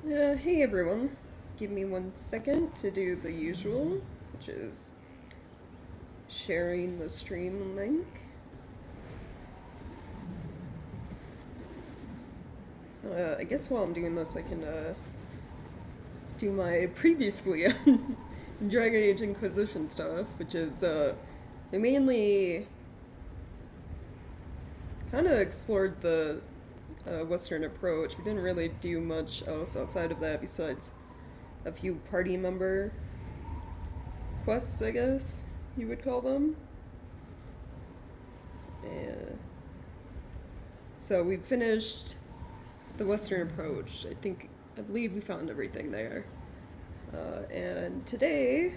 Hey everyone. Give me 1 second to do the usual, which is sharing the stream link. I guess while I'm doing this, I can do my previously on Dragon Age Inquisition stuff, which is I mainly kind of explored the Western approach. We didn't really do much else outside of that besides a few party member quests, I guess you would call them. And so we finished the Western approach. I believe we found everything there. And today,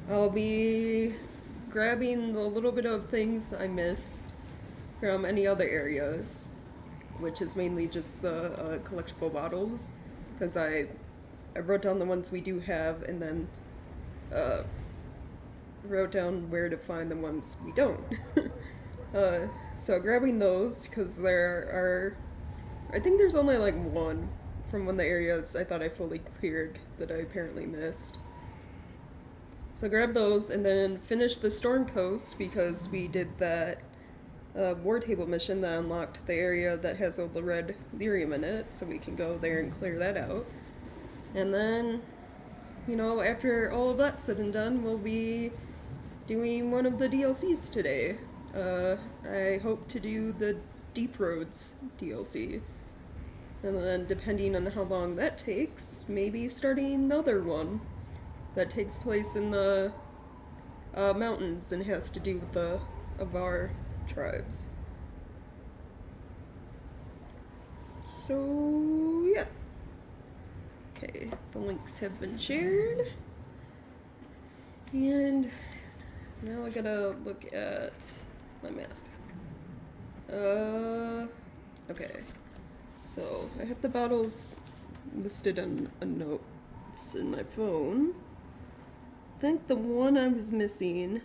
I'll be grabbing the little bit of things I missed from any other areas, which is mainly just the collectible bottles, because I wrote down the ones we do have, and then uh, wrote down where to find the ones we don't. uh, so grabbing those, because I think there's only like one from one of the areas I thought I fully cleared that I apparently missed. So grab those and then finish the Storm Coast because we did that war table mission that unlocked the area that has all the red lyrium in it, so we can go there and clear that out. And then, after all of that's said and done, we'll be doing one of the DLCs today. I hope to do the Deep Roads DLC. And then, depending on how long that takes, maybe starting another one that takes place in the mountains and has to do with the Avar tribes. So, yeah. Okay, the links have been shared. And now I gotta look at my map. Okay. So, I have the bottles listed on a notes in my phone. I think the one I was missing,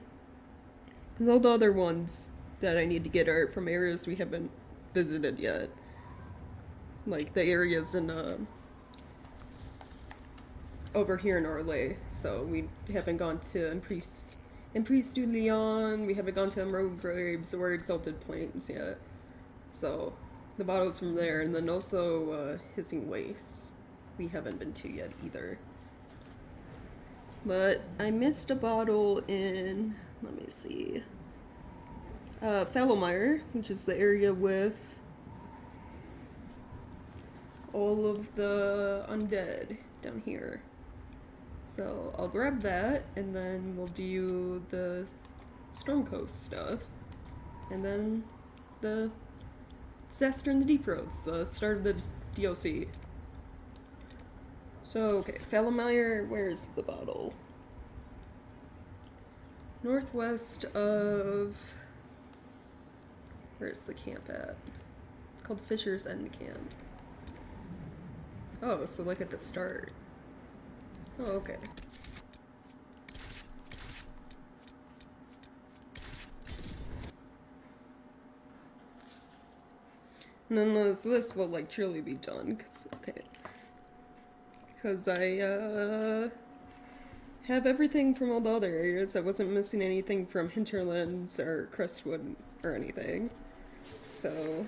because all the other ones that I need to get are from areas we haven't visited yet. Like the areas in, over here in Orlais. So we haven't gone to Emprise du Lion, we haven't gone to Emerald Graves or Exalted Plains yet. So the bottles from there, and then also Hissing Wastes we haven't been to yet either. But I missed a bottle in, let me see, Fallowmire, which is the area with all of the undead down here. So I'll grab that, and then we'll do the Storm Coast stuff, and then the Disaster in the Deep Roads, the start of the DLC. So, okay, Fallowmire, where's the bottle? Northwest of... Where's the camp at? It's called Fisher's End Camp. Oh, so like at the start. Oh, okay. And then this will like truly be done, because I have everything from all the other areas. I wasn't missing anything from Hinterlands or Crestwood or anything. So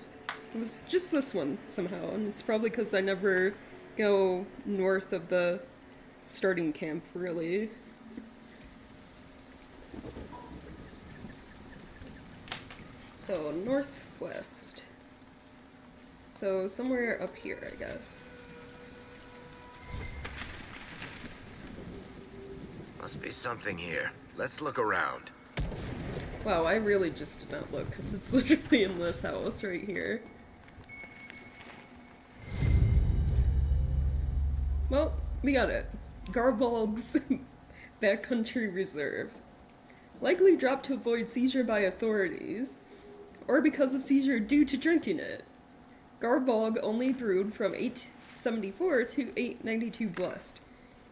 it was just this one somehow, and it's probably because I never go north of the starting camp, really. So, northwest. So, somewhere up here, I guess. Must be something here. Let's look around. Wow, I really just did not look, because it's literally in this house right here. Well, we got it. Garbog's Backcountry Reserve. Likely dropped to avoid seizure by authorities, or because of seizure due to drinking it. Garbog only brewed from 874 to 892 blessed.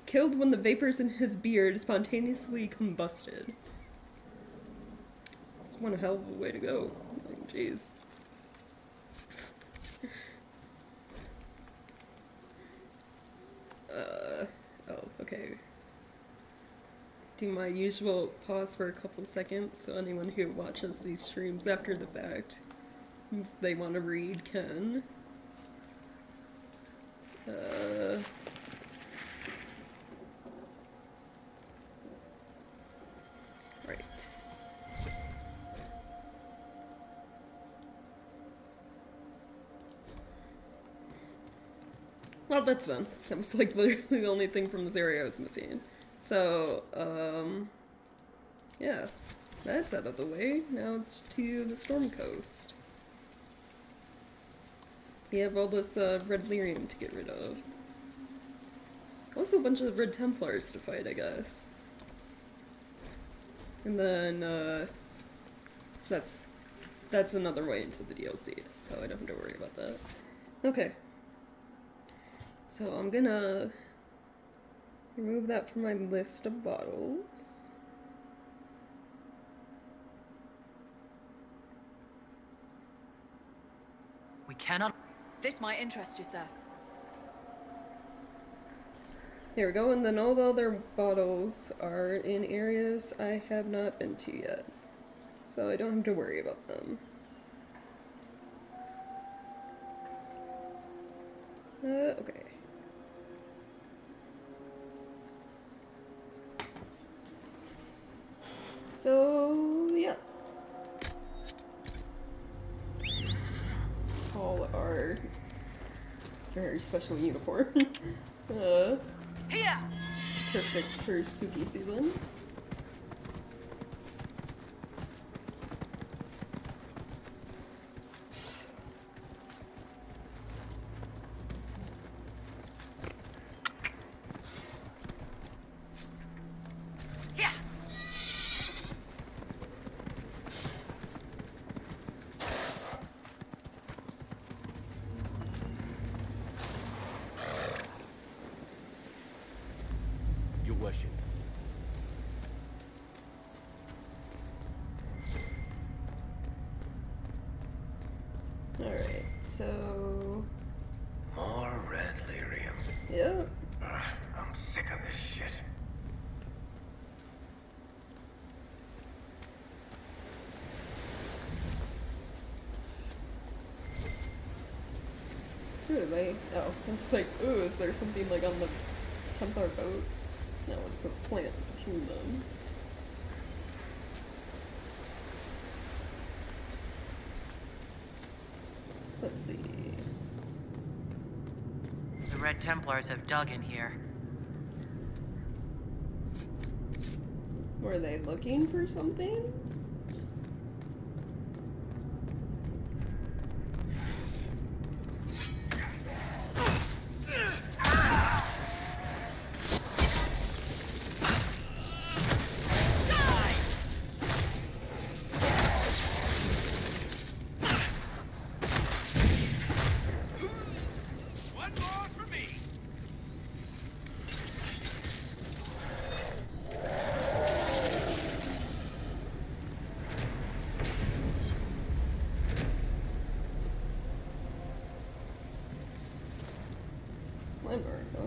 Killed when the vapors in his beard spontaneously combusted. It's one hell of a way to go. Like, jeez. Oh, okay. Do my usual pause for a couple seconds so anyone who watches these streams after the fact, if they want to read, can. Right. Well, that's done. That was like literally the only thing from this area I was missing. So, yeah, that's out of the way. Now it's to the Storm Coast. We have all this red lyrium to get rid of. Also a bunch of red Templars to fight, I guess. And then, that's another way into the DLC, so I don't have to worry about that. Okay. So I'm gonna remove that from my list of bottles. We cannot. This might interest you, sir. Here we go, and then all the other bottles are in areas I have not been to yet. So I don't have to worry about them. Okay. So, yeah. All are very special uniform. Here! Perfect for spooky season. Yeah! Your worship. Alright, so... More red lyrium. yeah. Ugh, I'm sick of this shit. Who are they? Oh, I was like, ooh, is there something like on the Templar boats? No, it's a plant between them. Let's see. The Red Templars have dug in here. Were they looking for something? One more for me. Landmark, huh?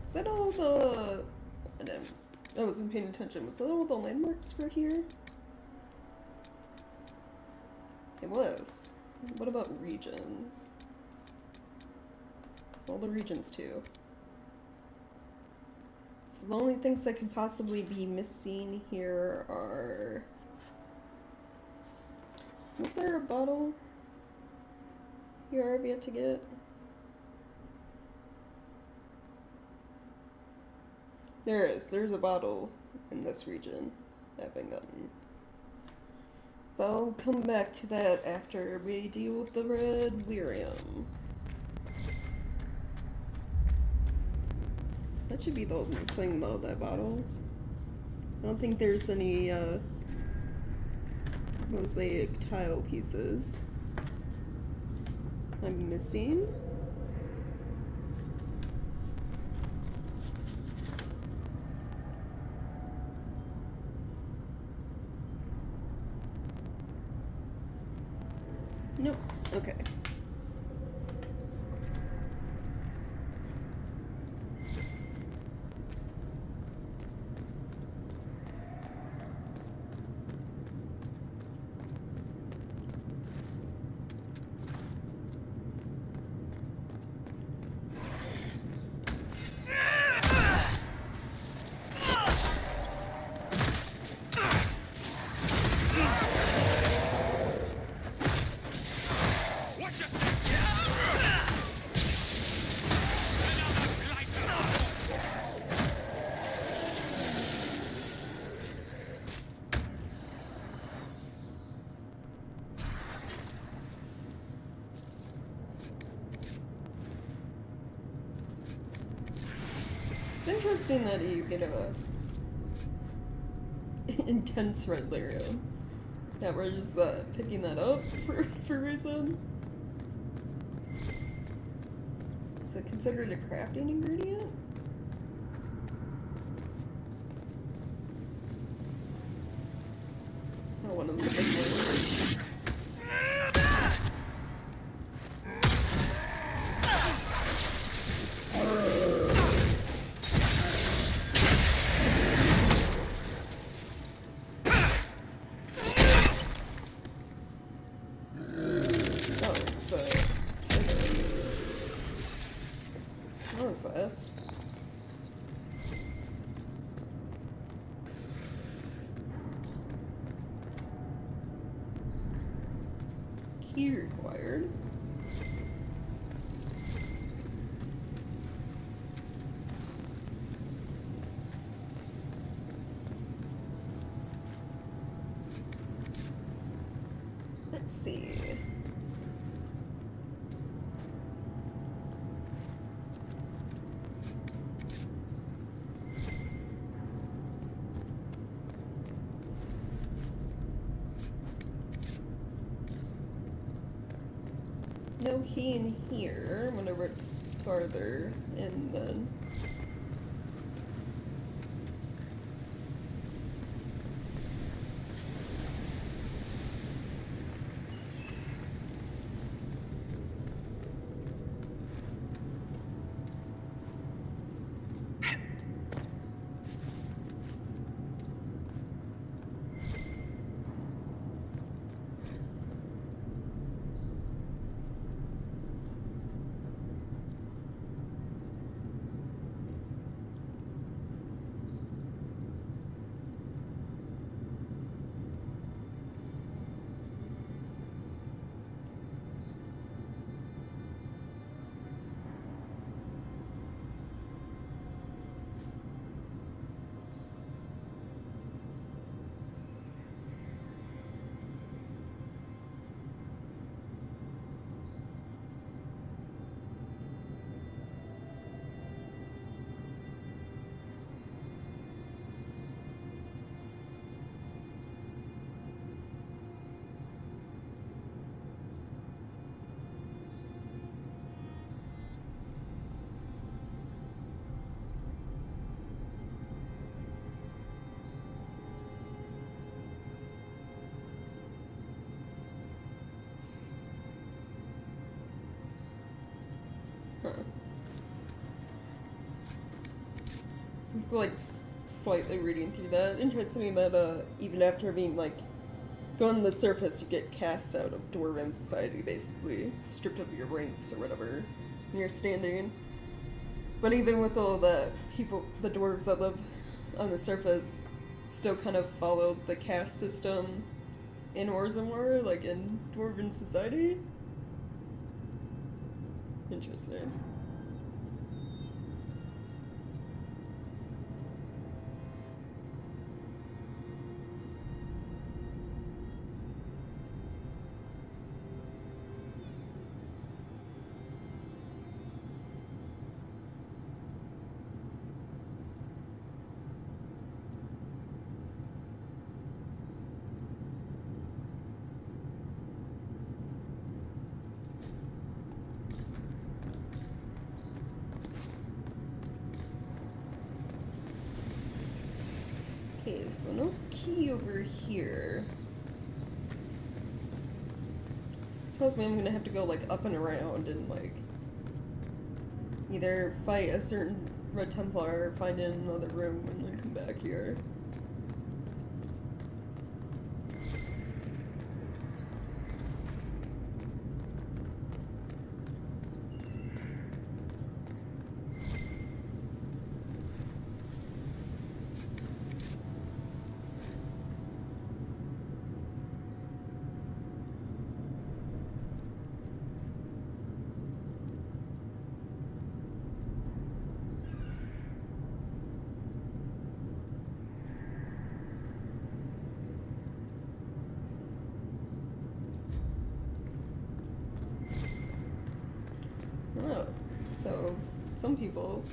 Is that all the... I wasn't paying attention. Was that all the landmarks for here? It was. What about regions? All the regions too. So the only things that could possibly be missing here are... Was there a bottle here I've yet to get? There is. There's a bottle in this region I haven't gotten. But I'll come back to that after we deal with the red lyrium. That should be the only thing though, that bottle. I don't think there's any mosaic tile pieces I'm missing. Nope. Okay. Watch your step! Another blighter! It's interesting that you get a intense red lyrium. Yeah, we're just picking that up for reason. Is it considered a crafting ingredient? Oh, one of the big ones. Oh, it's that was fast. Key required. Let's see. No key in here. Whenever it's farther in, then. Huh. Just like slightly reading through that. Interesting that even after being like going to the surface, you get cast out of Dwarven society, basically stripped of your ranks or whatever, when you're standing. But even with all the people, the dwarves that live on the surface, still kind of follow the caste system in Orzammar, like in Dwarven society. Interesting. Okay, so no key over here. tells me I'm gonna have to go like up and around and like either fight a certain Red Templar or find in another room and then come back here. Oh, so some people,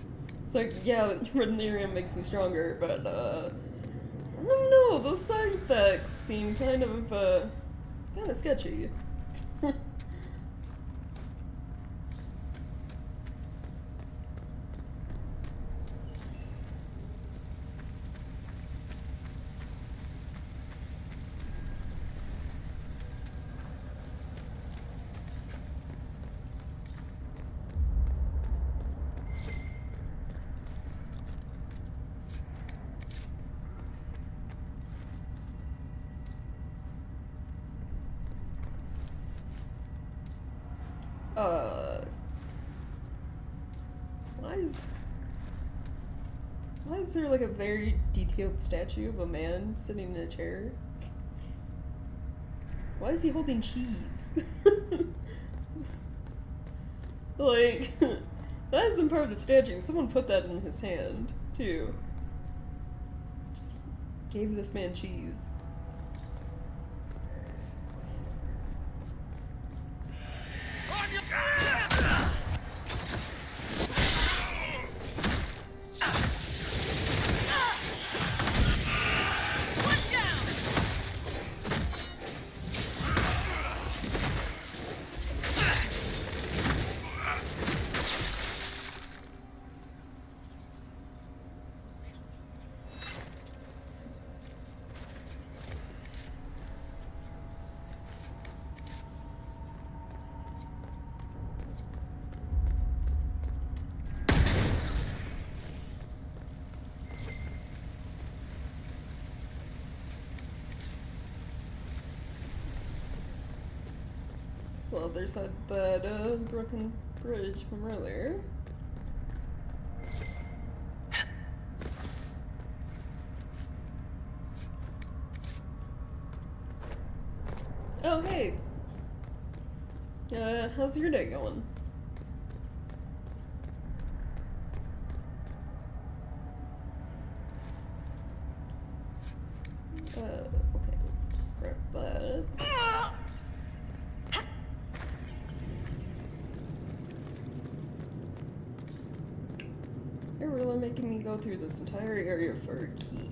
it's like, yeah, red lyrium makes you stronger, but I don't know, those side effects seem kind of sketchy. Why is there like a very detailed statue of a man sitting in a chair? Why is he holding cheese? Like, that isn't part of the statue. Someone put that in his hand, too. Just gave this man cheese. On your... It's the other side of that broken bridge from earlier. Oh, hey. How's your day going? Okay. Grab that. You're really making me go through this entire area for a key.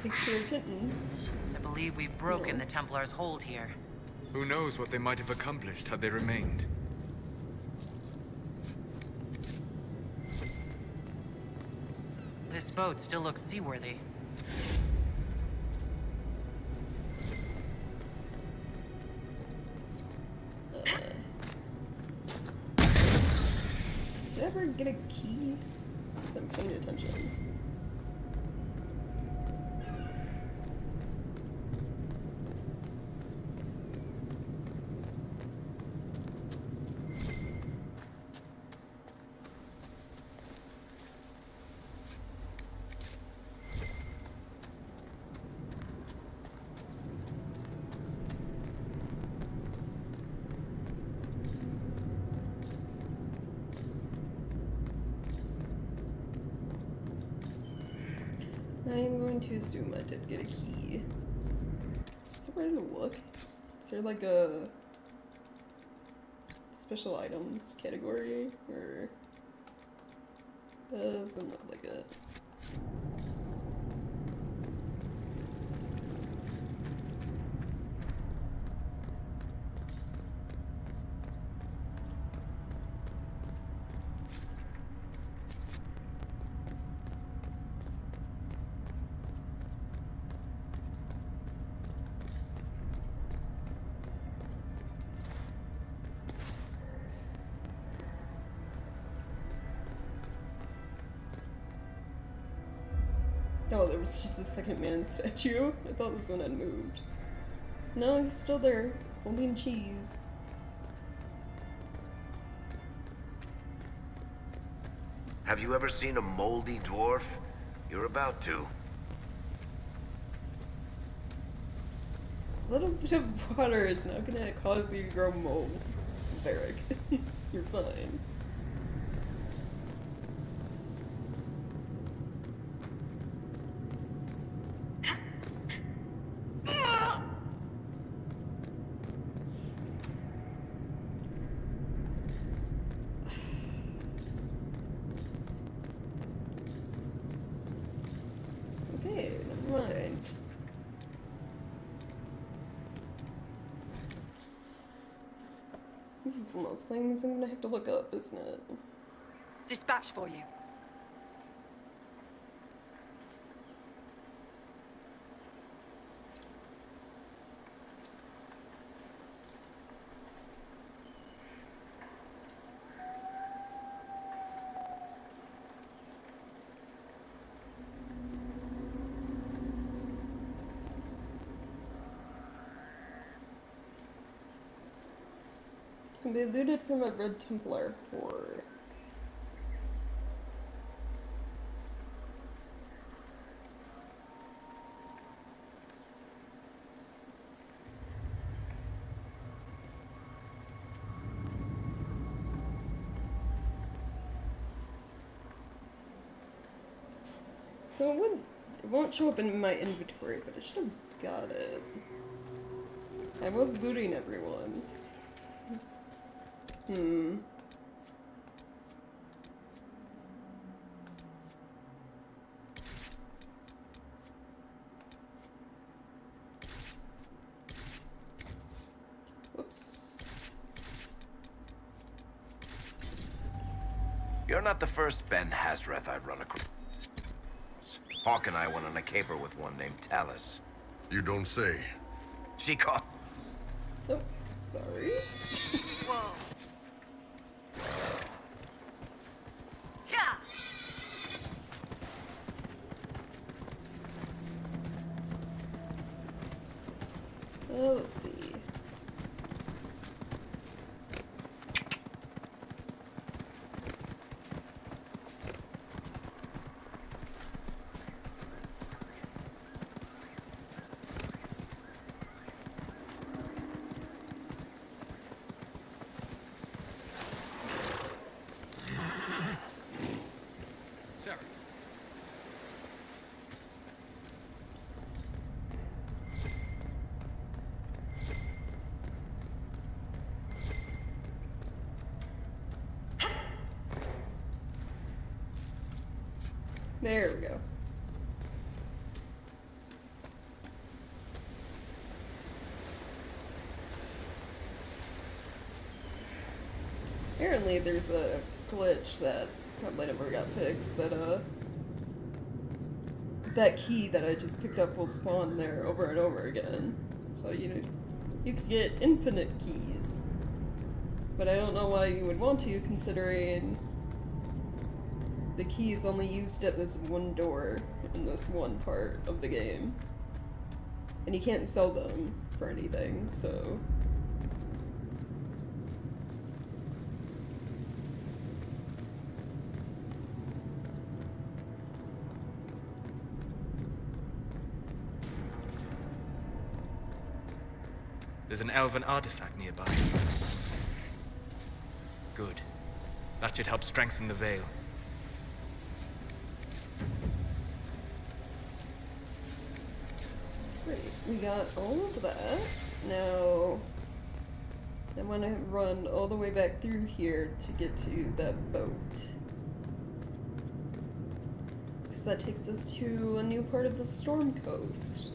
Take care of kittens. I believe we've broken the Templars' hold here. Who knows what they might have accomplished had they remained. This boat still looks seaworthy. Did I ever get a key? Because I'm paying attention. going to assume I did get a key. Is there where to look? Is there like a special items category, or doesn't look like it? Oh, there was just a second man statue. I thought this one had moved. No, he's still there, holding cheese. Have you ever seen a moldy dwarf? You're about to. A little bit of water is not gonna cause you to grow mold, Varric. You're fine. Okay, never mind. This is one of those things I'm gonna have to look up, isn't it? Dispatch for you. Can be looted from a Red Templar horde. So it won't show up in my inventory, but I should have got it. I was looting everyone. Whoops. You're not the first Ben Hazreth I've run across. Hawk and I went on a caper with one named Talus. You don't say. She caught... Oh, sorry. Whoa. Yeah. Let's see. Sarah. There we go. Apparently there's a glitch that probably never got fixed, that key that I just picked up will spawn there over and over again. So you could get infinite keys. But I don't know why you would want to, considering the key is only used at this one door in this one part of the game. And you can't sell them for anything, so... There's an elven artifact nearby. Good. That should help strengthen the veil. Great, we got all of that. Now, I want to run all the way back through here to get to that boat. Because that takes us to a new part of the Storm Coast.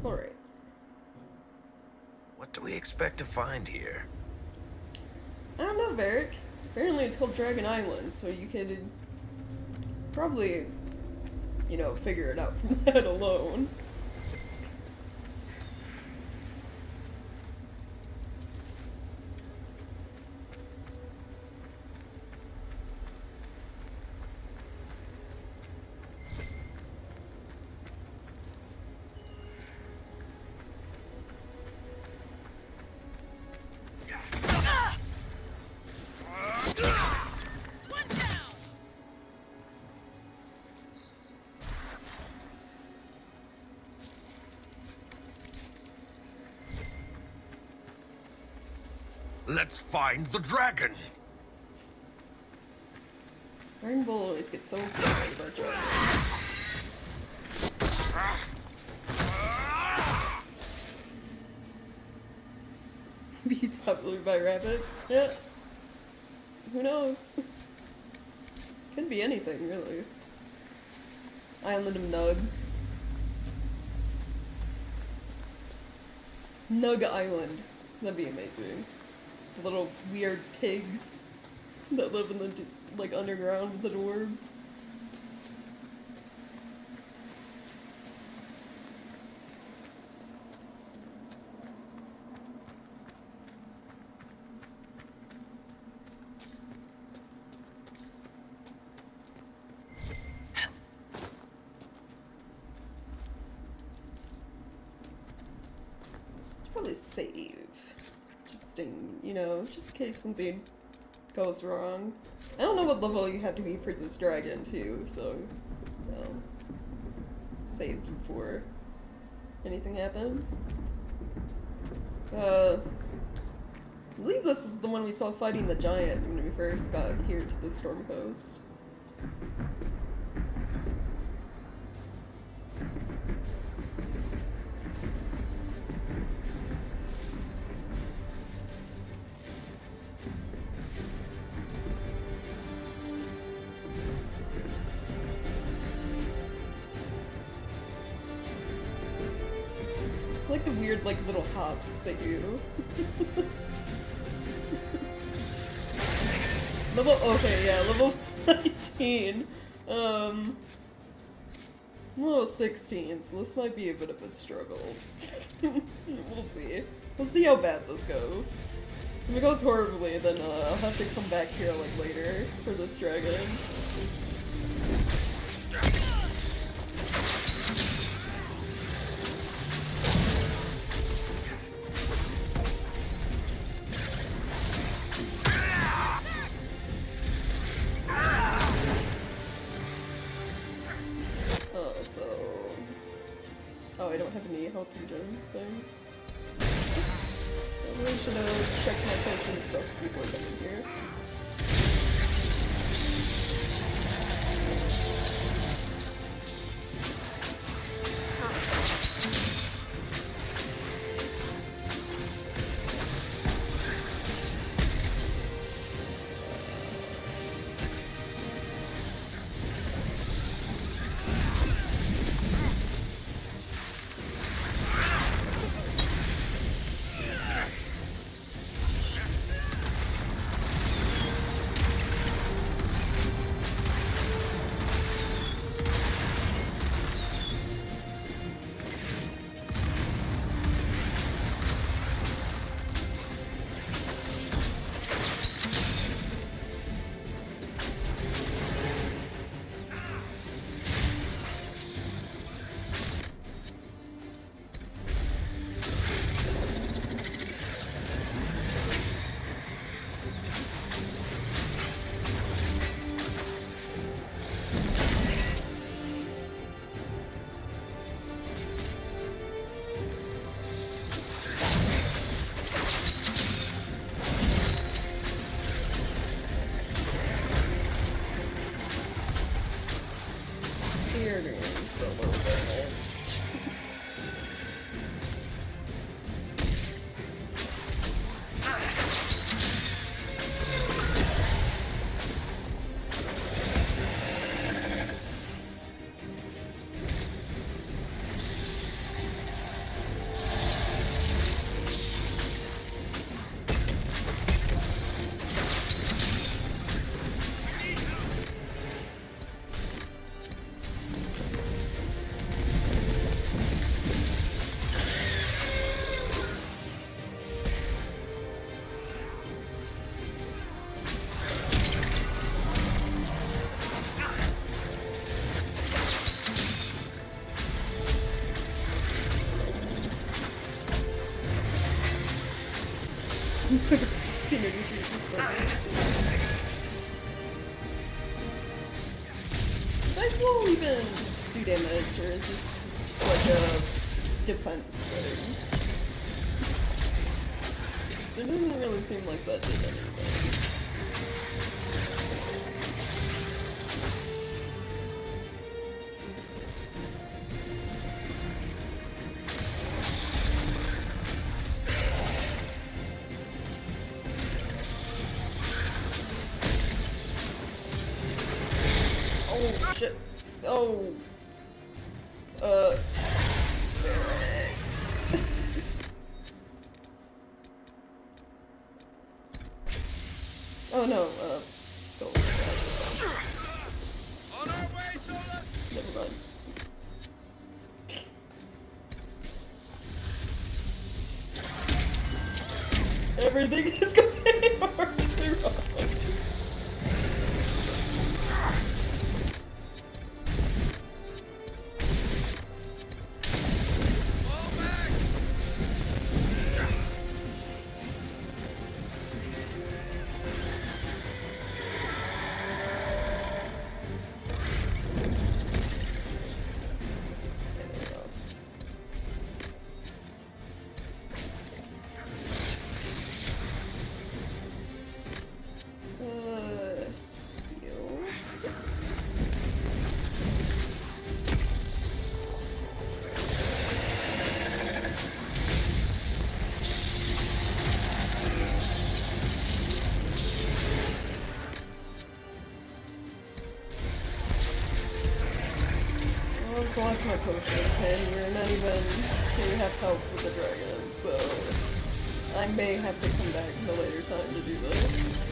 Alright. What do we expect to find here? I don't know, Varric. Apparently it's called Dragon Island, so you could probably, you know, figure it out from that alone. Let's find the dragon. Dragon Ball always gets so excited about dragons. Be popular by rabbits? Yeah. Who knows? Could be anything, really. Island of Nugs. Nug Island. That'd be amazing. The little weird pigs that live in the, like, underground with the dwarves. Probably save. Just in, you know, just in case something goes wrong. I don't know what level you have to be for this dragon, too, so, you know, save before anything happens. I believe this is the one we saw fighting the giant when we first got here to the Storm Coast. I like the weird, like, little hops they do. Okay, yeah, level 19. Level 16, so this might be a bit of a struggle. We'll see. We'll see how bad this goes. If it goes horribly, then I'll have to come back here, like, later for this dragon. Oh, I don't have any health regen things. Oops. I really should have checked my potion stuff before coming here. You're doing so low damage. Synergy Does Ice Wall even do damage, or is this just like a defense thing? 'Cause it doesn't really seem like that did anything. Oh shit. Oh. Oh no, Solus. On our way, Solus! Never mind. Everything is going horribly wrong. The last of my potions, and we're not even to have help with the dragon, so I may have to come back at a later time to do this.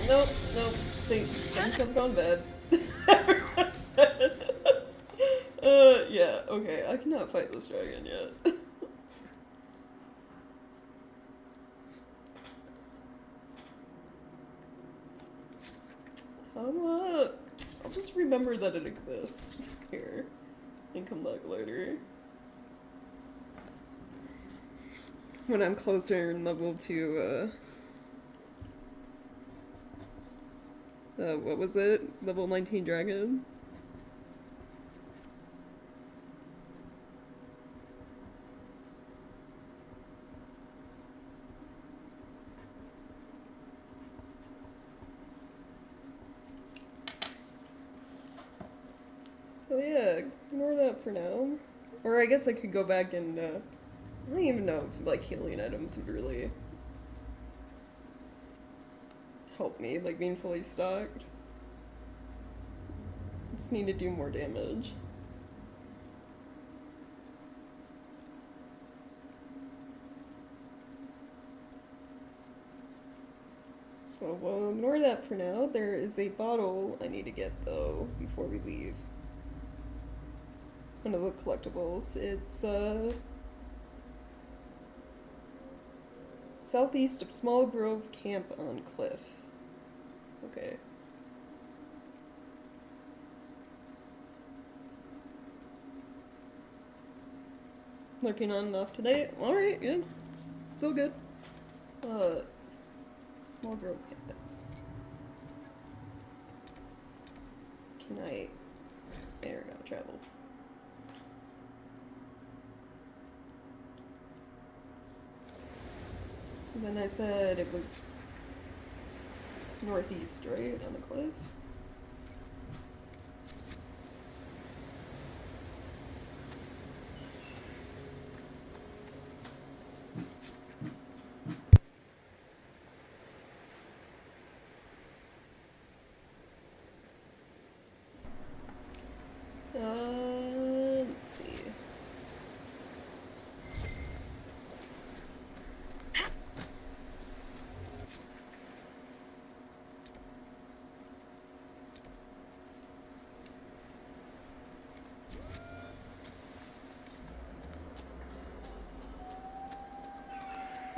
Nope, things have gone bad. Yeah, okay, I cannot fight this dragon yet. I'll just remember that it exists here and come back later. When I'm closer in level to, what was it? Level 19 dragon? So yeah, ignore that for now. Or I guess I could go back and, I don't even know if, like, healing items would really help me, like, being fully stocked. Just need to do more damage. So we'll ignore that for now. There is a bottle I need to get, though, before we leave. One of the collectibles. It's, southeast of Small Grove Camp on Cliff. Okay. Lurking on and off today. Alright, good. It's all good. Small Grove Camp. Can I... There we go, travel. And then I said it was northeast, right? On the cliff? Let's see.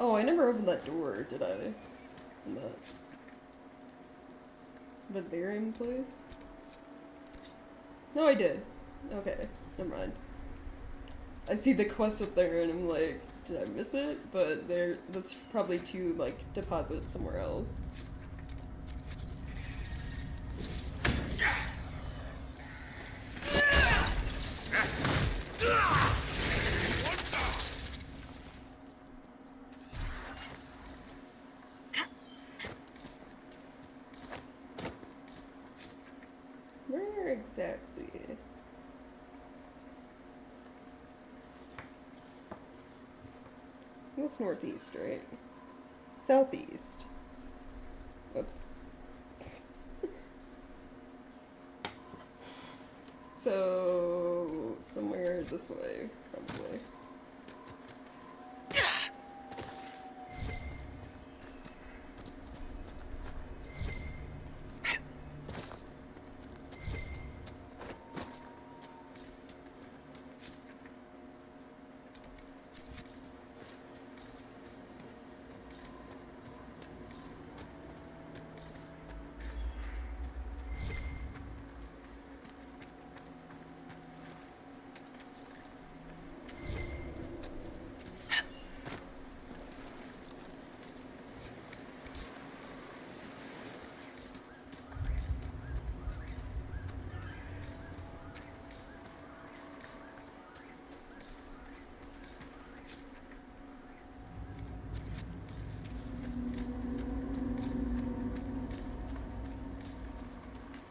Oh, I never opened that door, did I? In that Lyrium place? No, I did. Okay, never mind. I see the quest up there and I'm like, did I miss it? But that's probably to, like, deposit somewhere else. Where exactly? It's northeast, right? Southeast. Whoops. So, somewhere this way, probably.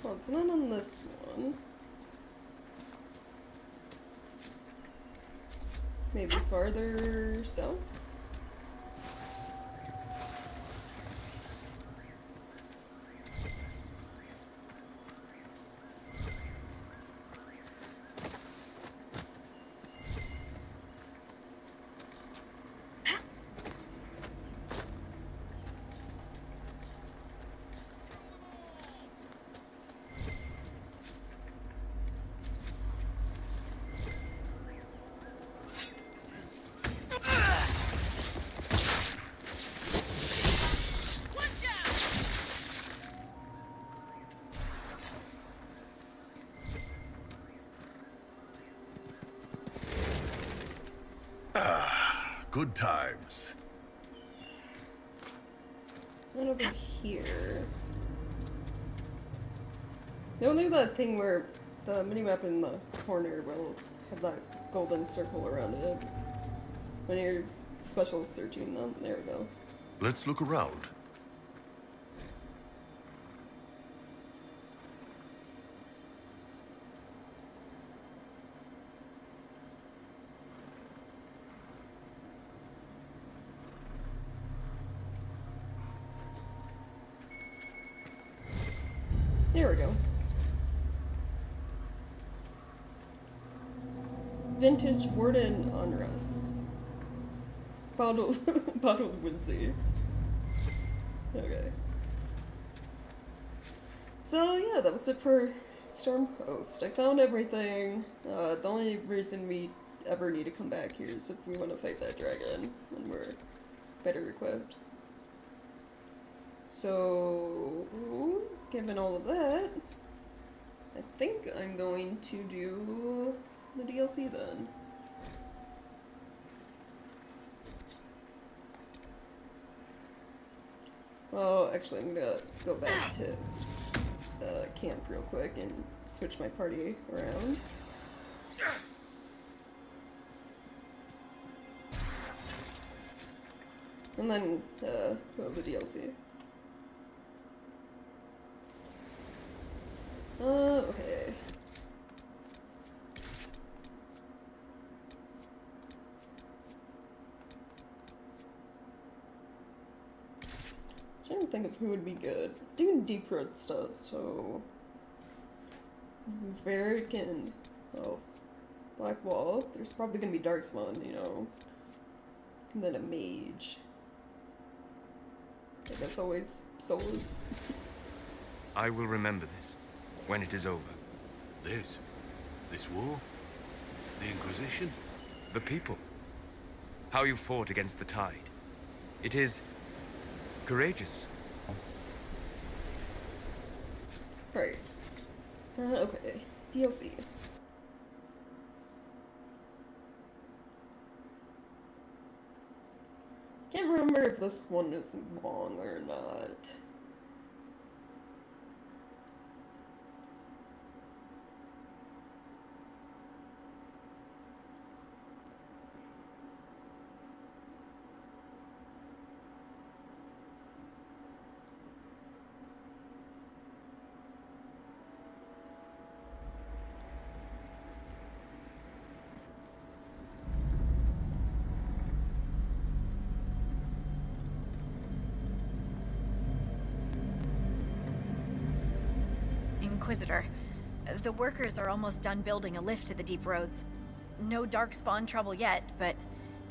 Well, it's not on this one. Maybe farther south? good times. Right over here. Don't do that thing where the minimap in the corner will have that golden circle around it when you're special searching them. There we go. Let's look around. There we go. Vintage Warden Unrest. Bottled, bottled whimsy. Okay. So yeah, that was it for Storm Coast. I found everything. The only reason we ever need to come back here is if we want to fight that dragon when we're better equipped. So, given all of that, I think I'm going to do the DLC then. Well, actually, I'm gonna go back to camp real quick and switch my party around. And then go to the DLC. Okay. Trying to think of who would be good. Doing deep road stuff, so Varric and Black Wall. There's probably gonna be Darkspawn, you know. And then a mage. I guess always souls. I will remember this when it is over. This war? The Inquisition? The people. How you fought against the tide. It is courageous. Right. Okay. DLC. Can't remember if this one is long or not. Inquisitor. The workers are almost done building a lift to the deep roads. No Darkspawn trouble yet, but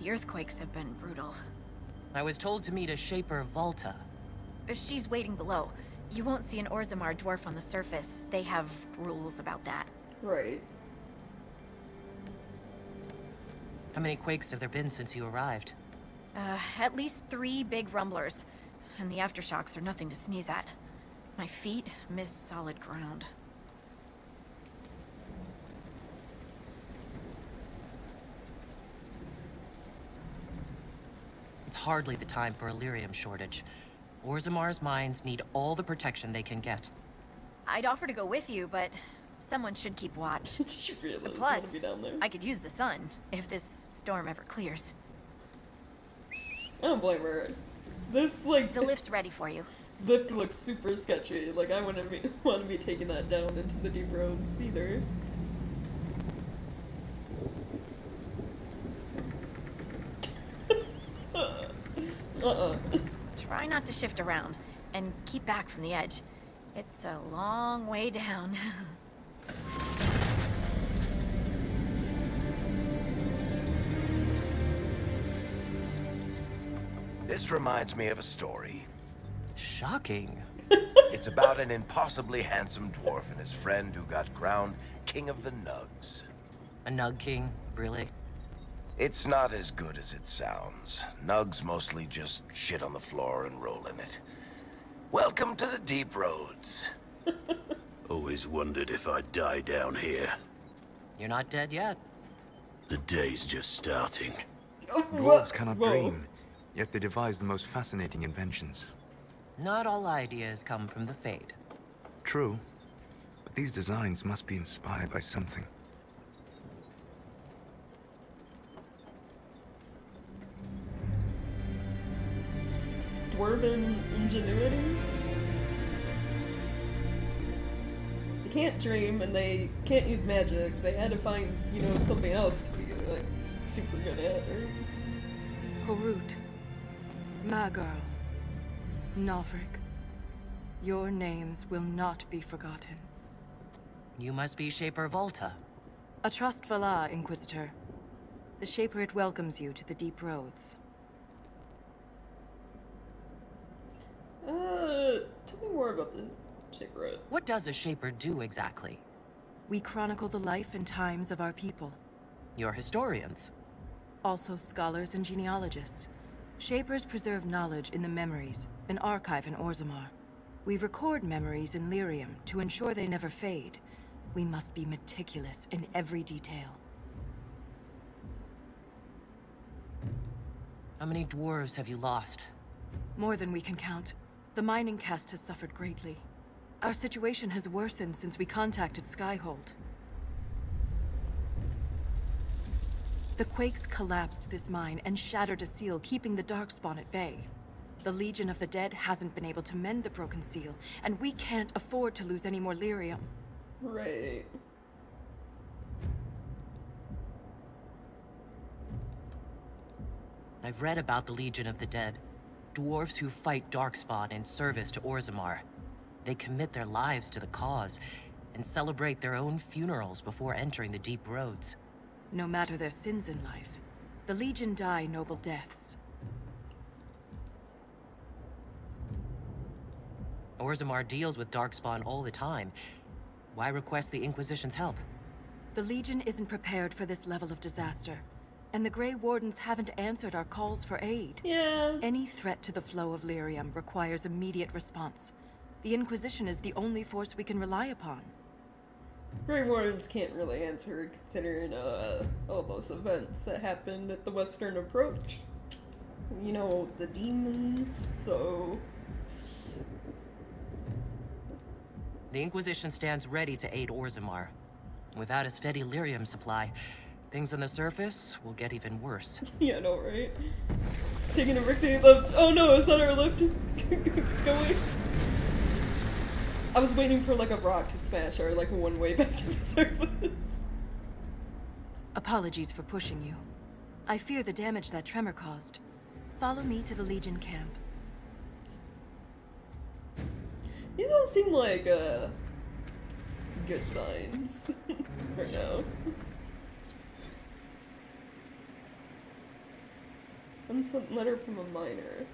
the earthquakes have been brutal. I was told to meet a Shaper Volta. She's waiting below. You won't see an Orzammar dwarf on the surface. They have rules about that. Right. How many quakes have there been since you arrived? At least 3 big rumblers. And the aftershocks are nothing to sneeze at. My feet miss solid ground. It's hardly the time for a Lyrium shortage. Orzammar's mines need all the protection they can get. I'd offer to go with you, but someone should keep watch. Did you really Plus, want to be down there? I could use the sun if this storm ever clears. I don't blame her. This, like, The lift's ready for you. lift looks super sketchy. Like, I wouldn't want to be taking that down into the deep roads either. Try not to shift around, and keep back from the edge. It's a long way down. This reminds me of a story. Shocking. It's about an impossibly handsome dwarf and his friend who got crowned King of the Nugs. A Nug King, really? It's not as good as it sounds. Nugs mostly just shit on the floor and roll in it. Welcome to the deep roads. Always wondered if I'd die down here. You're not dead yet. The day's just starting. Dwarves cannot Whoa. dream, yet they devise the most fascinating inventions. Not all ideas come from the Fade. True, but these designs must be inspired by something. Dwarven ingenuity? They can't dream and they can't use magic. They had to find, you know, something else to be like super good at. Or... Horut, Magirl, Nalfric, your names will not be forgotten. You must be Shaper Volta. A trust Valar, Inquisitor. The Shaper it welcomes you to the Deep Roads. Tell me more about the Shaper. What does a Shaper do exactly? We chronicle the life and times of our people. You're historians. Also scholars and genealogists. Shapers preserve knowledge in the memories, an archive in Orzammar. We record memories in Lyrium to ensure they never fade. We must be meticulous in every detail. How many dwarves have you lost? More than we can count. The mining caste has suffered greatly. Our situation has worsened since we contacted Skyhold. The quakes collapsed this mine and shattered a seal, keeping the Darkspawn at bay. The Legion of the Dead hasn't been able to mend the broken seal, and we can't afford to lose any more Lyrium. Right. I've read about the Legion of the Dead. Dwarves who fight Darkspawn in service to Orzammar. They commit their lives to the cause, and celebrate their own funerals before entering the Deep Roads. No matter their sins in life, the Legion die noble deaths. Orzammar deals with Darkspawn all the time. Why request the Inquisition's help? The Legion isn't prepared for this level of disaster, and the Grey Wardens haven't answered our calls for aid. Yeah. Any threat to the flow of Lyrium requires immediate response. The Inquisition is the only force we can rely upon. Grey Wardens can't really answer considering all those events that happened at the Western Approach. You know, the demons, so... The Inquisition stands ready to aid Orzammar. Without a steady Lyrium supply, things on the surface will get even worse. Yeah, I know, right? Taking a rickety left. Oh no, is that our lift going? I was waiting for like a rock to smash our like one way back to the surface. Apologies for pushing you. I fear the damage that tremor caused. Follow me to the Legion camp. These don't seem like good signs right now. Unsent letter from a miner.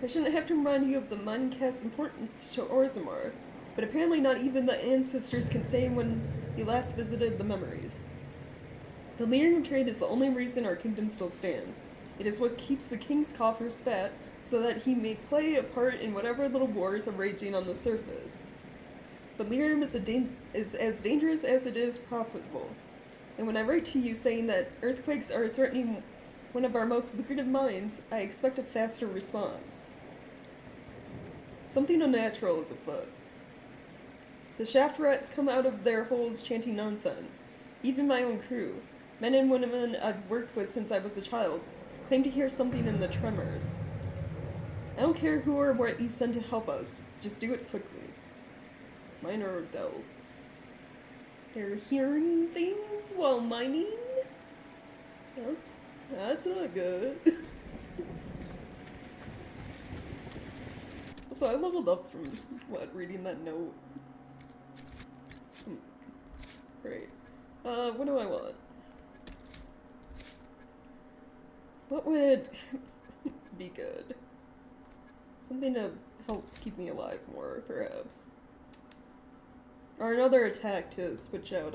I shouldn't have to remind you of the mining cast's importance to Orzammar, but apparently not even the ancestors can say when you last visited the memories. The Lyrium trade is the only reason our kingdom still stands. It is what keeps the king's coffers fat, so that he may play a part in whatever little wars are raging on the surface. But Lyrium is as dangerous as it is profitable. And when I write to you saying that earthquakes are threatening one of our most lucrative mines, I expect a faster response. Something unnatural is afoot. The shaft rats come out of their holes chanting nonsense. Even my own crew, men and women I've worked with since I was a child, claim to hear something in the tremors. I don't care who or what you send to help us, just do it quickly. Miner or Dell. They're hearing things while mining? That's not good. So I leveled up from, reading that note. Great. What do I want? What would be good? Something to help keep me alive more, perhaps. Or another attack to switch out,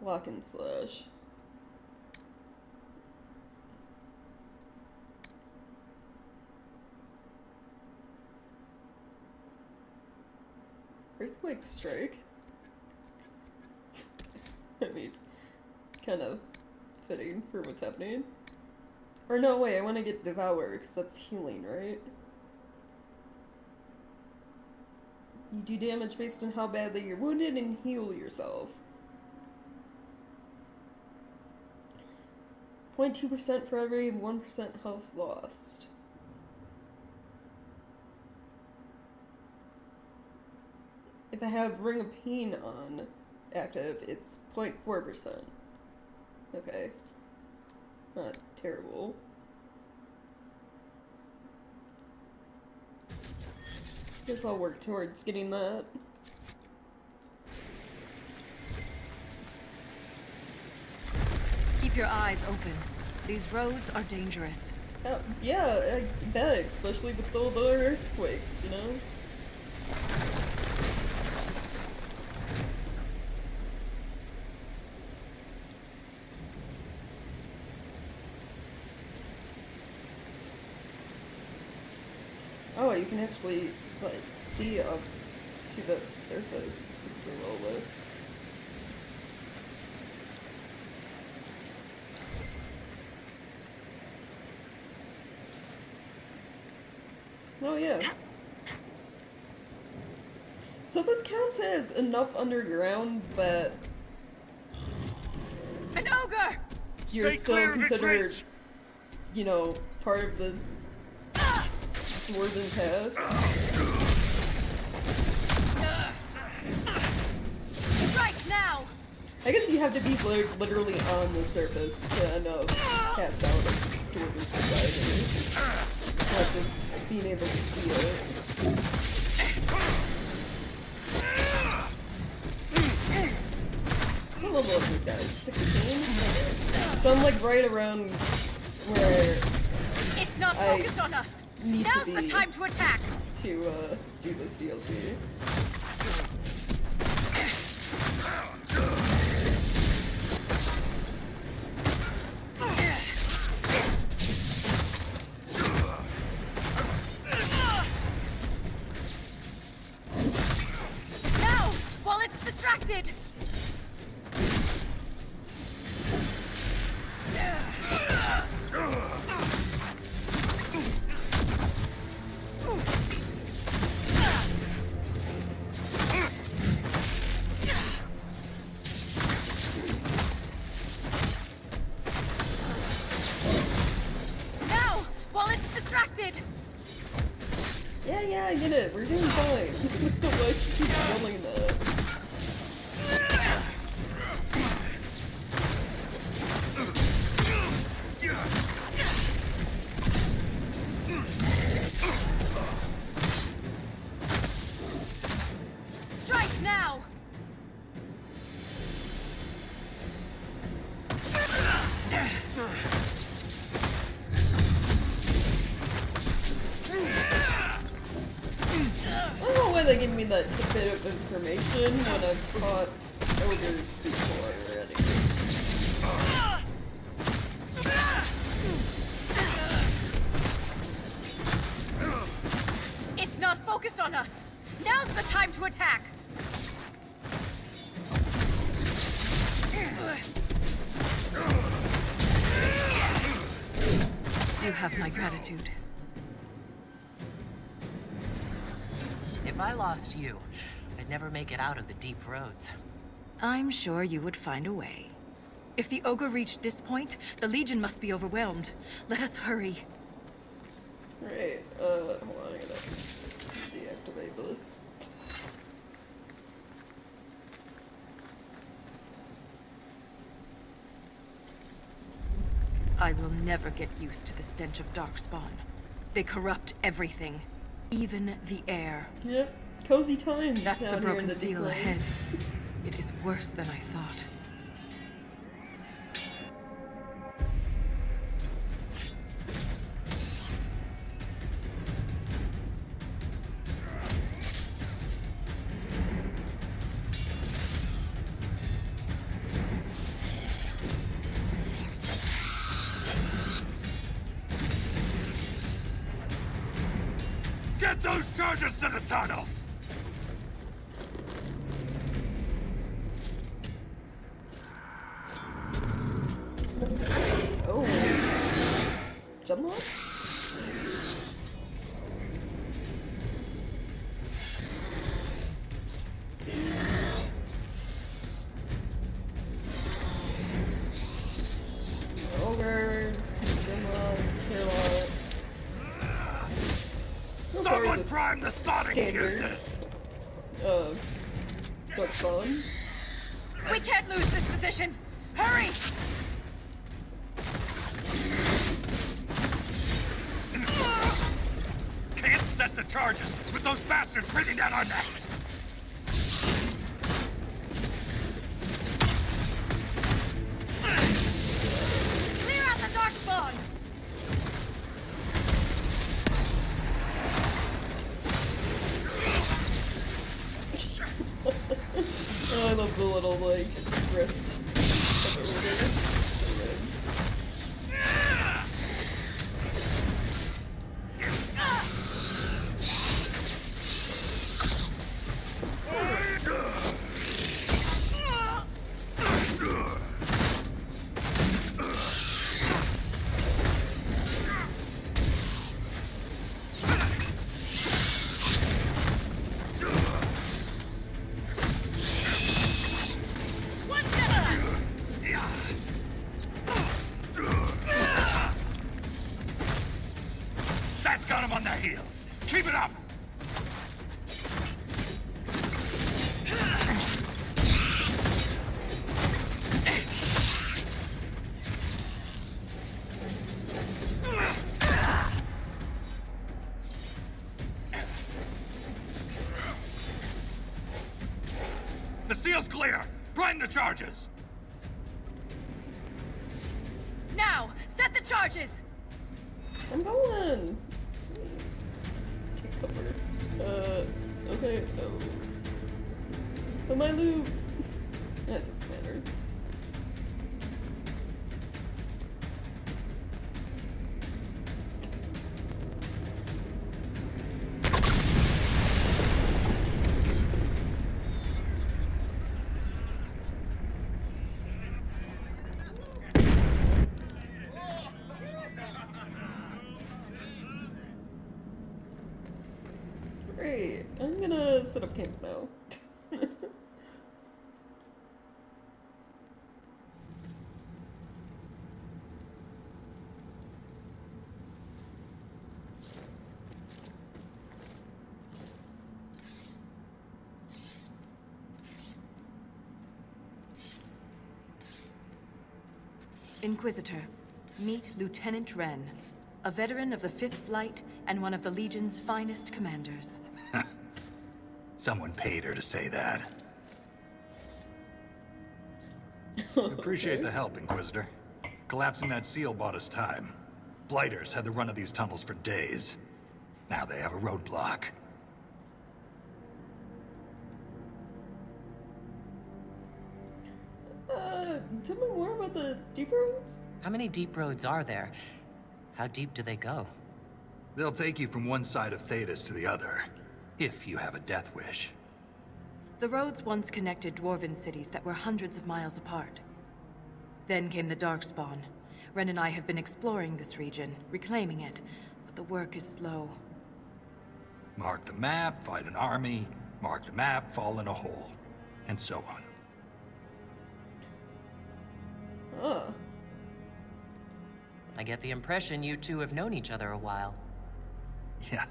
Lock and Slash. earthquake strike. I mean, kind of fitting for what's happening. Or no, wait, I want to get Devour, because that's healing, right? You do damage based on how badly you're wounded and heal yourself. 0.2% for every 1% health lost. If I have Ring of Pain on active, it's 0.4%. Okay. Not terrible. Guess I'll work towards getting that. Keep your eyes open. These roads are dangerous. Yeah, I bet, especially with all the earthquakes, you know? Oh, you can actually, like, see up to the surface because of all this. Oh, yeah. So this counts as enough underground that An ogre! you're Stay still clear of its considered, reach. you know, part of the Dwarven Pass. Strike now! I guess you have to be literally on the surface to end up cast out of Dwarven society. Not just being able to see it. What level are these guys? 16? Okay. So I'm like right around where It's not I focused on us! need Now's to the be time to attack! to do this DLC. Now! While it's distracted! Now! While it's distracted! Yeah, I get it. We're doing fine. Why should you keep yelling that? Strike now! I don't know why they give me that tidbit of information when I've fought ogres before already. It's not focused on us! Now's the time to attack! You have my gratitude. If I lost you, I'd never make it out of the deep roads. I'm sure you would find a way. If the ogre reached this point, the Legion must be overwhelmed. Let us hurry. Right, hold on, I gotta deactivate this. I will never get used to the stench of Darkspawn. They corrupt everything, even the air. Yep, cozy times That's down the here in broken the deep seal ahead. roads. It is worse than I thought. Get those charges to the tunnels! So far, Someone this prime the sonic standard, fuses! Darkspawn. We can't lose this position! Hurry! Can't set the charges with those bastards breathing down our necks! Clear out the Darkspawn! Oh, I love the little, like, rift of it. So good. That's got him on their heels! Keep it up! The seal's clear! Prime the charges! Now, set the charges! I'm going! Jeez. Take cover. Okay, oh. But my loot... That doesn't matter. Great. I'm gonna set up camp now. Inquisitor, meet Lieutenant Wren, a veteran of the 5th Flight and one of the Legion's finest commanders. Someone paid her to say that. Appreciate the help, Inquisitor. Collapsing that seal bought us time. Blighters had the run of these tunnels for days. Now they have a roadblock. Tell me more about the deep roads? How many deep roads are there? How deep do they go? They'll take you from one side of Thetis to the other, if you have a death wish. The roads once connected dwarven cities that were hundreds of miles apart. Then came the Darkspawn. Ren and I have been exploring this region, reclaiming it, but the work is slow. Mark the map, fight an army. Mark the map, fall in a hole. And so on. Huh. I get the impression you two have known each other a while. Yeah.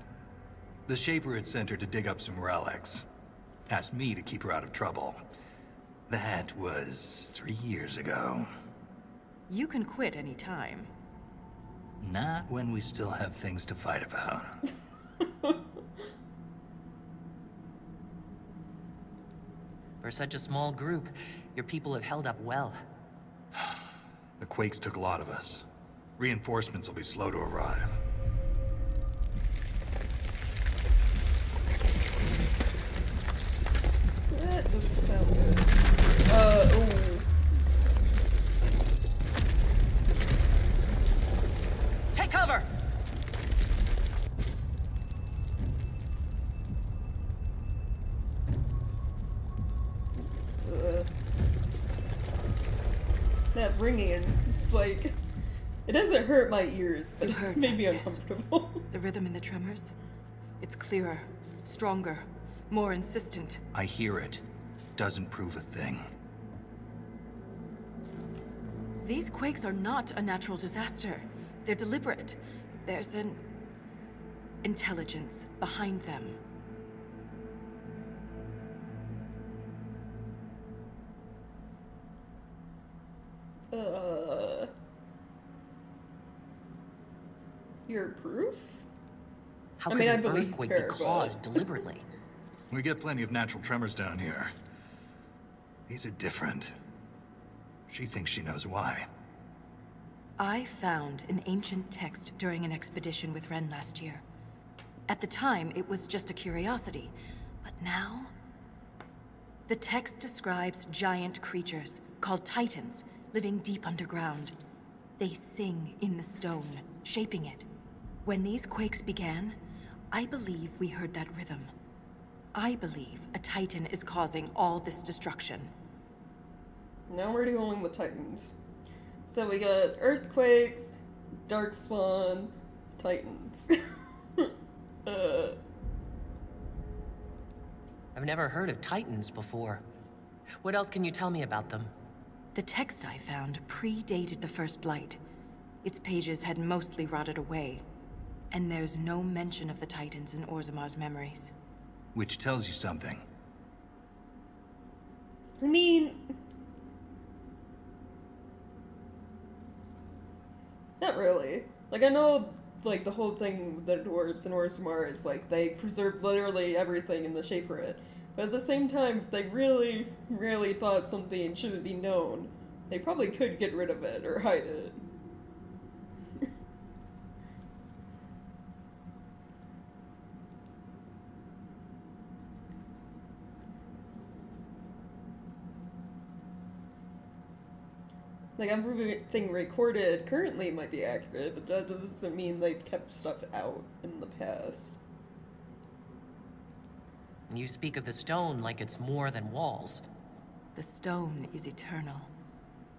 The Shaper had sent her to dig up some relics. Asked me to keep her out of trouble. That was 3 years ago. You can quit any time. Not when we still have things to fight about. For such a small group, your people have held up well. The Quakes took a lot of us. Reinforcements will be slow to arrive. That doesn't sound good. Oh. Take cover! That ringing, it's like, it doesn't hurt my ears, but You heard it made that, me yes. uncomfortable. The rhythm in the tremors? It's clearer, stronger, more insistent. I hear it. Doesn't prove a thing. These quakes are not a natural disaster. They're deliberate. There's an intelligence behind them. Your proof? How I could mean, I an believe earthquake her, be but- caused deliberately? We get plenty of natural tremors down here. These are different. She thinks she knows why. I found an ancient text during an expedition with Ren last year. At the time, it was just a curiosity, but now... The text describes giant creatures, called Titans, living deep underground. They sing in the stone, shaping it. When these quakes began, I believe we heard that rhythm. I believe a Titan is causing all this destruction. Now we're dealing with Titans. So we got earthquakes, Darkspawn, Titans. I've never heard of Titans before. What else can you tell me about them? The text I found predated the First Blight. Its pages had mostly rotted away, and there's no mention of the Titans in Orzamar's memories. Which tells you something. I mean... Not really. Like, I know, like, the whole thing with the dwarves and Orzammar is, like, they preserve literally everything in the Shaperate. But at the same time, if they really, really thought something shouldn't be known, they probably could get rid of it or hide it. Like, everything recorded currently might be accurate, but that doesn't mean they've kept stuff out in the past. You speak of the stone like it's more than walls. The stone is eternal.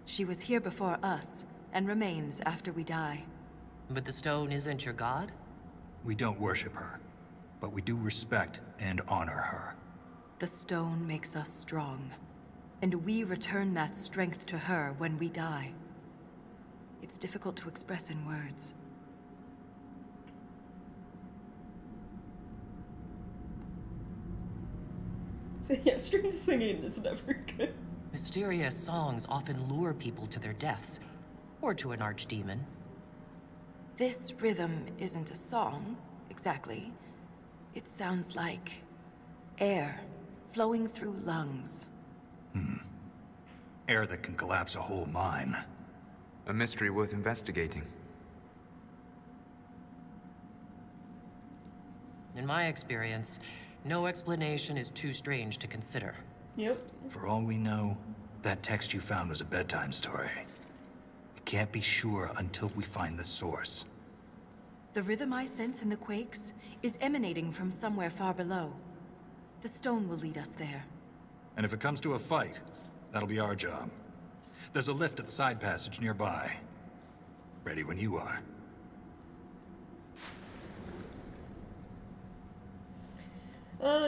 She was here before us, and remains after we die. But the stone isn't your god? We don't worship her, but we do respect and honor her. The stone makes us strong, and we return that strength to her when we die. It's difficult to express in words. Yeah, string singing is never good. Mysterious songs often lure people to their deaths, or to an archdemon. This rhythm isn't a song, exactly. It sounds like air flowing through lungs. Air that can collapse a whole mine. A mystery worth investigating. In my experience, no explanation is too strange to consider. Yep. For all we know, that text you found was a bedtime story. We can't be sure until we find the source. The rhythm I sense in the quakes is emanating from somewhere far below. The stone will lead us there. And if it comes to a fight, that'll be our job. There's a lift at the side passage nearby. Ready when you are.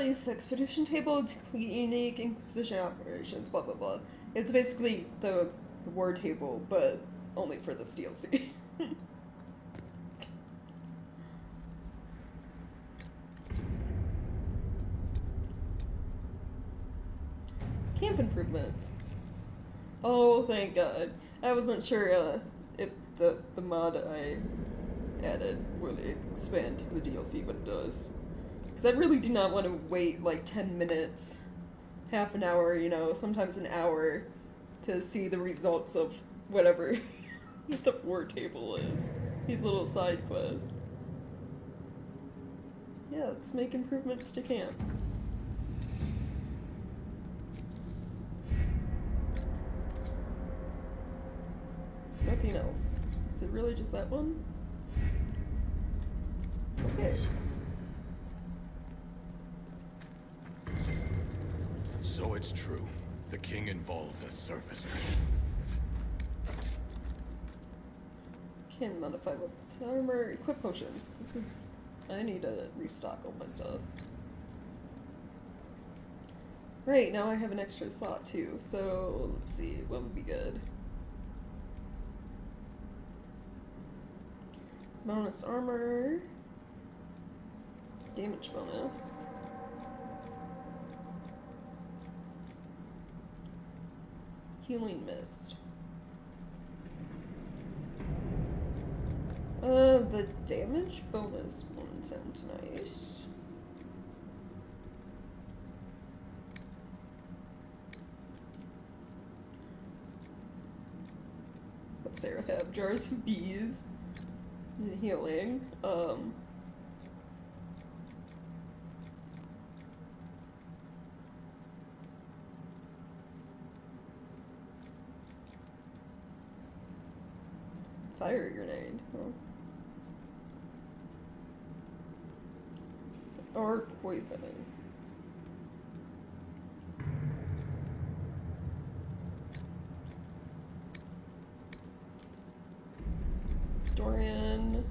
Use the expedition table to complete unique Inquisition operations, blah blah blah. It's basically the war table, but only for this DLC. Camp improvements. Oh, thank God. I wasn't sure if the mod I added would expand the DLC, but it does. Because I really do not want to wait like 10 minutes, half an hour, you know, sometimes an hour to see the results of whatever the war table is. These little side quests. Yeah, let's make improvements to camp. Nothing else. Is it really just that one? Okay. So it's true. The king involved a servicer. Can modify weapons, armor, equip potions. This is... I need to restock all my stuff. Right, now I have an extra slot too, so let's see, what would be good? Bonus armor. damage bonus. Healing mist. The damage bonus one sounds nice. What's Sarah have? Jars of bees and healing. Fire grenade. Huh. Or poisoning. Dorian.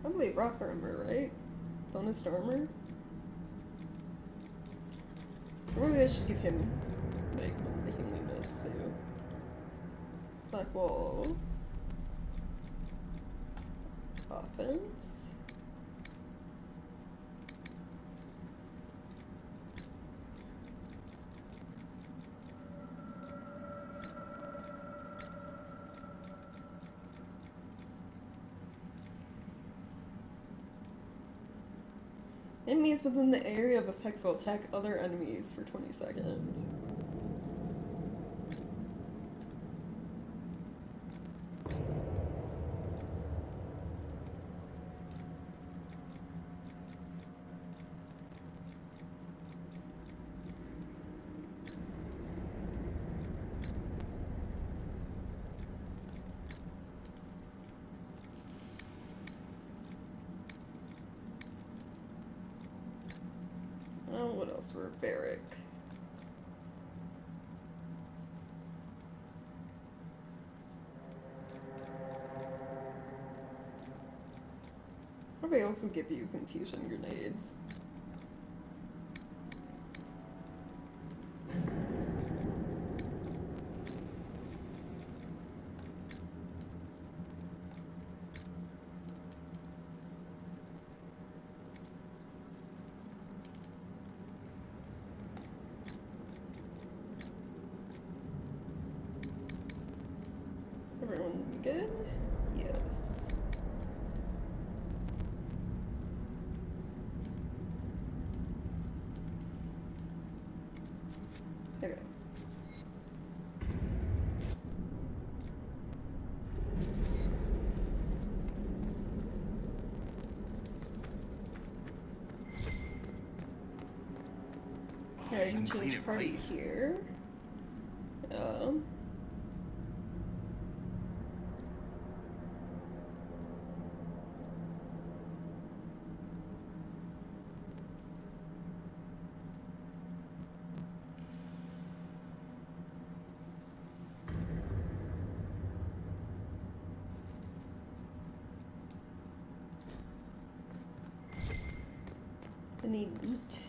Probably rock armor, right? Bonus to armor? Or maybe I should give him, like, the healing mist, too. Black wall. Offense. Enemies within the area of effect will attack other enemies for 20 seconds. Oh, what else were Barrack? Probably also give you confusion grenades. Everyone good? Yes. Okay. Okay, I can change party here. I need loot.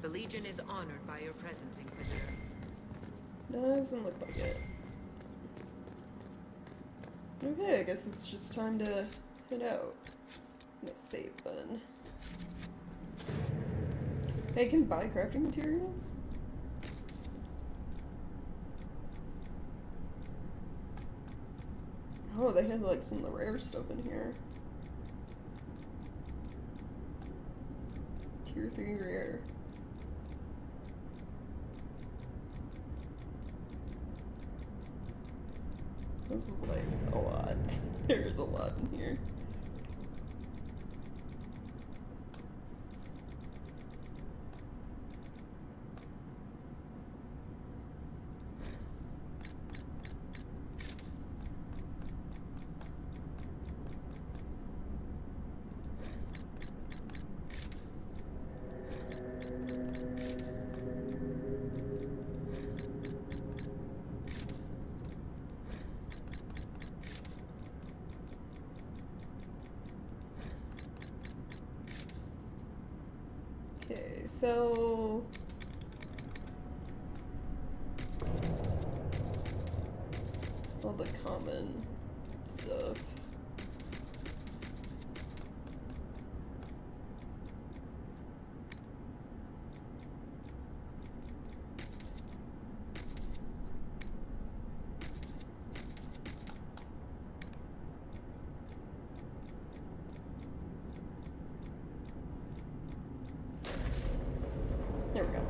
The Legion is honored by your presence, Inquisitor. Doesn't look like it. Okay, I guess it's just time to head out. I'm gonna save then. Hey, I can buy crafting materials? Oh, they had like some of the rare stuff in here. Tier 3 rare. This is like a lot. There's a lot in here. so all the common stuff. There we go.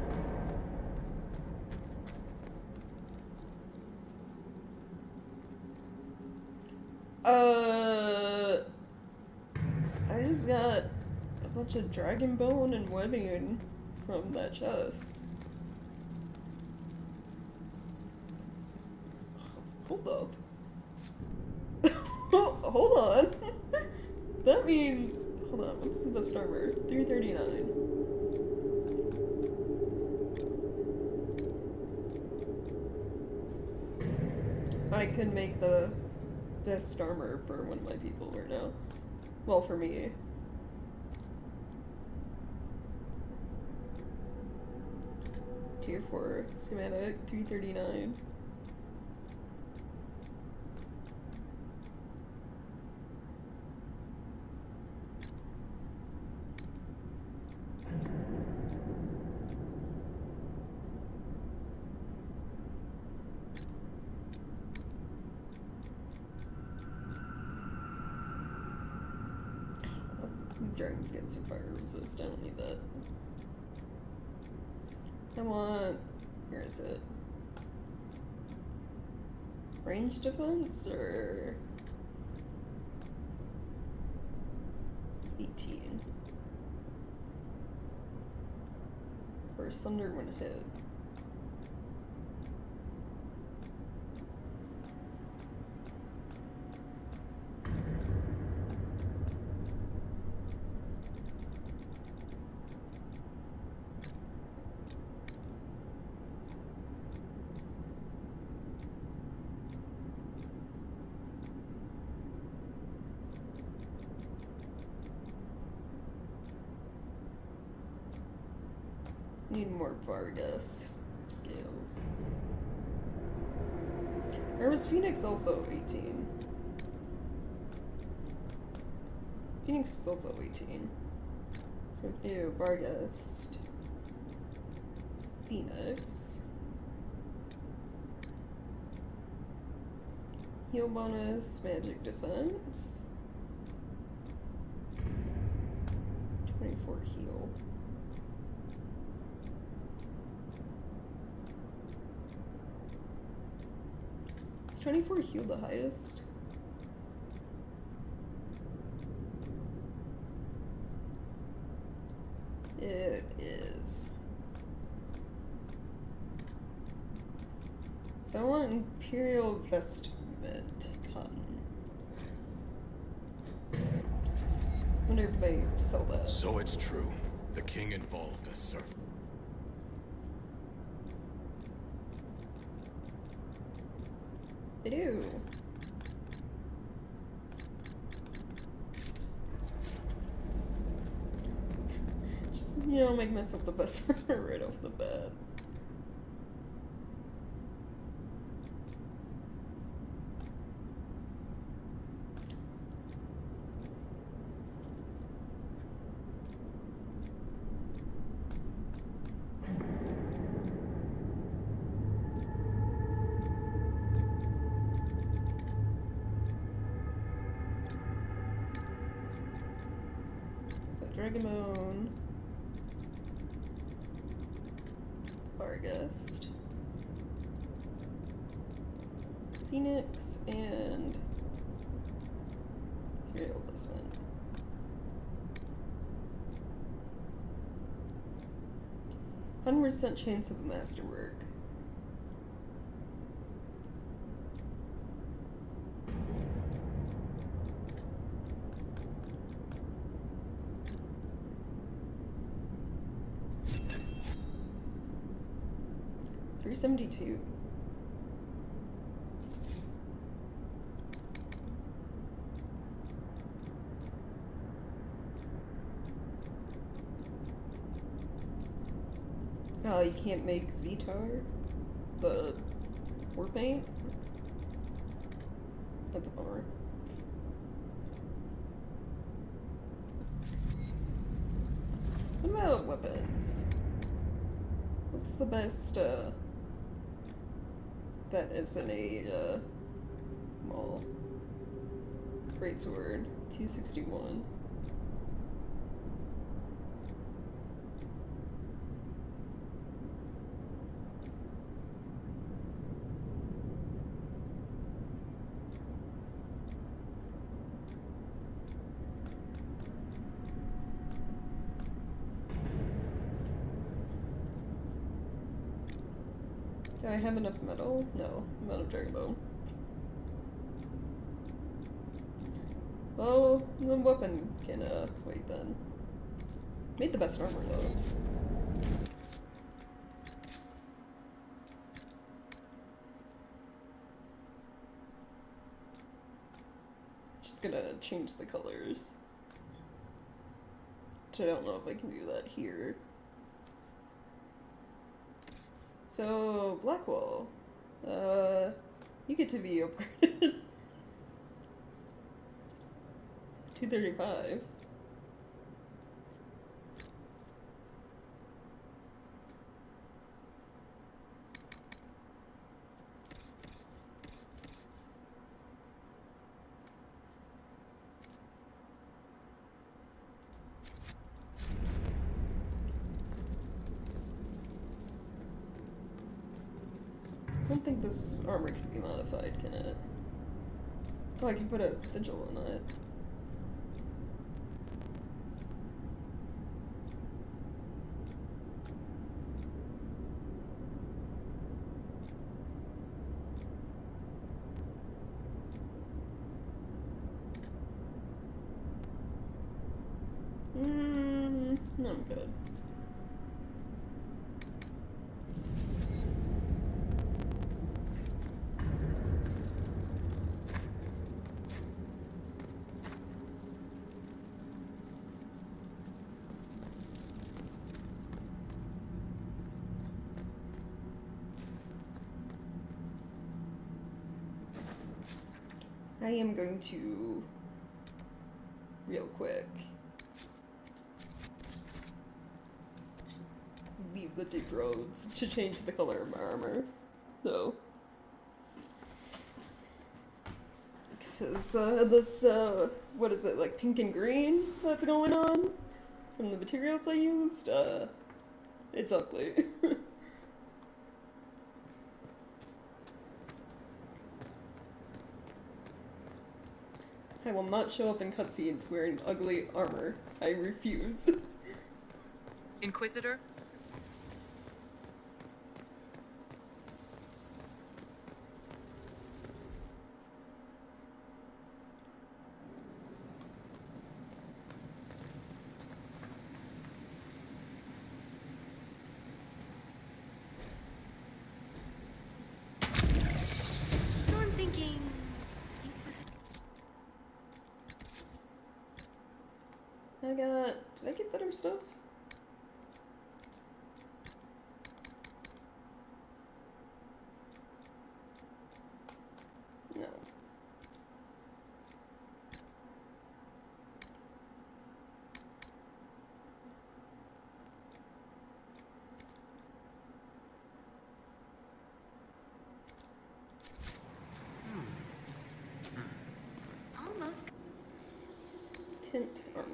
I just got a bunch of dragon bone and webbing from that chest. Hold up. Hold on. That means, hold on, what's the best armor? 339. I can make the best armor for one of my people right now. Well, for me. Tier 4 schematic 339. Dragon skins are fire resist. I don't need that. I want. Where is it? Range defense or. It's 18. Or Sunder when hit. Need more Vargas scales. Or was Phoenix also 18? Phoenix was also 18. So we do Vargas, Phoenix. Heal bonus, magic defense. 24 heal. Is 24 heal the highest? It is. So I want Imperial Vestment Cotton. Wonder if they sell that. So it's true. The king involved a serf. They do. Just, you know, make myself the best armor right off the bat. Dragamon, Vargas, Phoenix, and Imperial Vestment. "100% chance of masterwork." $372. Oh, you can't make Vitar? The war paint? That's a bummer. What about weapons? What's the best, that isn't a, well, greatsword? 261. Do I have enough metal? No, I'm out of dragon bone. Oh, the weapon can, wait then. Made the best armor though. Just gonna change the colors. I don't know if I can do that here. So, Blackwall. You get to be upgraded. 235. I don't think this armor can be modified, can it? Oh, I can put a sigil on it. No, I'm good. I am going to, real quick, leave the deep roads to change the color of my armor, though. Because this, what is it, like pink and green that's going on from the materials I used, it's ugly. I will not show up in cutscenes wearing ugly armor. I refuse. Inquisitor? So I'm thinking... did I get better stuff? No. Almost. Tint armor.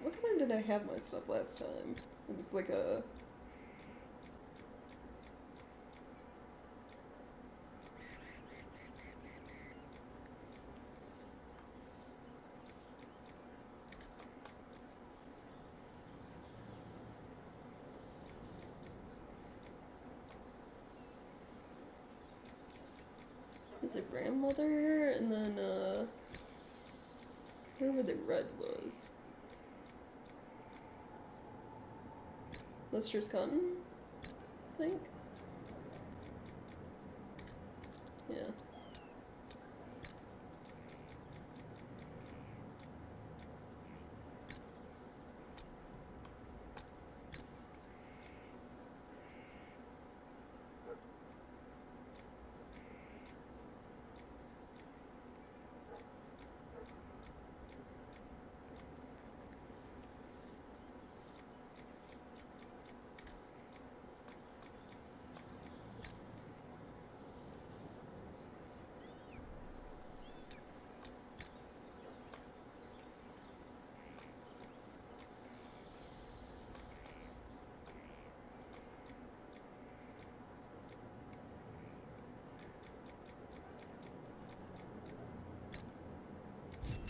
What color did I have my stuff last time? It was like a... Was it grandmother? And then, Wherever the red was. Lustrous cotton, I think. Yeah.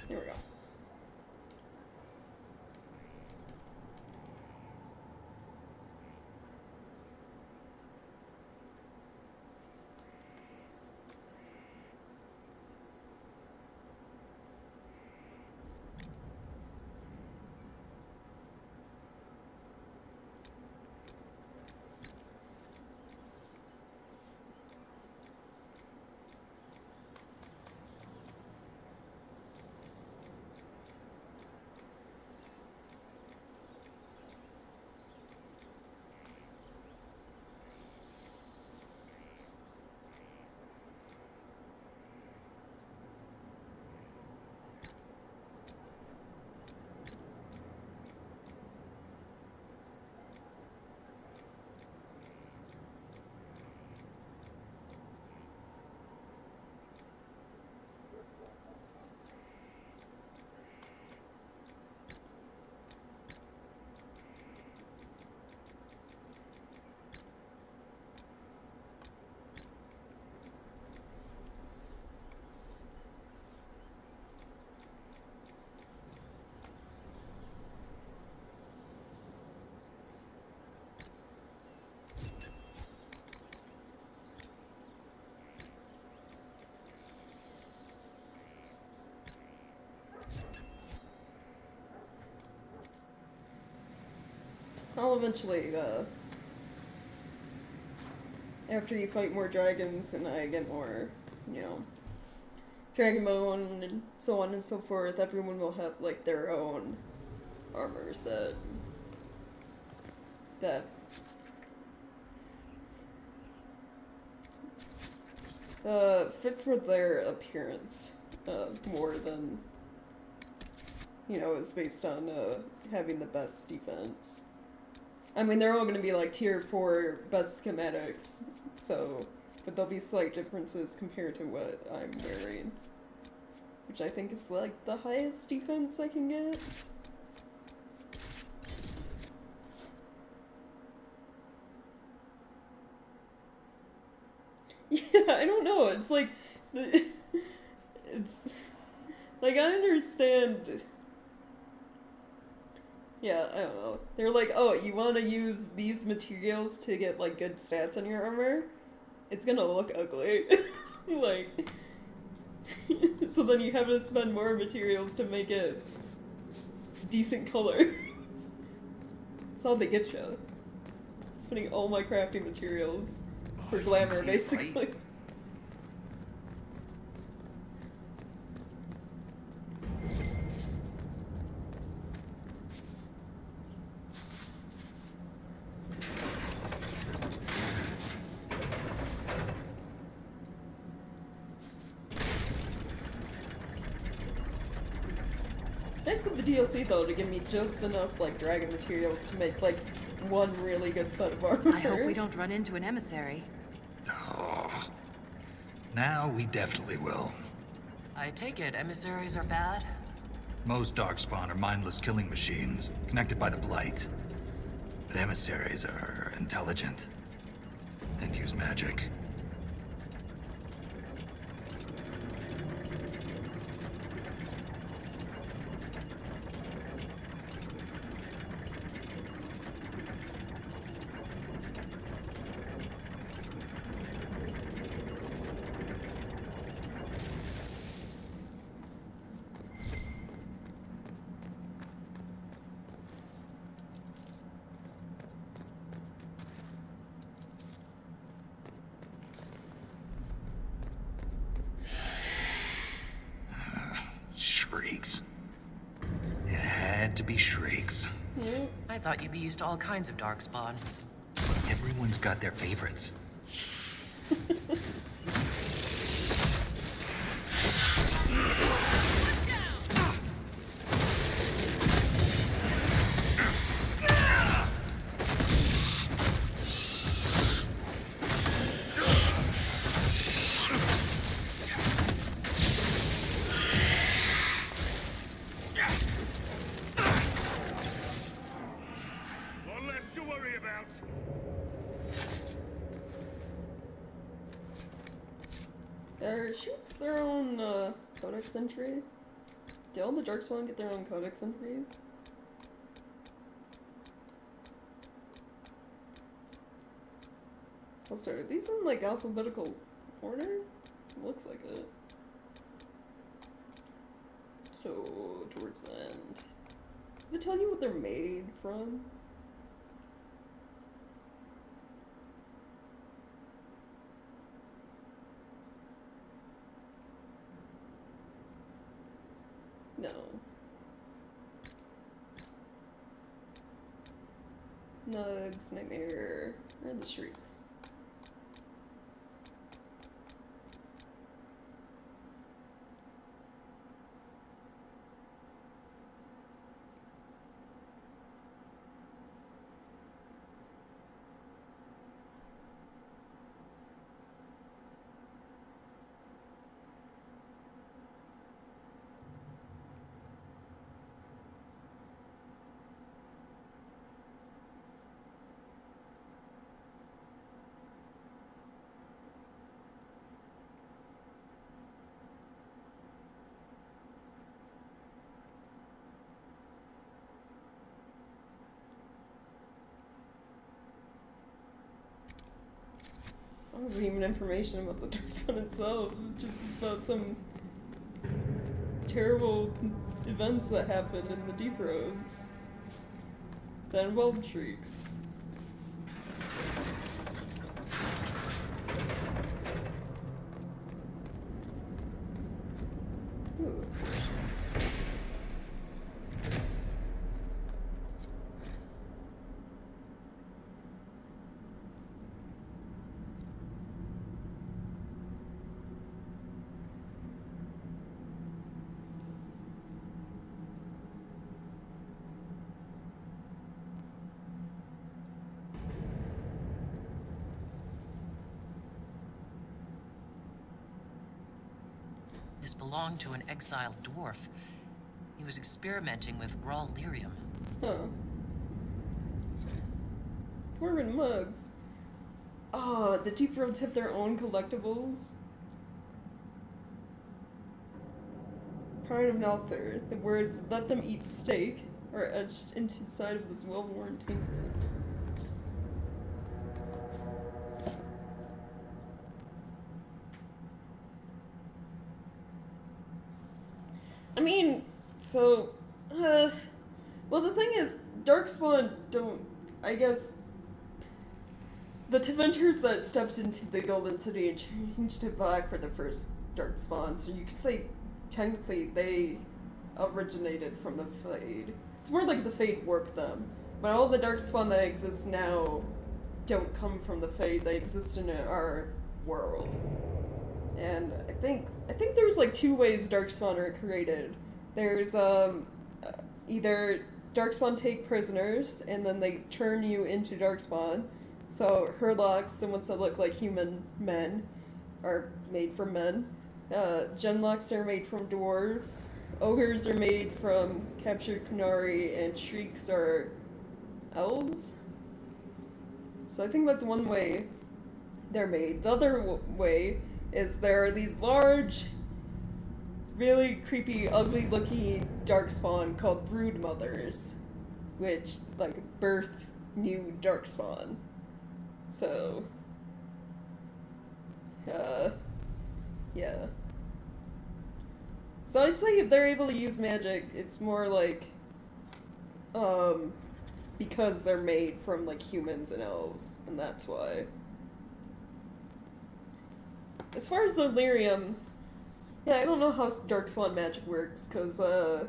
Here we go. I'll eventually, after you fight more dragons and I get more, you know, dragon bone and so on and so forth, everyone will have, like, their own armor set that fits with their appearance more than, you know, is based on having the best defense. I mean, they're all going to be like tier 4 best schematics, so, but there'll be slight differences compared to what I'm wearing, which I think is like the highest defense I can get. Yeah, I don't know, it's like, it's, like, I understand. Yeah, I don't know. They're like, oh, you want to use these materials to get, like, good stats on your armor? It's gonna look ugly. Like, so then you have to spend more materials to make it decent colors. That's how they get you. Spending all my crafting materials for glamour, basically. Nice of the DLC though to give me just enough like dragon materials to make like one really good set of armor. I hope we don't run into an emissary. Oh, now we definitely will. I take it emissaries are bad? Most Darkspawn are mindless killing machines, connected by the Blight. But emissaries are intelligent and use magic. Shrieks. It had to be Shrieks. Yeah. I thought you'd be used to all kinds of Darkspawn. Everyone's got their favorites. One less to worry about. Are Shrieks their own codex entry? Do all the Darkspawn get their own codex entries? Oh, sorry, are these in like alphabetical order? Looks like it. So, towards the end. Does it tell you what they're made from? No. No, it's Nightmare. Or the Shrieks. It wasn't even information about the Darkspawn itself. It was just about some terrible events that happened in the Deep Roads that involved Shrieks. Ooh, explosion. This belonged to an exiled dwarf. He was experimenting with raw lyrium. Huh. Dwarven mugs. Oh, the Deep Roads have their own collectibles. Pride of Nelther. The words "let them eat steak" are etched into the side of this well-worn tankard. I mean, so, well, the thing is, Darkspawn don't, I guess, the Teventers that stepped into the Golden City and changed it back for the first Darkspawn, so you could say, technically, they originated from the Fade. It's more like the Fade warped them, but all the Darkspawn that exist now don't come from the Fade, they exist in our world. And I think there's like two ways Darkspawn are created. There's either Darkspawn take prisoners and then they turn you into Darkspawn. So Herlocks, the ones that look like human men, are made from men. Genlocks are made from dwarves. Ogres are made from captured Kunari, and Shrieks are elves. So I think that's one way they're made. The other way is there are these large, really creepy, ugly-looking Darkspawn called Brood Mothers, which, like, birth new Darkspawn. So, yeah. So I'd say if they're able to use magic, it's more like, because they're made from, like, humans and elves, and that's why. As far as the Lyrium, Yeah, I don't know how Darkspawn magic works, because, well,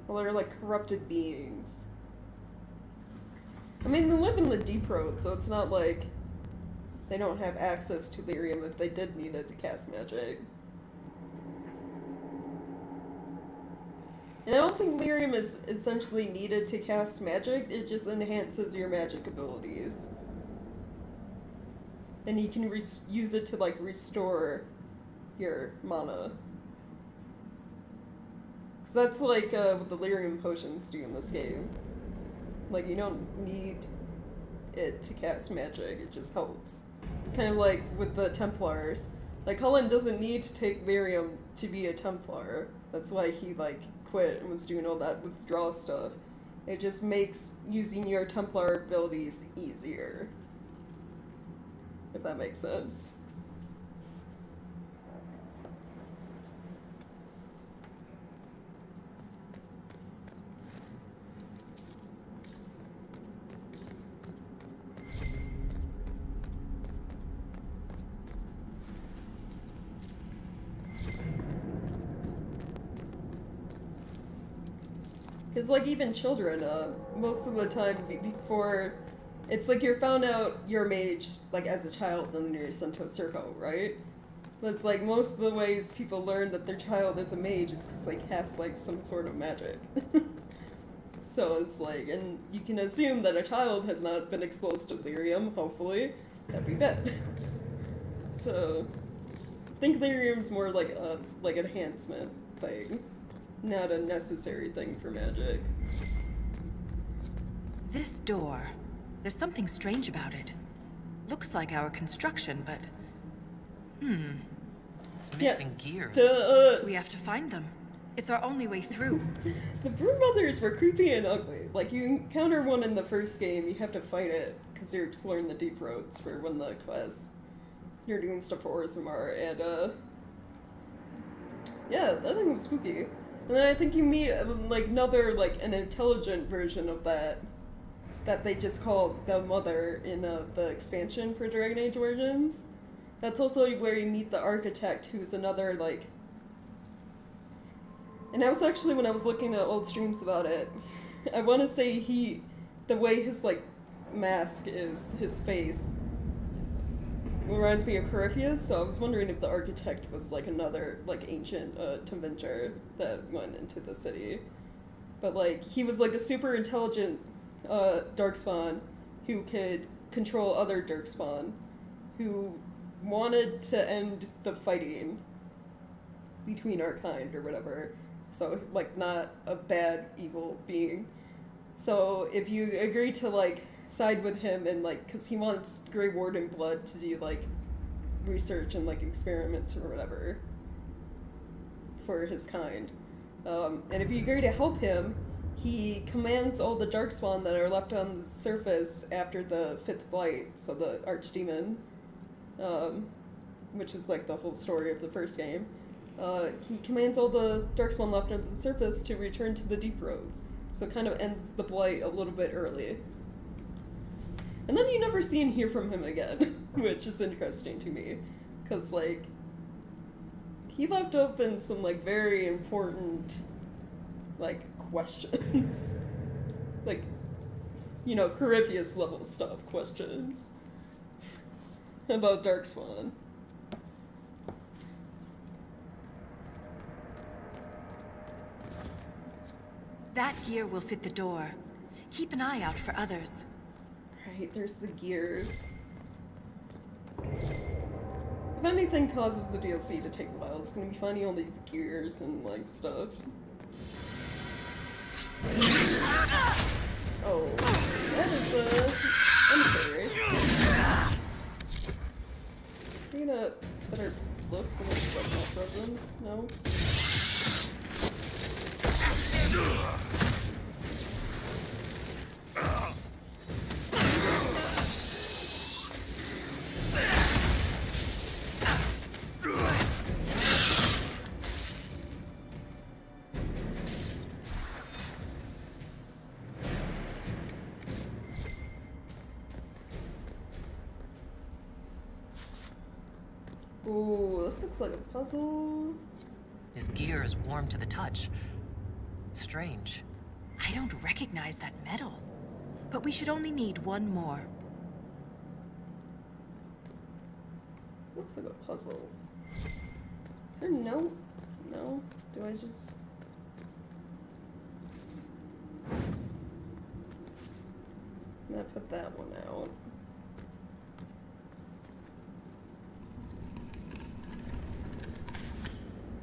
they're like corrupted beings. I mean, they live in the Deep Road, so it's not like they don't have access to Lyrium if they did need it to cast magic. And I don't think Lyrium is essentially needed to cast magic, it just enhances your magic abilities. And you can use it to, like, restore your mana. Because that's like what the Lyrium potions do in this game. Like, you don't need it to cast magic, it just helps. Kind of like with the Templars. Like, Cullen doesn't need to take Lyrium to be a Templar. That's why he, like, quit and was doing all that withdrawal stuff. It just makes using your Templar abilities easier. If that makes sense. Because, like, even children, most of the time before, it's like you're found out you're a mage, like, as a child, and then you're sent to a circle, right? But it's like, most of the ways people learn that their child is a mage is because they cast, like, some sort of magic. So it's like, and you can assume that a child has not been exposed to Lyrium, hopefully. That'd be bad. So, I think Lyrium's more like a, like, enhancement thing. Not a necessary thing for magic. This door. There's something strange about it. Looks like our construction, but... It's missing gears. We have to find them. It's our only way through. The Brood Mothers were creepy and ugly. Like, you encounter one in the first game, you have to fight it, because you're exploring the Deep Roads for one of the quests. You're doing stuff for Orzammar, and, yeah, that thing was spooky. And then I think you meet, like, another, like, an intelligent version of that they just call the Mother in, the expansion for Dragon Age Origins. That's also where you meet the Architect, who's another, like... And that was actually when I was looking at old streams about it. I want to say the way his, like, mask is, his face, reminds me of Corypheus, so I was wondering if the Architect was, like, another, like, ancient Tevinter that went into the city. But, like, he was, like, a super intelligent Darkspawn who could control other Darkspawn who wanted to end the fighting between our kind or whatever. So, like, not a bad, evil being. So, if you agree to, like, side with him and, like, because he wants Grey Warden blood to do, like, research and, like, experiments or whatever for his kind. And if you agree to help him, he commands all the Darkspawn that are left on the surface after the 5th Blight, so the Archdemon, which is, like, the whole story of the first game. He commands all the Darkspawn left on the surface to return to the Deep Roads. So it kind of ends the Blight a little bit early. And then you never see and hear from him again, which is interesting to me. Because, like, he left open some, like, very important, like, questions. Like, you know, Corypheus level stuff questions about Darkspawn. That gear will fit the door. Keep an eye out for others. Right, there's the gears. If anything causes the DLC to take a while, it's gonna be finding all these gears and, like, stuff. Oh, that is, I'm sorry. You gonna better look when it's, like, not frozen? No? Ooh, this looks like a puzzle. His gear is warm to the touch. Strange. I don't recognize that metal. But we should only need one more. This looks like a puzzle. Is there no? No? Do I just... I put that one out.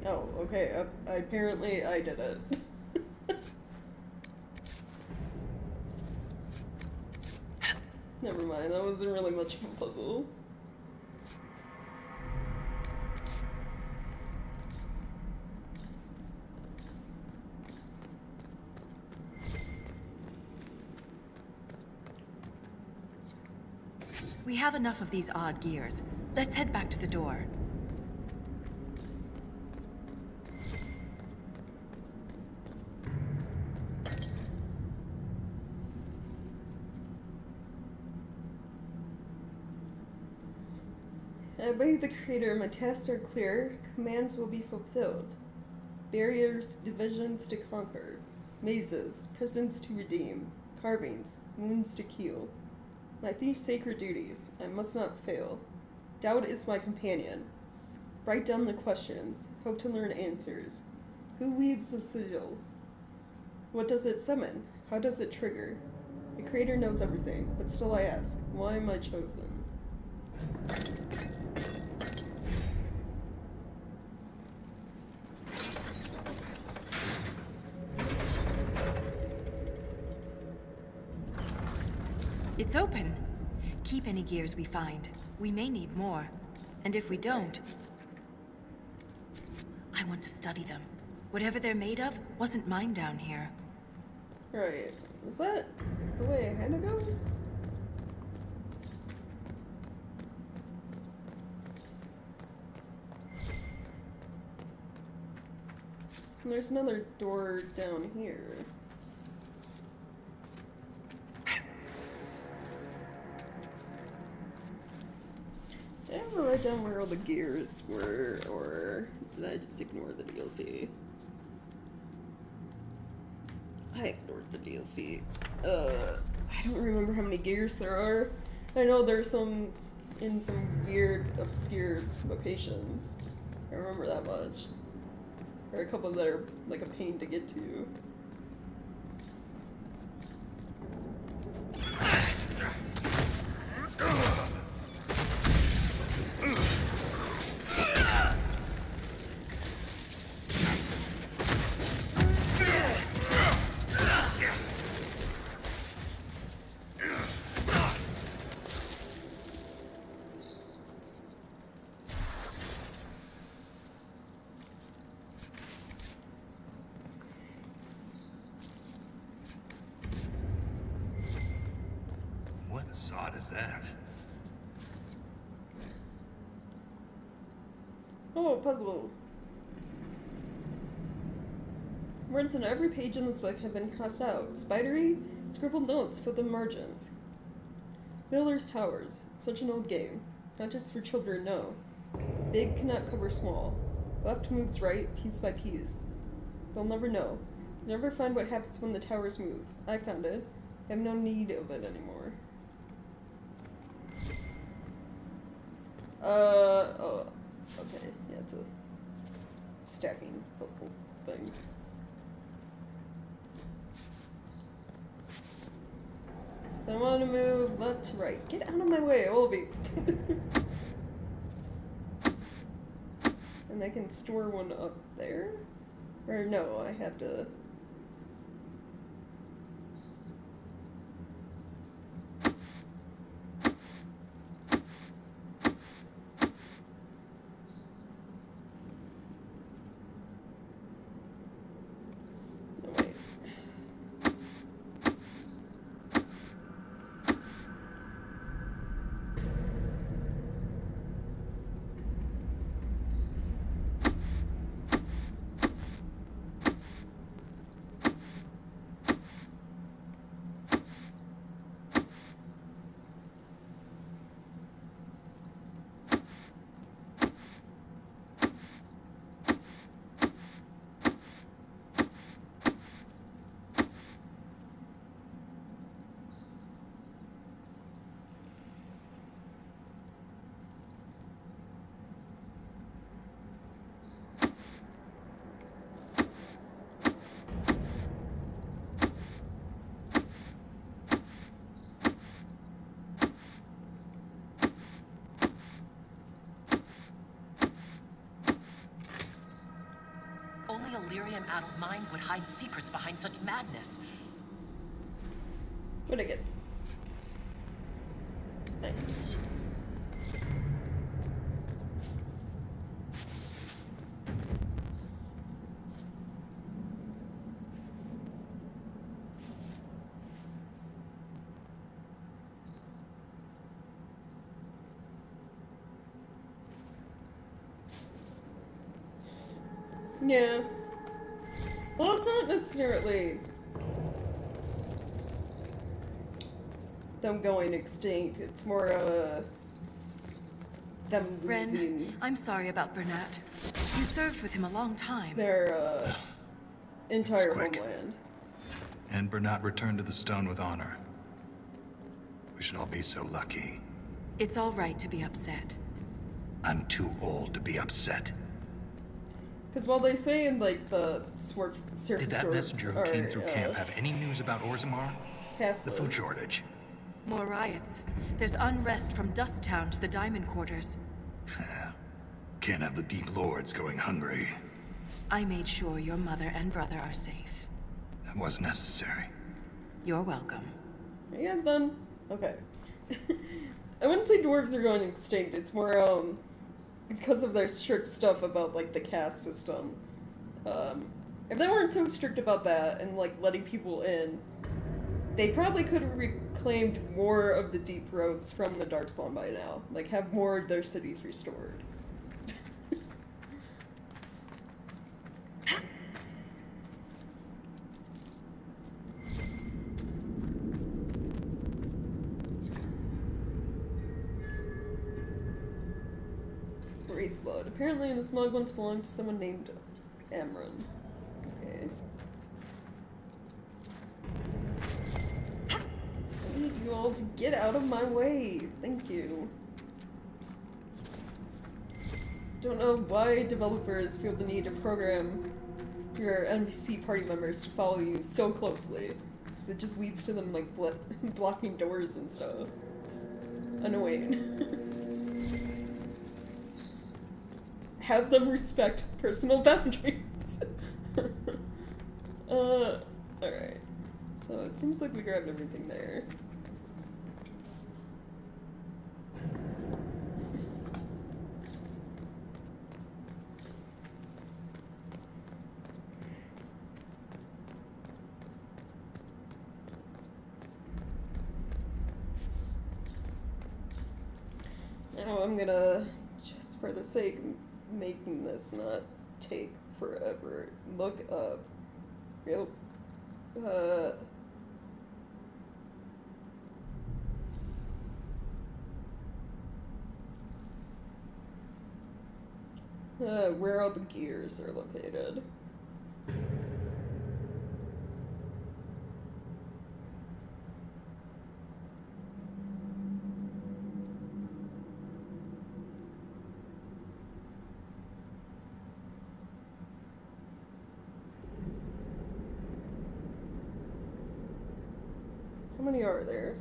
Oh, okay. Apparently I did it. Never mind, that wasn't really much of a puzzle. We have enough of these odd gears. Let's head back to the door. I obey the Creator, my tasks are clear, commands will be fulfilled. Barriers, divisions to conquer. Mazes, prisons to redeem. Carvings, wounds to heal. My 3 sacred duties, I must not fail. Doubt is my companion. Write down the questions, hope to learn answers. Who weaves the sigil? What does it summon? How does it trigger? The Creator knows everything, but still I ask, why am I chosen? It's open. Keep any gears we find. We may need more. And if we don't, I want to study them. Whatever they're made of wasn't mine down here. Right. Was that the way I had to go? And there's another door down here. Did I ever write down where all the gears were, or did I just ignore the DLC? I ignored the DLC. I don't remember how many gears there are. I know there's some in some weird, obscure locations. I remember that much. There are a couple that are like a pain to get to. What sod is that? Oh, puzzle. Words on every page in this book have been crossed out. Spidery, scribbled notes for the margins. Builder's Towers. Such an old game. Not just for children, no. Big cannot cover small. Left moves right, piece by piece. They'll never know. Never find what happens when the towers move. I found it. I have no need of it anymore. Oh. Okay, yeah, it's a stacking puzzle thing. So I want to move left to right. Get out of my way, Olby. And I can store one up there? Or no, I have to... out of mind would hide secrets behind such madness. What'd I get? Nice. Yeah. Well, it's not necessarily them going extinct. It's more them losing Ren, I'm sorry about Bernat. You served with him a long time. their entire It's quick. homeland. And Bernat returned to the stone with honor. We should all be so lucky. It's all right to be upset. I'm too old to be upset. Because while they say in like the surface Did that orbs messenger who are, came through camp have any news about Orzammar? The food tasteless. shortage. More riots. There's unrest from Dust Town to the Diamond Quarters. Can't have the Deep Lords going hungry. I made sure your mother and brother are safe. That wasn't necessary. You're welcome. Are you guys done? Okay. I wouldn't say dwarves are going extinct. It's more because of their strict stuff about like the caste system. If they weren't so strict about that and like letting people in, they probably could have reclaimed more of the deep roads from the Darkspawn by now. Like have more of their cities restored. Wraith blood. Apparently the smug once belonged to someone named Amron. Okay. I need you all to get out of my way. Thank you. Don't know why developers feel the need to program your NPC party members to follow you so closely. Because it just leads to them like blocking doors and stuff. It's annoying. Have them respect personal boundaries. Alright. So it seems like we grabbed everything there. Now I'm gonna, just for the sake of making this not take forever, look up real where all the gears are located. How many are there?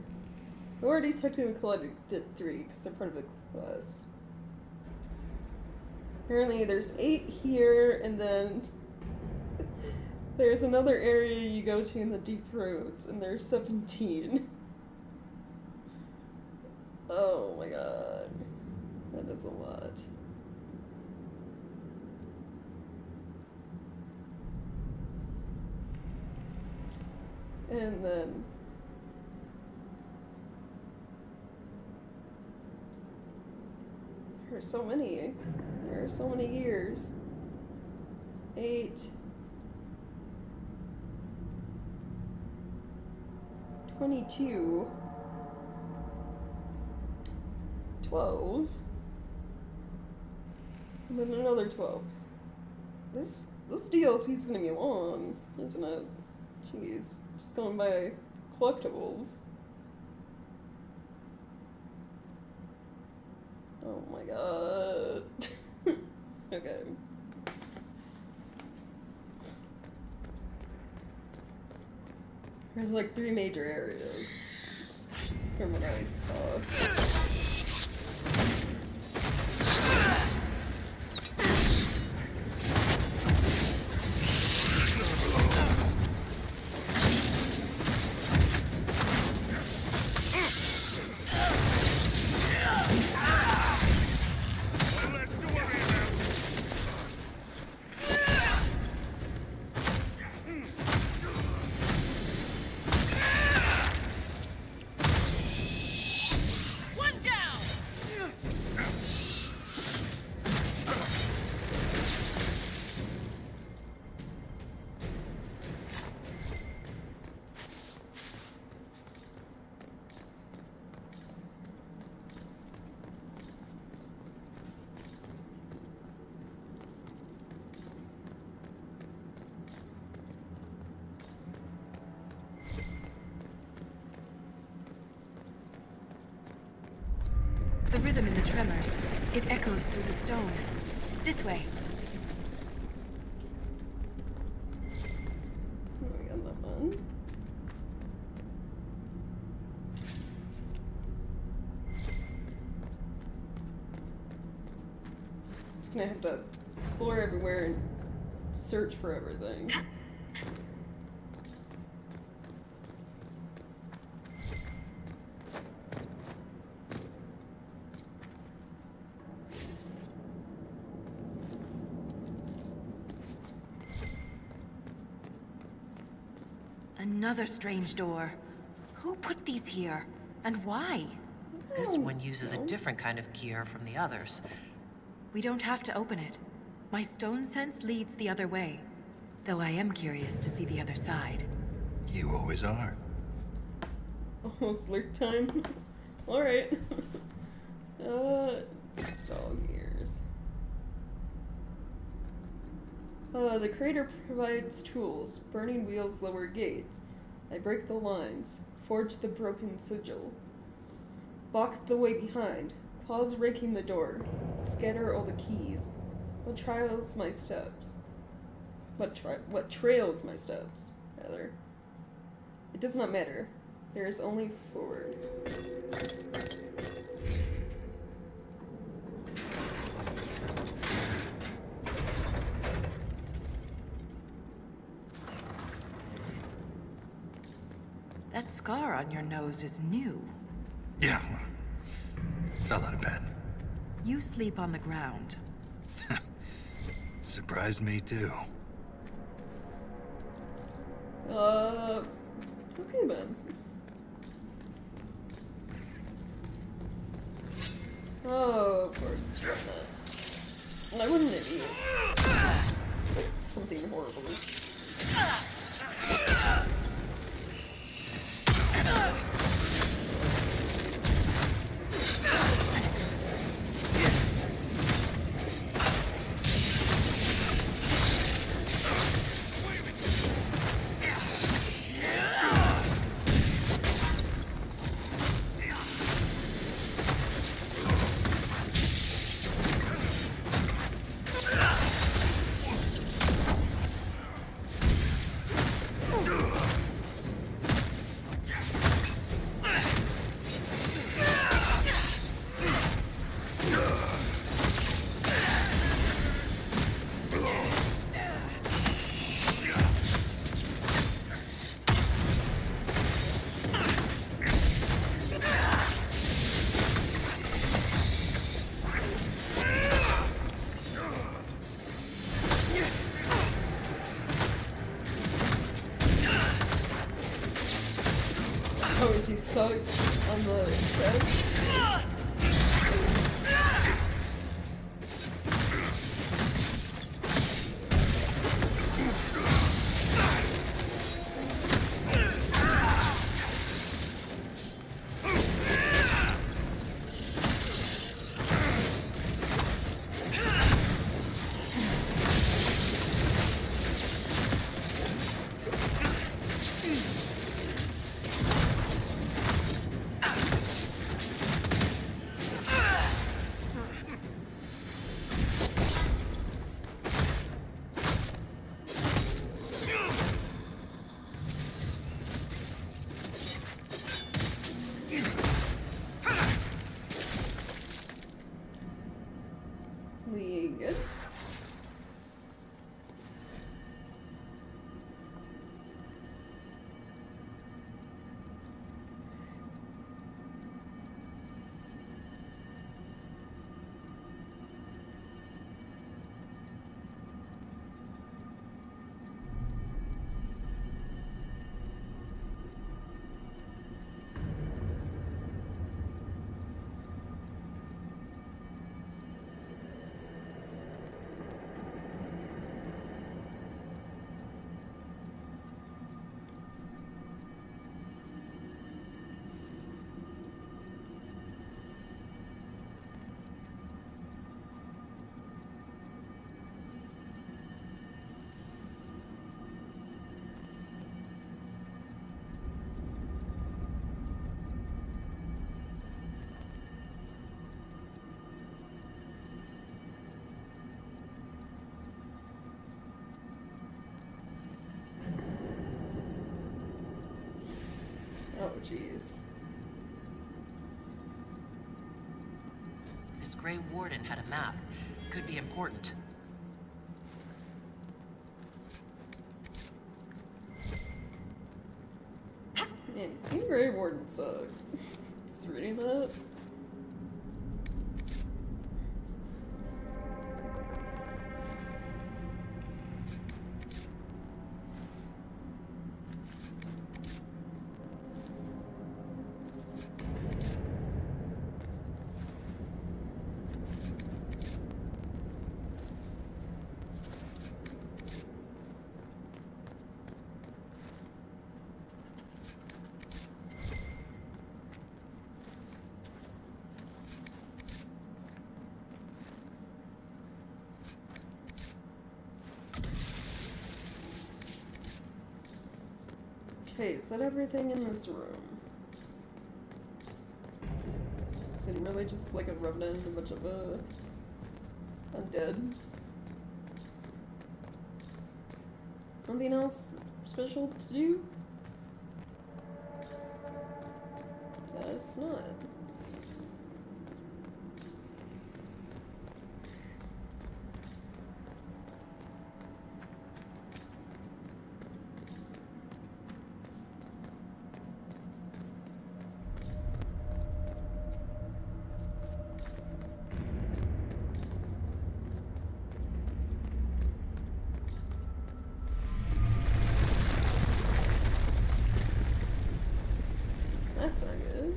We already technically collected 3 because they're part of the quest. Apparently there's 8 here, and then there's another area you go to in the deep roads, and there's 17. Oh my god. That is a lot. And then there are so many. There are so many gears. 8. 22. 12. And then another 12. This DLC's gonna be long, isn't it? Jeez. Just going by collectibles. Oh my god. Okay. There's like 3 major areas from what I saw. The rhythm in the tremors. It echoes through the stone. This way. Oh, I got that one. Just gonna have to explore everywhere and search for everything. Another strange door. Who put these here? And why? This one uses a different kind of gear from the others. We don't have to open it. My stone sense leads the other way. Though I am curious to see the other side. You always are. Almost lurk time. Alright. Stall gears. The creator provides tools. Burning wheels lower gates. I break the lines. Forge the broken sigil. Block the way behind. Claws raking the door. Scatter all the keys. What trails my steps? What trails my steps, rather. It does not matter. There is only forward. That scar on your nose is new. Yeah. Fell out of bed. You sleep on the ground. Surprised me too. Okay then. Oh, of course it's not that. I wouldn't idiot. Oh, something horrible. Oh, is he stuck on the chest? jeez. This Grey Warden had a map. Could be important. Man, King Grey Warden sucks. Just reading that. Okay, set everything in this room. Is it really just like a revenant, a bunch of undead? Nothing else special to do? Guess not. That's not good.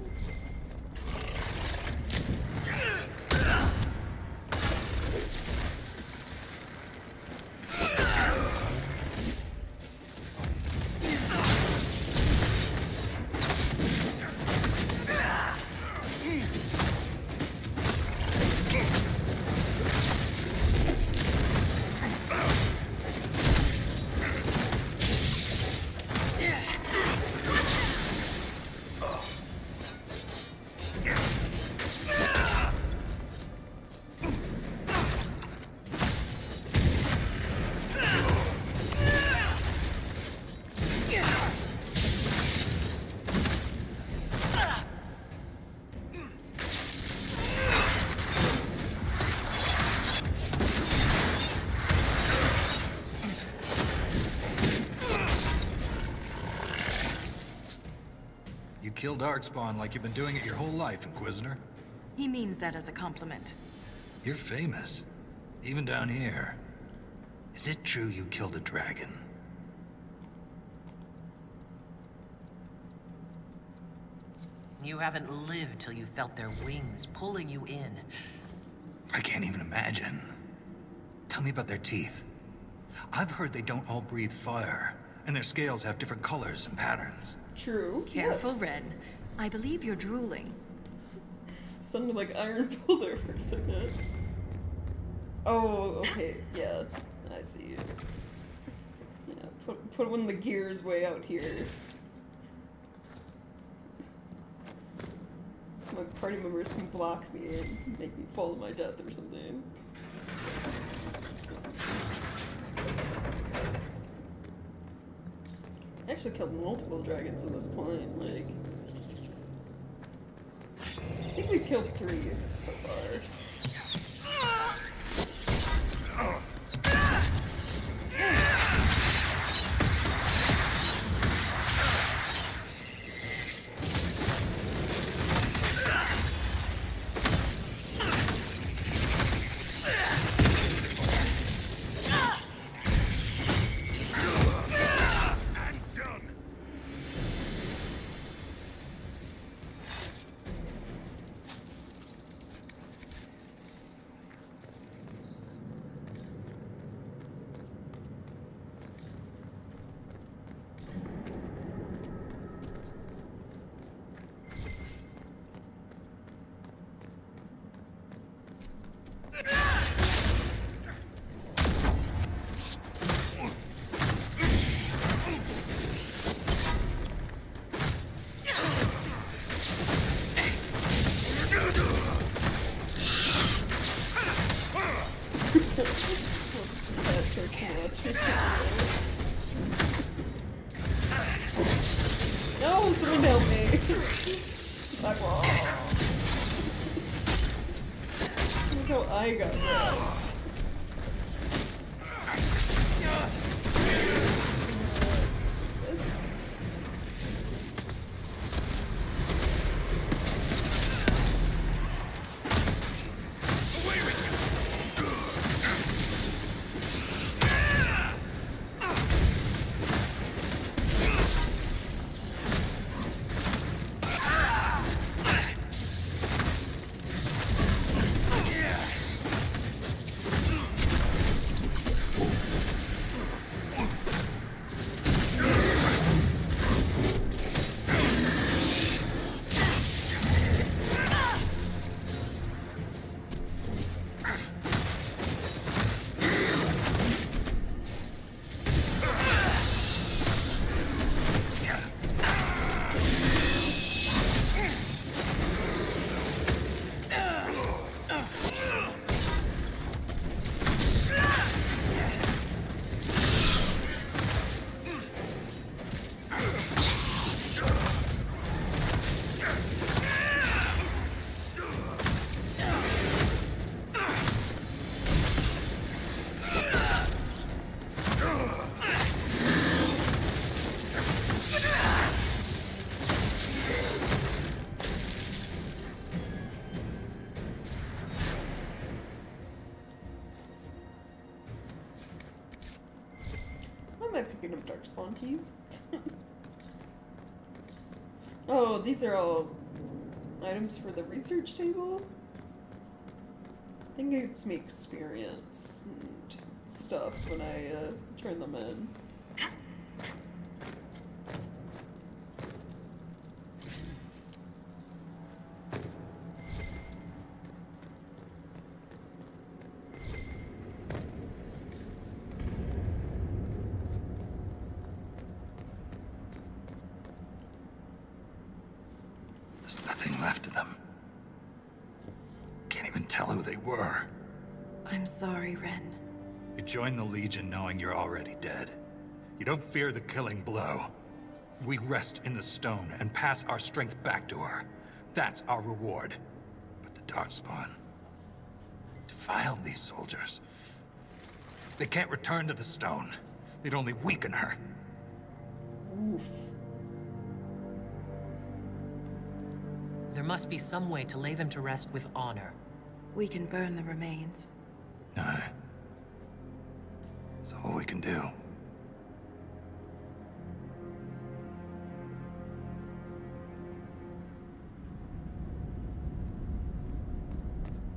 Kill Darkspawn like you've been doing it your whole life, Inquisitor. He means that as a compliment. You're famous, even down here. Is it true you killed a dragon? You haven't lived till you felt their wings pulling you in. I can't even imagine. Tell me about their teeth. I've heard they don't all breathe fire, and their scales have different colors and patterns. True. Careful, Yes. Ren. I believe you're drooling. Sounded like Iron Bull there for a second. Oh, okay. Yeah, I see. Yeah, put one of the gears way out here. So my party members can block me and make me fall to my death or something. I actually killed multiple dragons at this point, like... I think we've killed 3 so far. how I got wrecked. What's this? Away with you! Am I picking up Darkspawn to you? Oh, these are all items for the research table? I think it gives me experience and stuff when I turn them in. There's nothing left of them. Can't even tell who they were. I'm sorry, Ren. You join the Legion knowing you're already dead. You don't fear the killing blow. We rest in the stone and pass our strength back to her. That's our reward. But the Darkspawn defiled these soldiers. They can't return to the stone. They'd only weaken her. Oof. There must be some way to lay them to rest with honor. We can burn the remains. No. It's all we can do.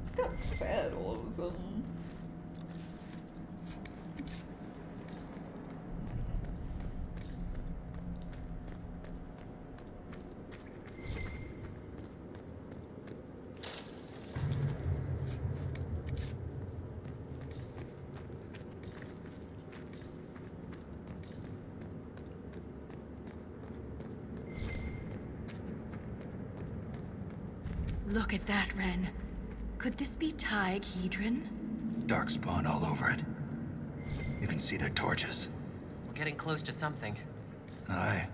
It's got sad all of a sudden. Look at that, Ren. Could this be Tig Hedron? Darkspawn all over it. You can see their torches. We're getting close to something. Aye.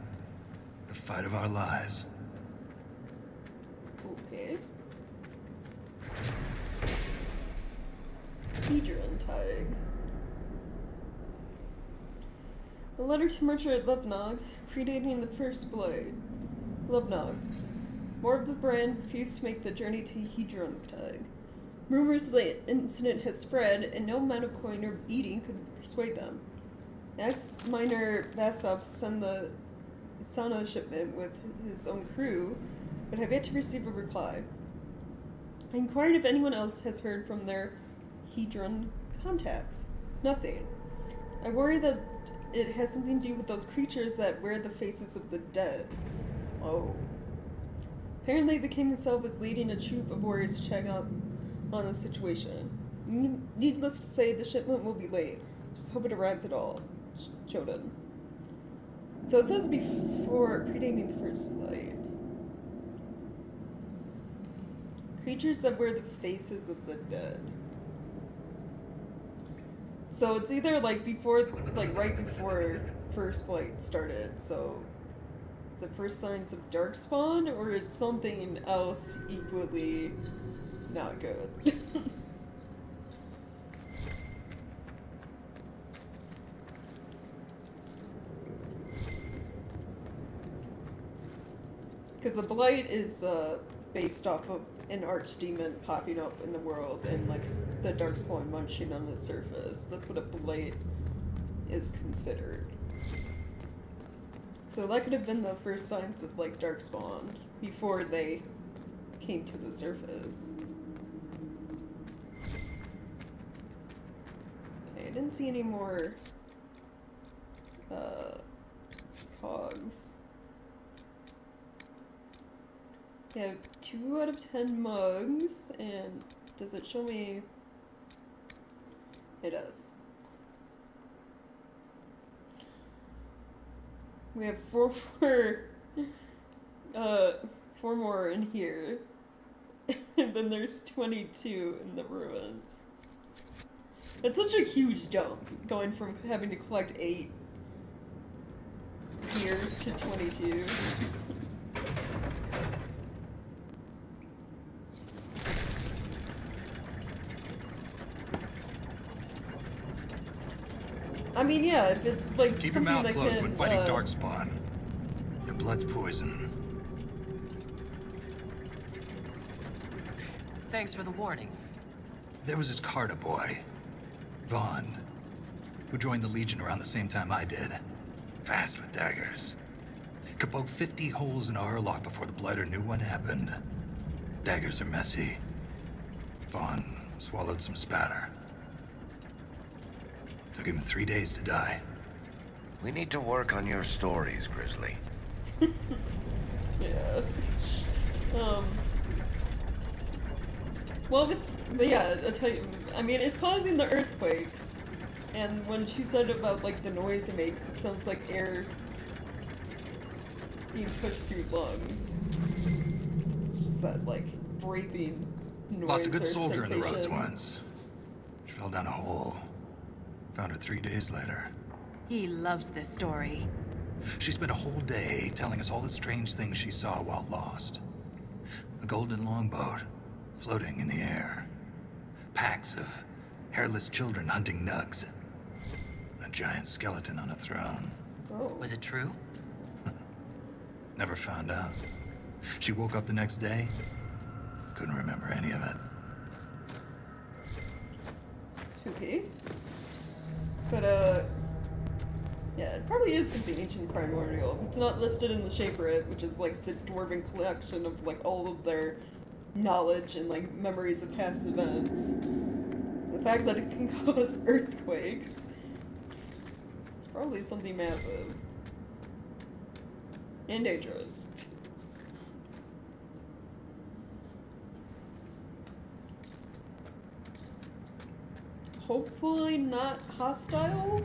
The fight of our lives. Okay. Hedron Tig. A letter to Merchant Levnog, predating the First Blade. Levnog. More of the brand refused to make the journey to Hedron Tig. Rumors of the incident has spread, and no amount of coin or beating could persuade them. Asked Minor Vasov to send the Sana shipment with his own crew, but have yet to receive a reply. I inquired if anyone else has heard from their Hedron contacts. Nothing. I worry that it has something to do with those creatures that wear the faces of the dead. Oh. Apparently the king himself is leading a troop of warriors to check up on the situation. Needless to say, the shipment will be late. Just hope it arrives at all. Joden. So it says before predating the First Blade. Creatures that wear the faces of the dead. So it's either like before, like right before First Blade started, so the first signs of Darkspawn, or it's something else equally not good. Because the Blight is based off of an archdemon popping up in the world and like the Darkspawn munching on the surface. That's what a Blight is considered. So that could have been the first signs of like Darkspawn before they came to the surface. Okay, I didn't see any more cogs. I have 2 out of 10 mugs, and does it show me? It does. We have 4 more in here, and then there's 22 in the ruins. It's such a huge jump, going from having to collect 8 gears to 22. I mean, yeah, if it's like Keep your something mouth that closed can, when fighting Darkspawn. Your blood's poison. Thanks for the warning. There was this Carter boy, Vaughn, who joined the Legion around the same time I did. Fast with daggers. Could poke 50 holes in a Hurlock before the Blighter knew what happened. Daggers are messy. Vaughn swallowed some spatter. Took him 3 days to die. We need to work on your stories, Grizzly. Yeah. Well, it's, yeah, I'll tell you, I mean, it's causing the earthquakes. And when she said about, like, the noise it makes, it sounds like air being pushed through lungs. It's just that, like, breathing noise. Lost a good or soldier sensation. in the roads once. She fell down a hole. Found her 3 days later. He loves this story. She spent a whole day telling us all the strange things she saw while lost. A golden longboat floating in the air. Packs of hairless children hunting nugs. A giant skeleton on a throne. Oh. Was it true? Never found out. She woke up the next day. Couldn't remember any of it. Spooky. But, yeah, it probably is something ancient primordial. It's not listed in the Shaperate, which is, like, the dwarven collection of, like, all of their knowledge and, like, memories of past events. The fact that it can cause earthquakes is probably something massive. And dangerous. Hopefully not hostile.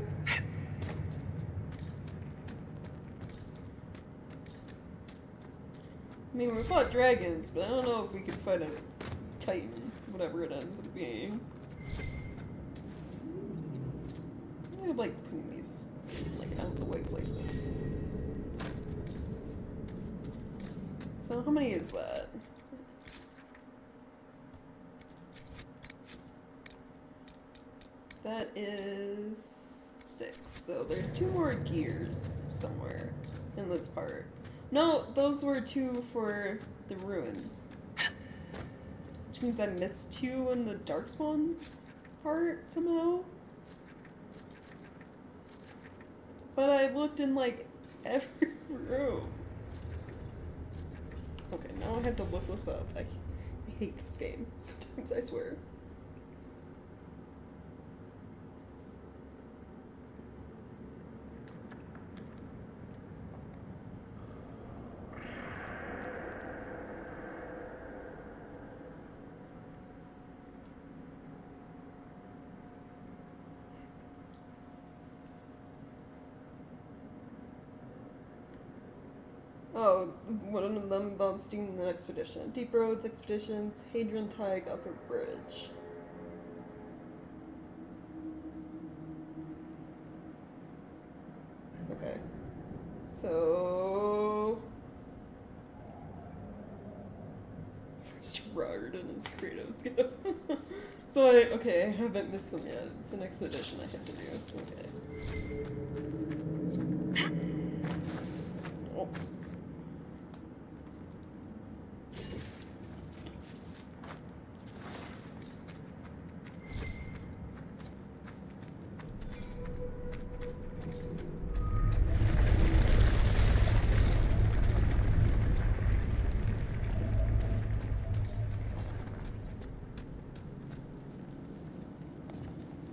I mean, we fought dragons, but I don't know if we could fight a titan, whatever it ends up being. I like putting these, like, out of the way places. So how many is that? That is 6. So there's 2 more gears somewhere in this part. No, those were 2 for the ruins. Which means I missed 2 in the Darkspawn part somehow. But I looked in like every room. Okay, now I have to look this up. I hate this game sometimes, I swear. Oh, one of them involves steam the expedition. Deep Roads Expeditions, Hadrian Tig Upper Bridge. Okay. So... First Rard is Kratos. So okay, I haven't missed them yet. It's an expedition I have to do. Okay. Oh.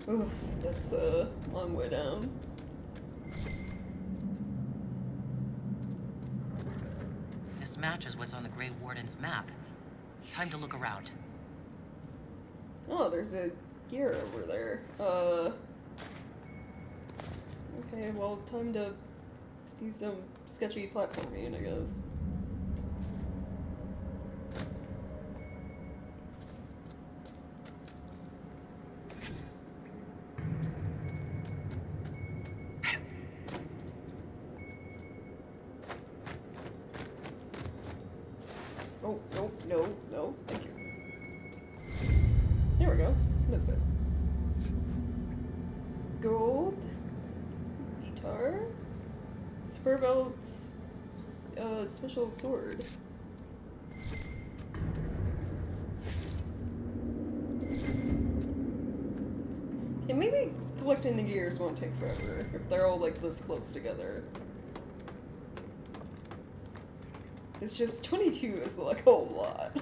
Oof, that's a long way down. This matches what's on the Grey Warden's map. Time to look around. Oh, there's a gear over there. Okay, well, time to do some sketchy platforming, I guess. Oh, no, no, no, thank you. There we go. What is it? Gold? Guitar? Spur belts? Special sword. Yeah, maybe collecting the gears won't take forever if they're all like this close together. It's just 22 is like a lot.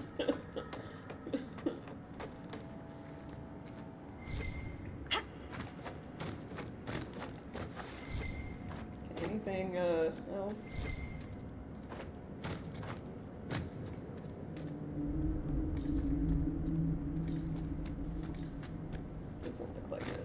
Anything else? Doesn't look like it.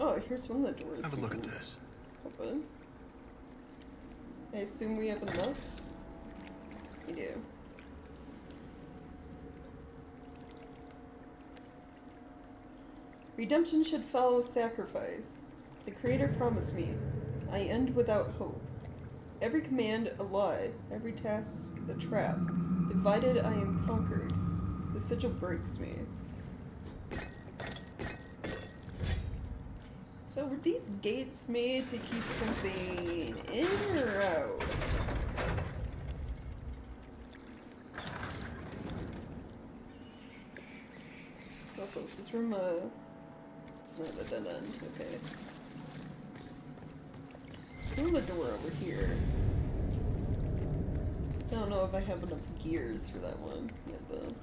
Oh, here's one of the doors. Have a look at this. Open. I assume we have enough? We do. Redemption should follow sacrifice. The Creator promised me. I end without hope. Every command a lie, every task a trap. Divided I am conquered. The sigil breaks me. So were these gates made to keep something in or out? Also, is this room it's not a dead end, okay. There's another door over here. I don't know if I have enough gears for that one yet though.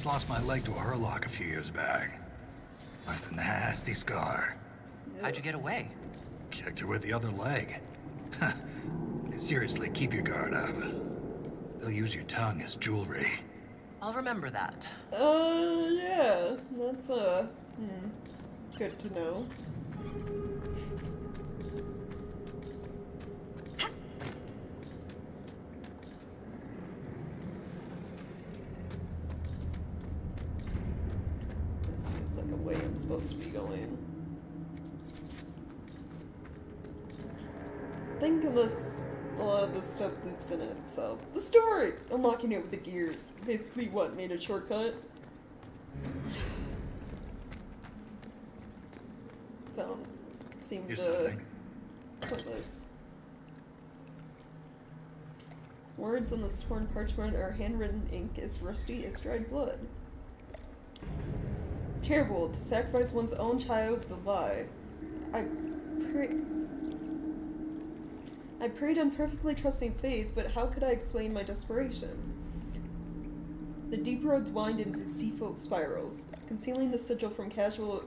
Lost my leg to a hurlock a few years back. Left a nasty scar. How'd you get away? Kicked her with the other leg. Seriously, keep your guard up. They'll use your tongue as jewelry. I'll remember that. Yeah. That's, good to know. This seems like a way I'm supposed to be going. I think unless a lot of this stuff loops in it, so. The story! Unlocking it with the gears. Basically what, made a shortcut? Found seemed pointless. Words on the torn parchment are handwritten ink as rusty as dried blood. Terrible to sacrifice one's own child with a lie. I prayed on perfectly trusting faith, but how could I explain my desperation? The deep roads wind into deceitful spirals, concealing the sigil from casual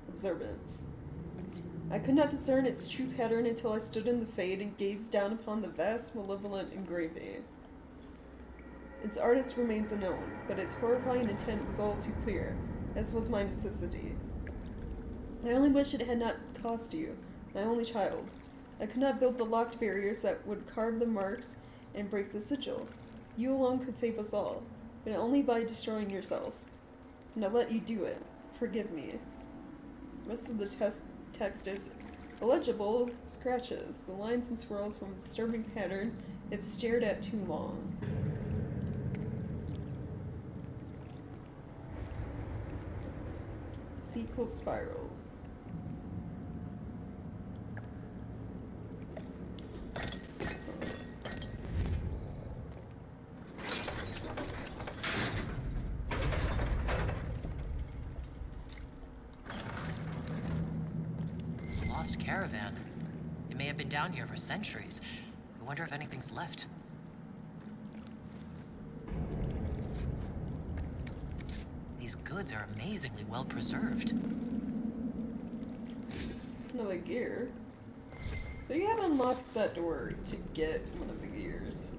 observance. I could not discern its true pattern until I stood in the fade and gazed down upon the vast, malevolent engraving. Its artist remains unknown, but its horrifying intent was all too clear, as was my necessity. I only wish it had not cost you, my only child. I could not build the locked barriers that would carve the marks and break the sigil. You alone could save us all, but only by destroying yourself. And I let you do it. Forgive me. The rest of the text is illegible scratches, the lines and swirls from a disturbing pattern if stared at too long. Deceitful spirals. Lost caravan. It may have been down here for centuries. I wonder if anything's left. These goods are amazingly well preserved. Another gear. So you had to unlock that door to get one of the gears.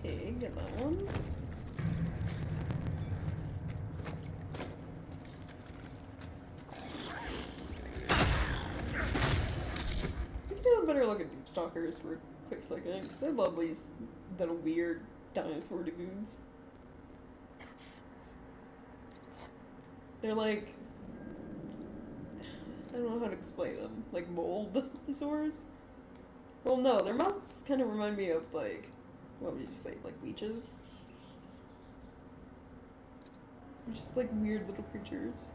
Okay, get that one. I can get a better look at Deep Stalkers for a quick second, because I love these little weird dinosaur dudes. They're like, I don't know how to explain them, like mold dinosaurs? Well, no, their mouths kind of remind me of like, what would you say, like leeches? They're just like weird little creatures.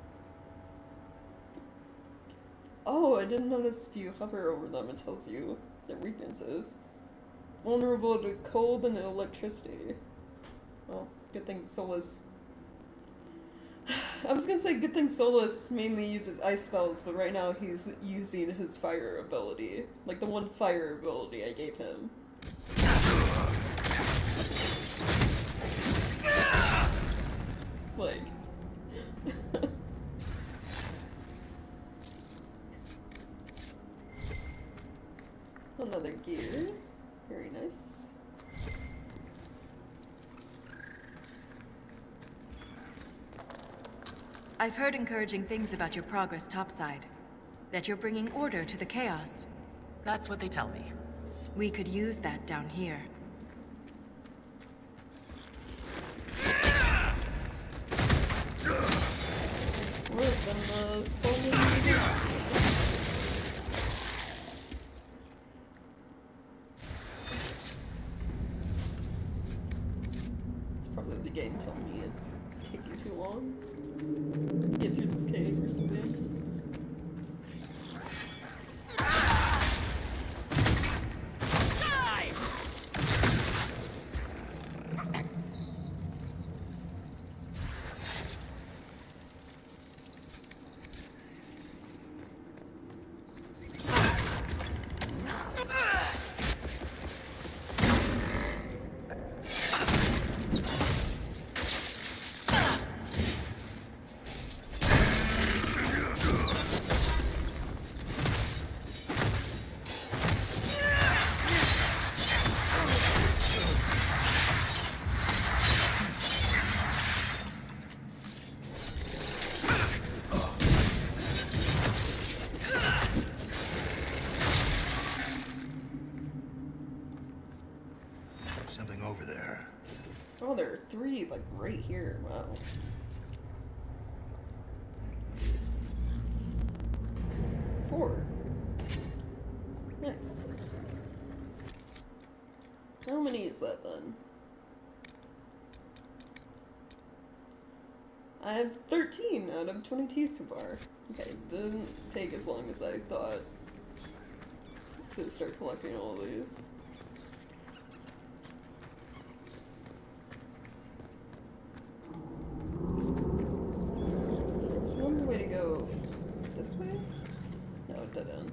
Oh, I didn't notice if you hover over them, it tells you their weaknesses. Vulnerable to cold and electricity. Well, good thing Solus... I was gonna say good thing Solus mainly uses ice spells, but right now he's using his fire ability. Like the one fire ability I gave him. Like... Another gear. Very nice. I've heard encouraging things about your progress topside. That you're bringing order to the chaos. That's what they tell me. We could use that down here. Worse than the spawning. It's probably the game telling me it'd take you too long. Get through this cave or something. over there? Oh, there are 3, like, right here. Wow. Four. Nice. How many is that, then? I have 13 out of 22 so far. Okay, didn't take as long as I thought to start collecting all of these. There's one way to go this way? No, dead end.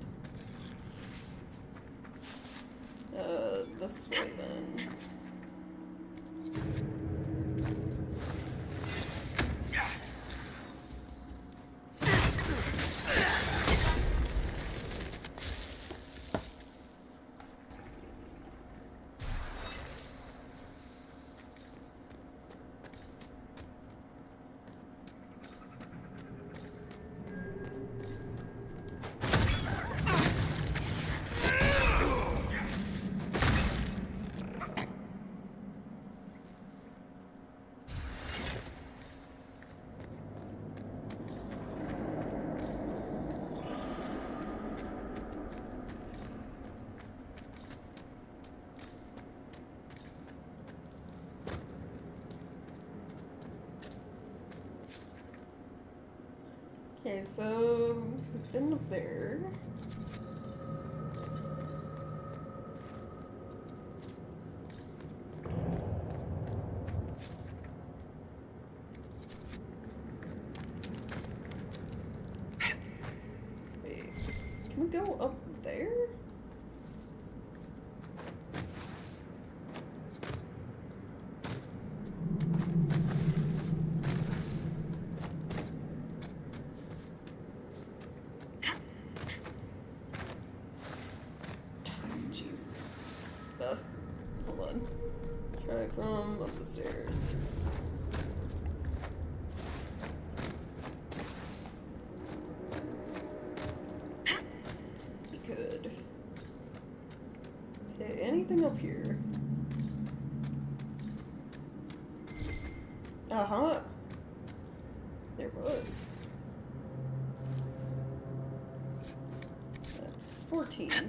This way then. Okay, so we've been up there. Wait, can we go up there? Hold on. Try from up the stairs. We could. Okay, anything up here? Uh-huh. There was. That's 14 now.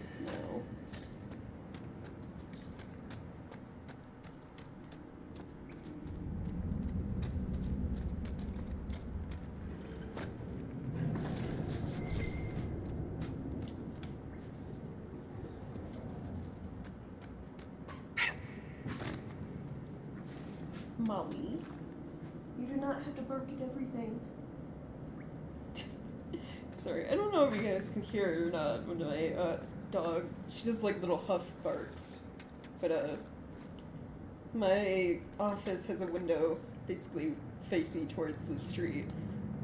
Molly, you do not have to bark at everything. Sorry, I don't know if you guys can hear it or not when my dog, she does like little huff barks. But my office has a window basically facing towards the street.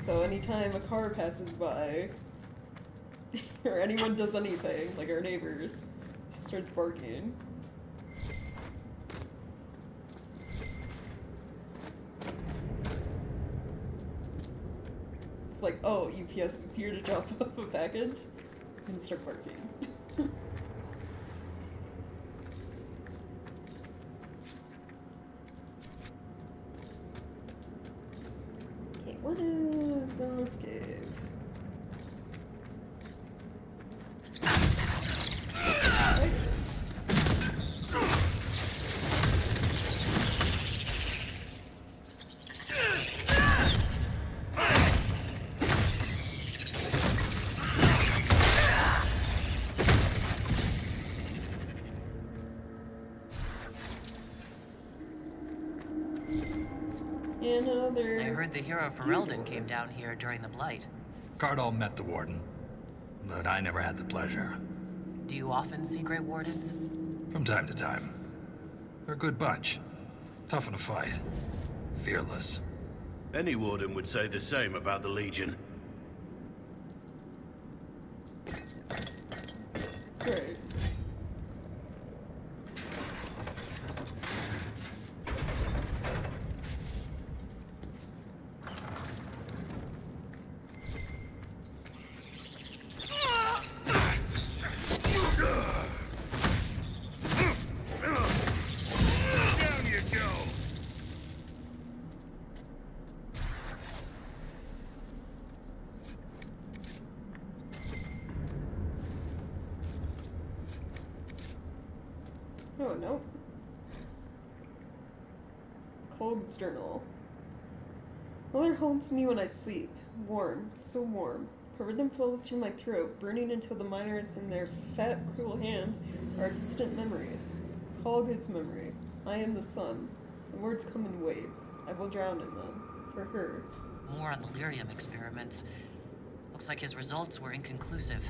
So anytime a car passes by or anyone does anything, like our neighbors, she starts barking. It's like, oh, UPS is here to drop off a package, and start barking. Okay, what is in this cave? Spiders. And another. I heard the hero Ferelden came down here during the Blight. Cardall met the Warden, but I never had the pleasure. Do you often see Grey Wardens? From time to time. They're a good bunch. Tough in a fight. Fearless. Any warden would say the same about the Legion. Great. Oh, no. Colg's journal. Mother haunts me when I sleep. Warm, so warm. Her rhythm flows through my throat, burning until the miners in their fat, cruel hands are a distant memory. Colg is memory. I am the sun. The words come in waves. I will drown in them. For her. More on the Lyrium experiments. Looks like his results were inconclusive.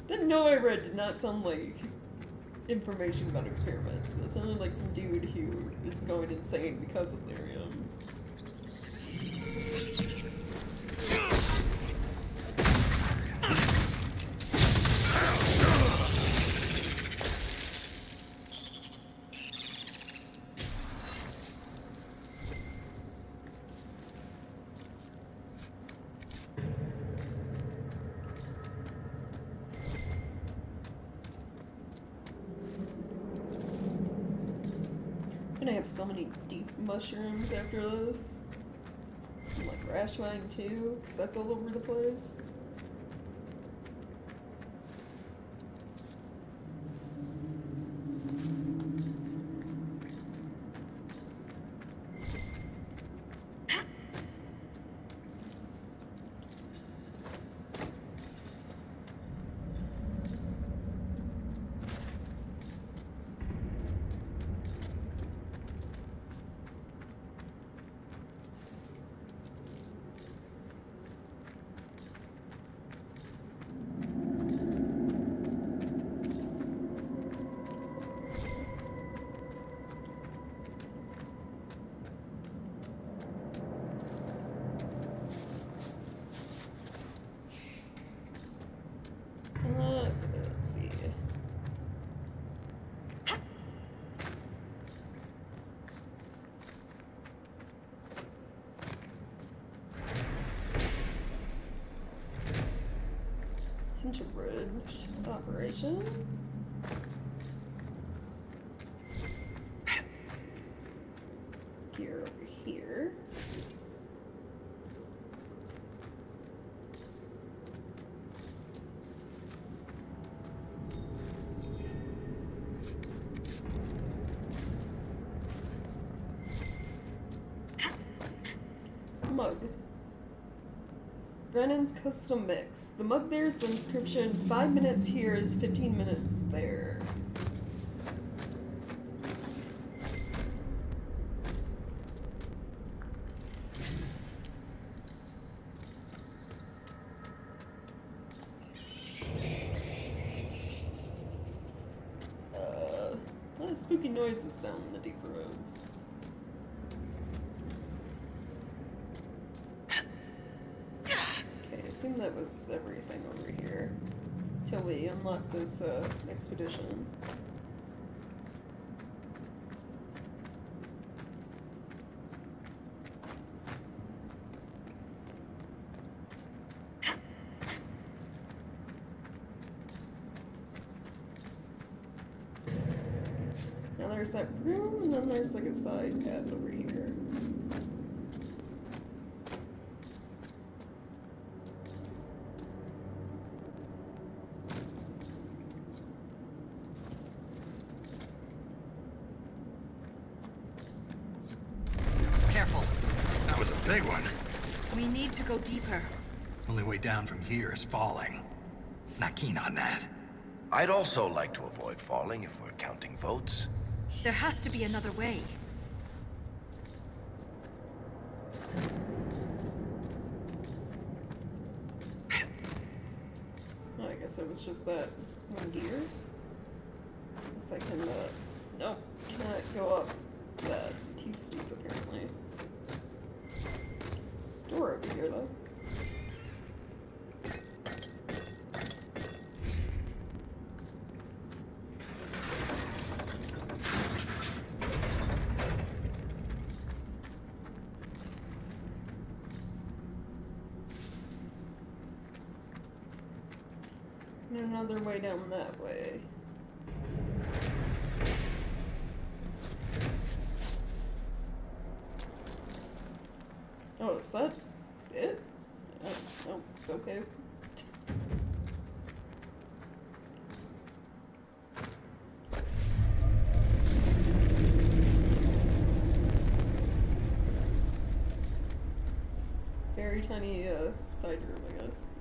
That note I read did not sound like information about experiments. That sounded like some dude who is going insane because of Lyrium. I'm gonna have so many deep mushrooms after this. And like rash wine too, because that's all over the place. Let's see. Center Bridge operation. Let's gear over here. Mug. Brennan's custom mix. The mug bears the inscription 5 minutes here is 15 minutes there. A lot of spooky noises down in the deep roads. I assume that was everything over here till we unlock this expedition. Now there's that room, and then there's like a side path over here. Careful. That was a big one. We need to go deeper. Only way down from here is falling. Not keen on that. I'd also like to avoid falling if we're counting votes. There has to be another way. Oh, I guess it was just that one gear. Guess I can, nope, cannot go up that. Too steep, apparently. Door over here, though. And another way down that way. Oh, is that it? Oh, okay. tiny side room, I guess.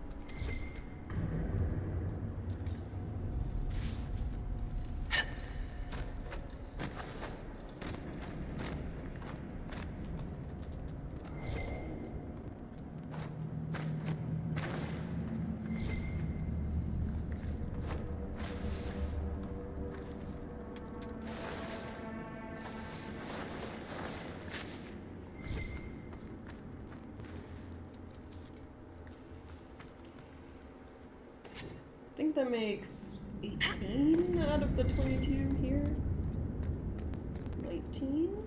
I think that makes 18 out of the 22 here. 19?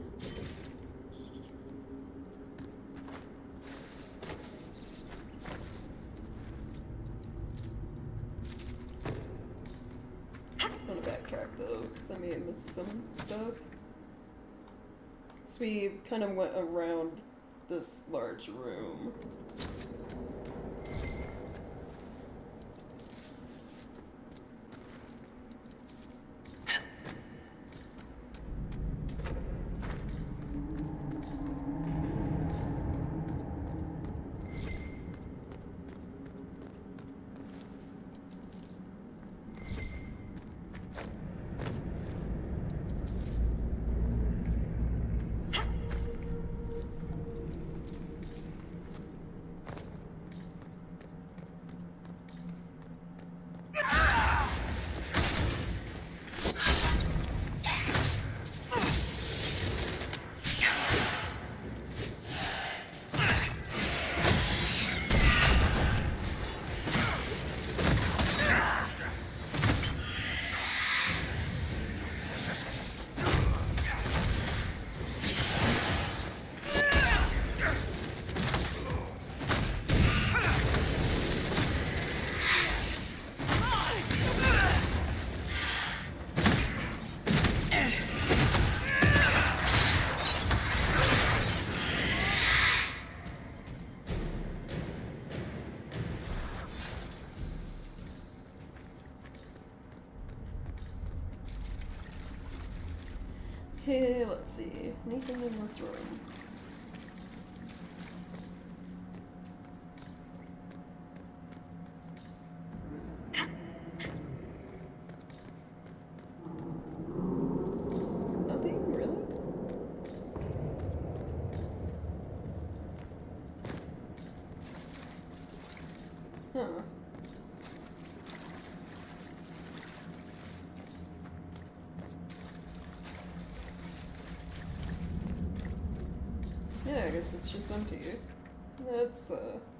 I'm gonna backtrack though, because I may have missed some stuff. So we kind of went around this large room. Okay, let's see. Anything in this room? Nothing, really? Huh. Yeah, I guess it's just empty. That's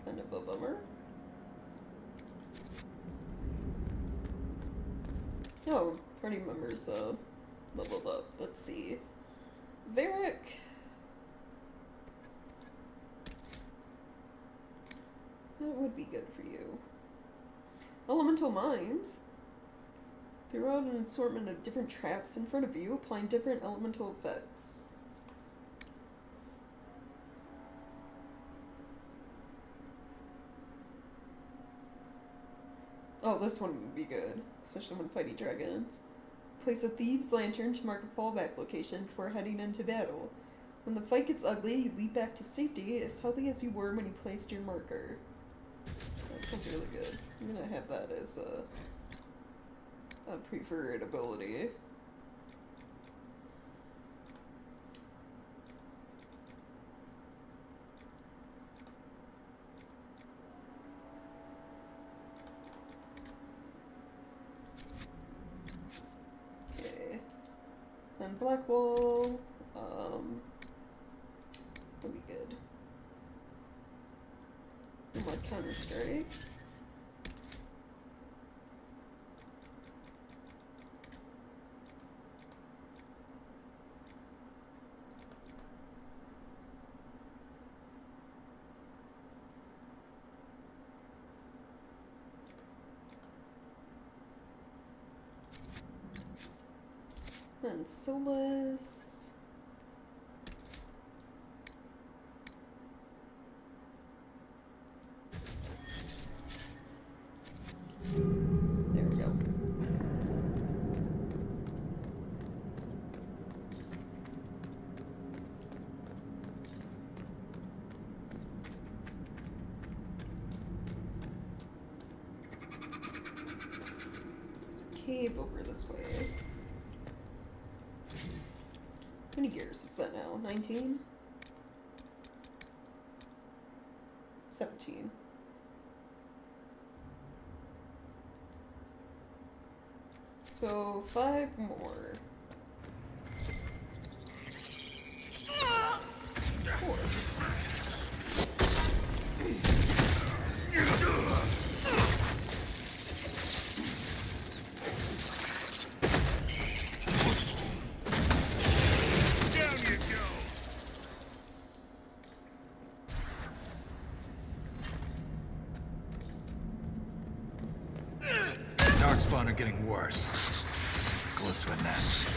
kind of a bummer. Oh, party members leveled up. Let's see. Varric. That would be good for you. Elemental Mines. Throw out an assortment of different traps in front of you, applying different elemental effects. Oh, this one would be good, especially when fighting dragons. Place a thieves' lantern to mark a fallback location before heading into battle. When the fight gets ugly, you leap back to safety as healthy as you were when you placed your marker. That sounds really good. I'm gonna have that as a preferred ability. Then Blackwall, would be good. And more Counter-Strike. Then Solus. There we go. cave over this way. How many gears is that now? 19? 17. So 5 more. 4. Darkspawn are getting worse. Close to a nest.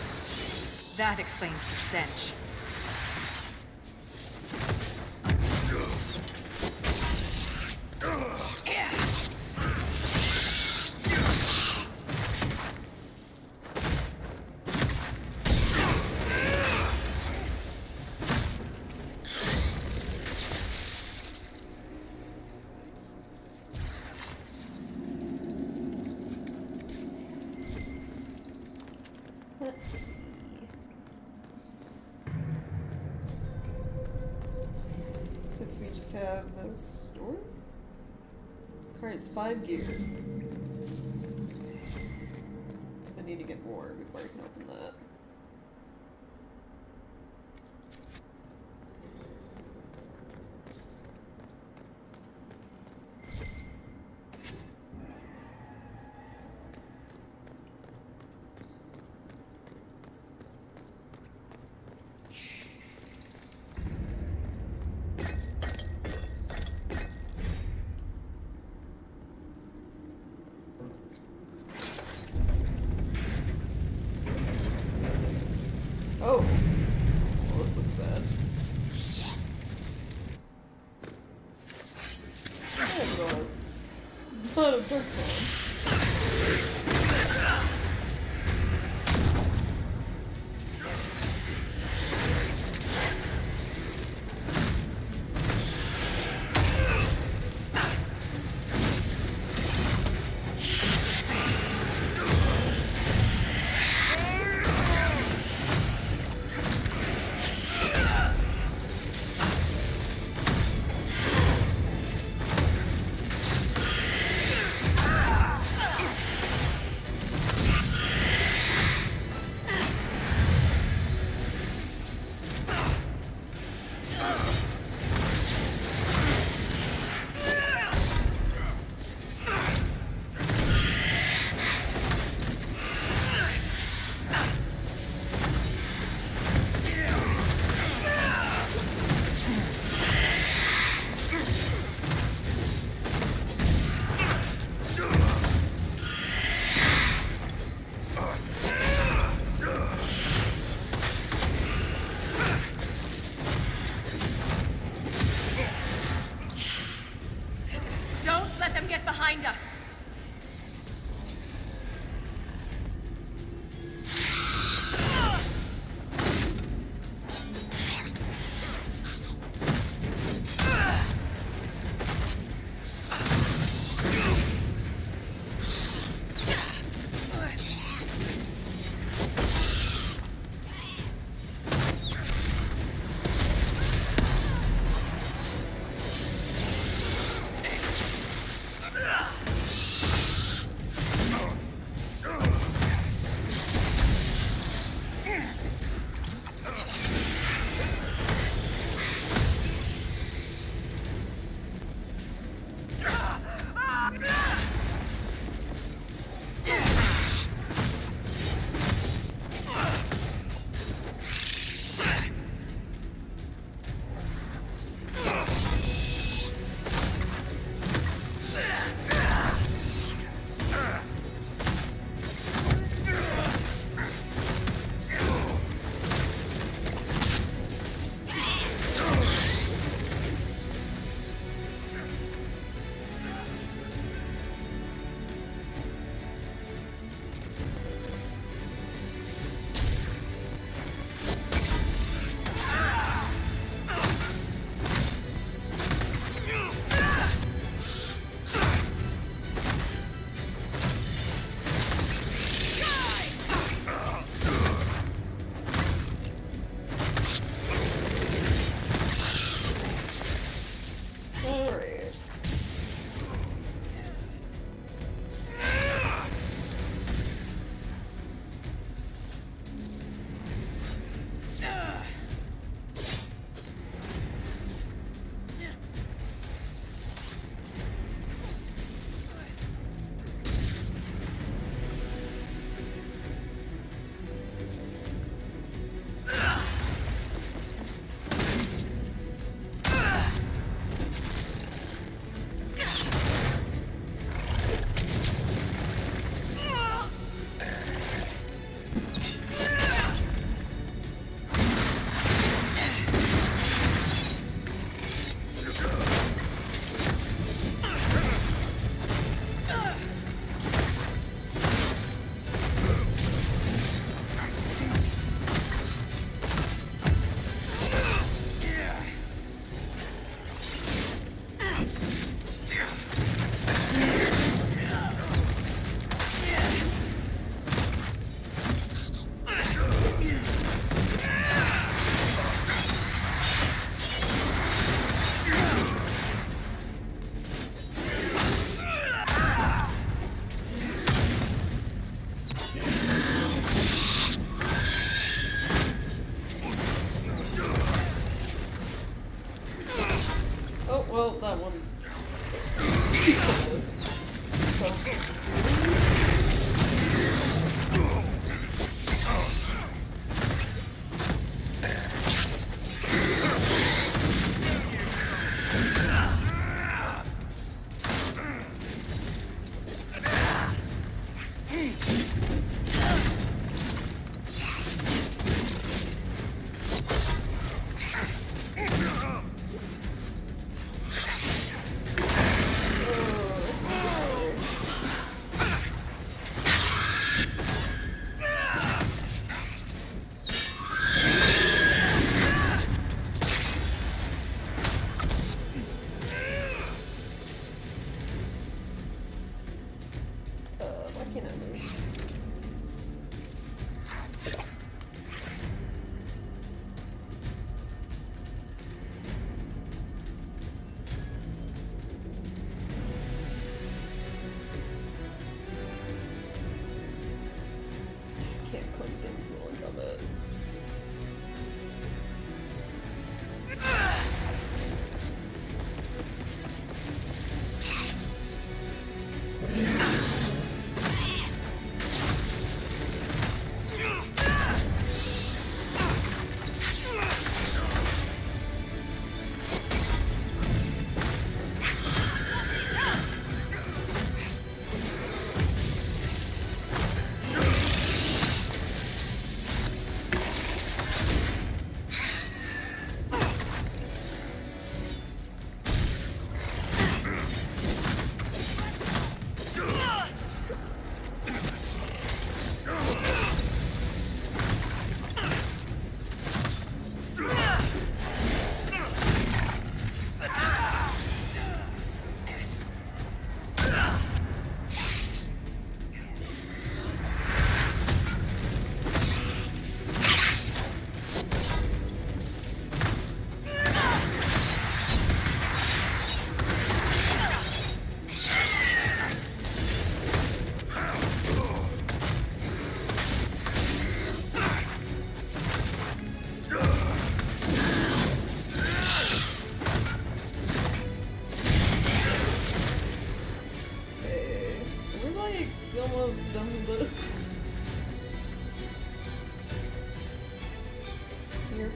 That explains the stench. Let's see. Since we just have the store? Car has 5 gears. So I need to get more before I can open that. Oh, well, this looks bad. That's a lot of Darkspawn. Behind us.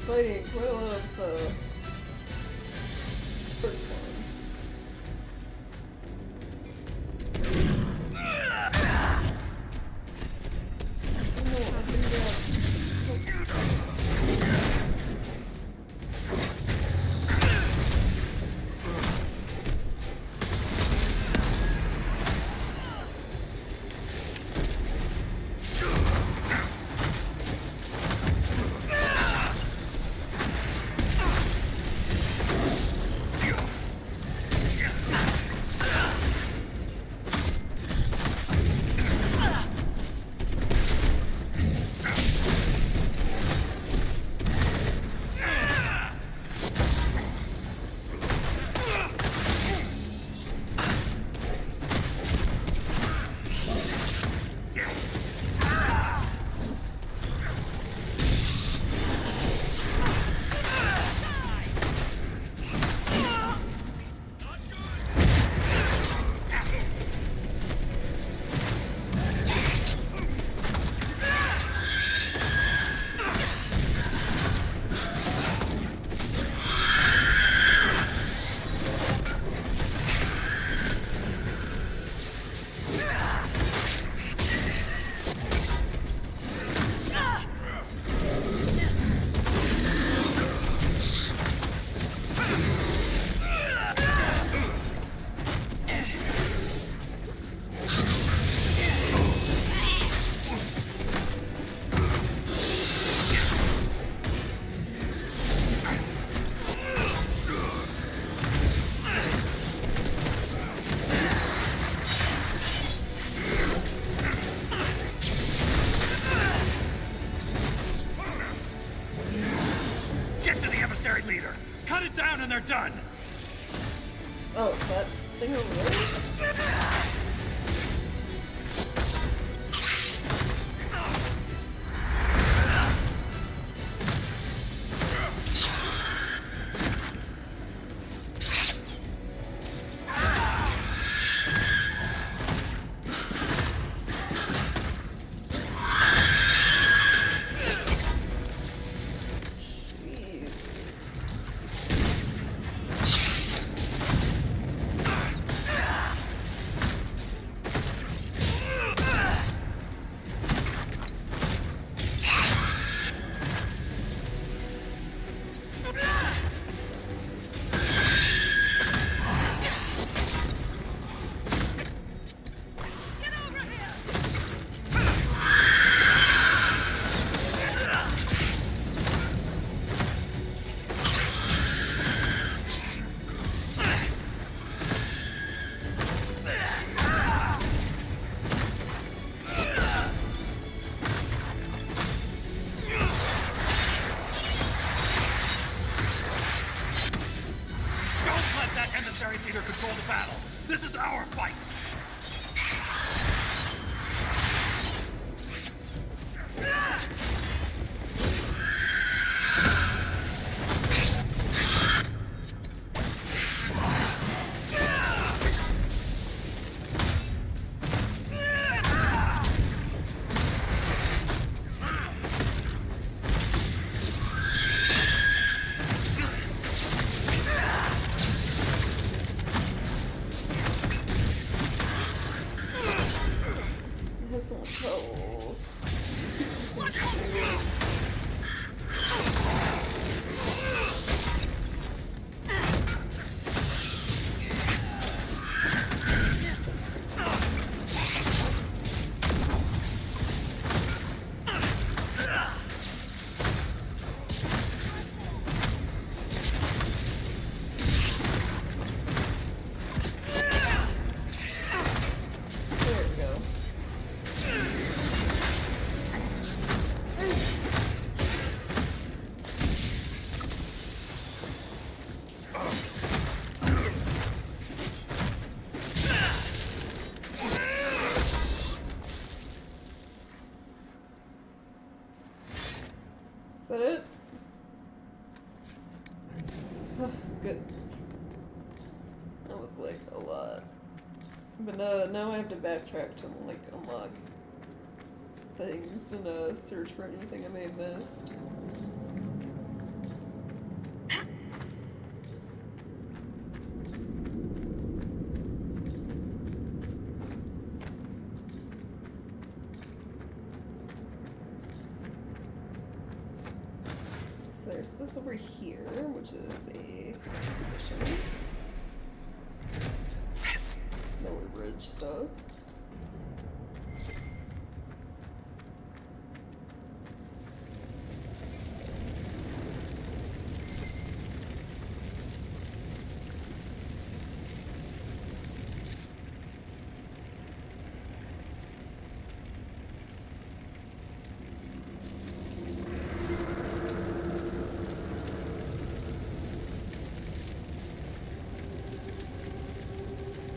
Fighting quite a lot of Darkspawn. leader. Cut it down and they're done. Oh, that thing over there? fight! It has so much health. It's some shields. There we go. Is that it? Good. That was like a lot. But now I have to backtrack to like unlock things and search for anything I may have missed. So there's this over here, which is a exhibition. Lower bridge stuff.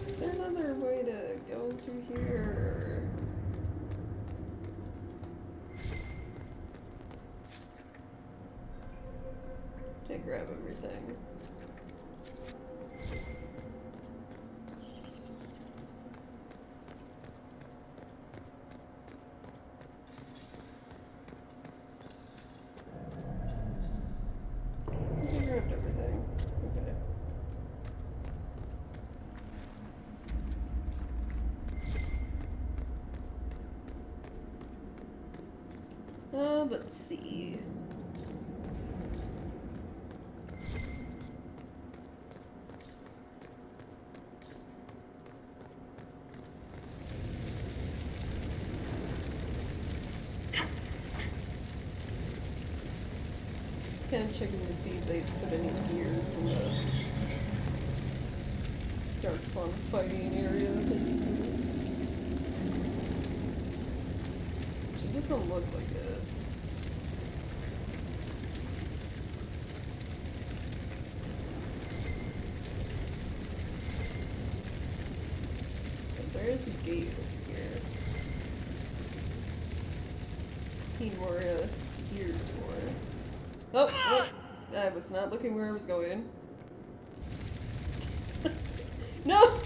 Is there another way to go through here? To grab everything. I grabbed everything. Okay. Let's see. Kind of checking to see if they put any gears in the Darkspawn fighting area, because it doesn't look like it. But there is a gate over here. Need more gears for it. Oh, oh, I was not looking where I was going. No!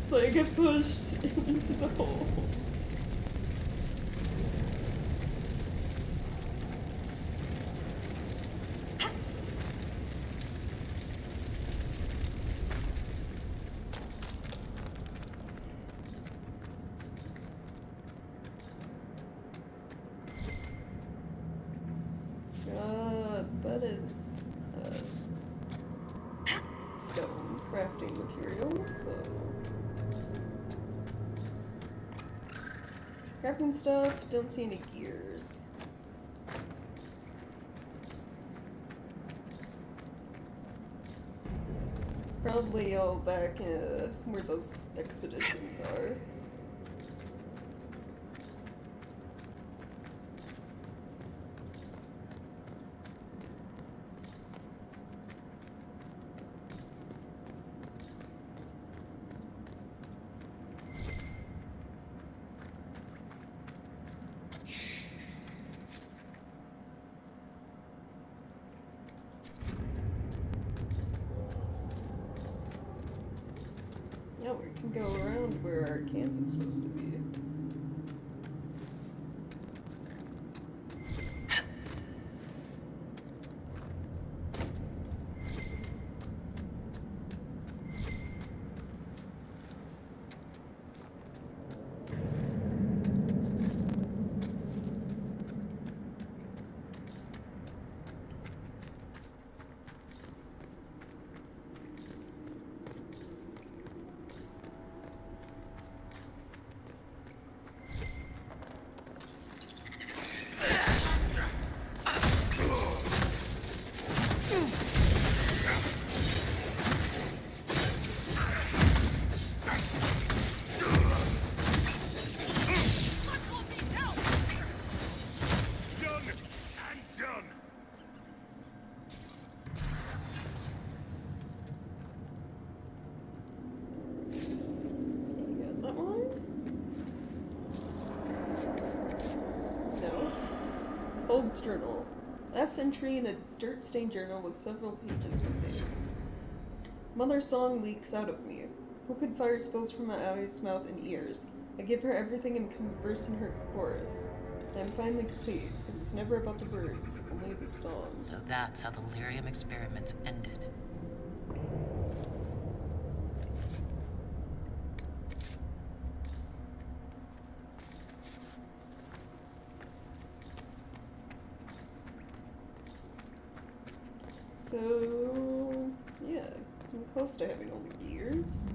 So I get pushed into the hole. That is stone crafting material, so crafting stuff, don't see any gears. Probably all back where those expeditions are. Now we can go around where our camp is supposed to be. Cold's journal. Last entry in a dirt-stained journal with several pages missing. Mother's song leaks out of me. Liquid fire spills from my eyes, mouth, and ears. I give her everything and converse in her chorus. I am finally complete. It was never about the words, only the song. So that's how the Lyrium experiments ended. So, yeah, I'm close to having all the gears.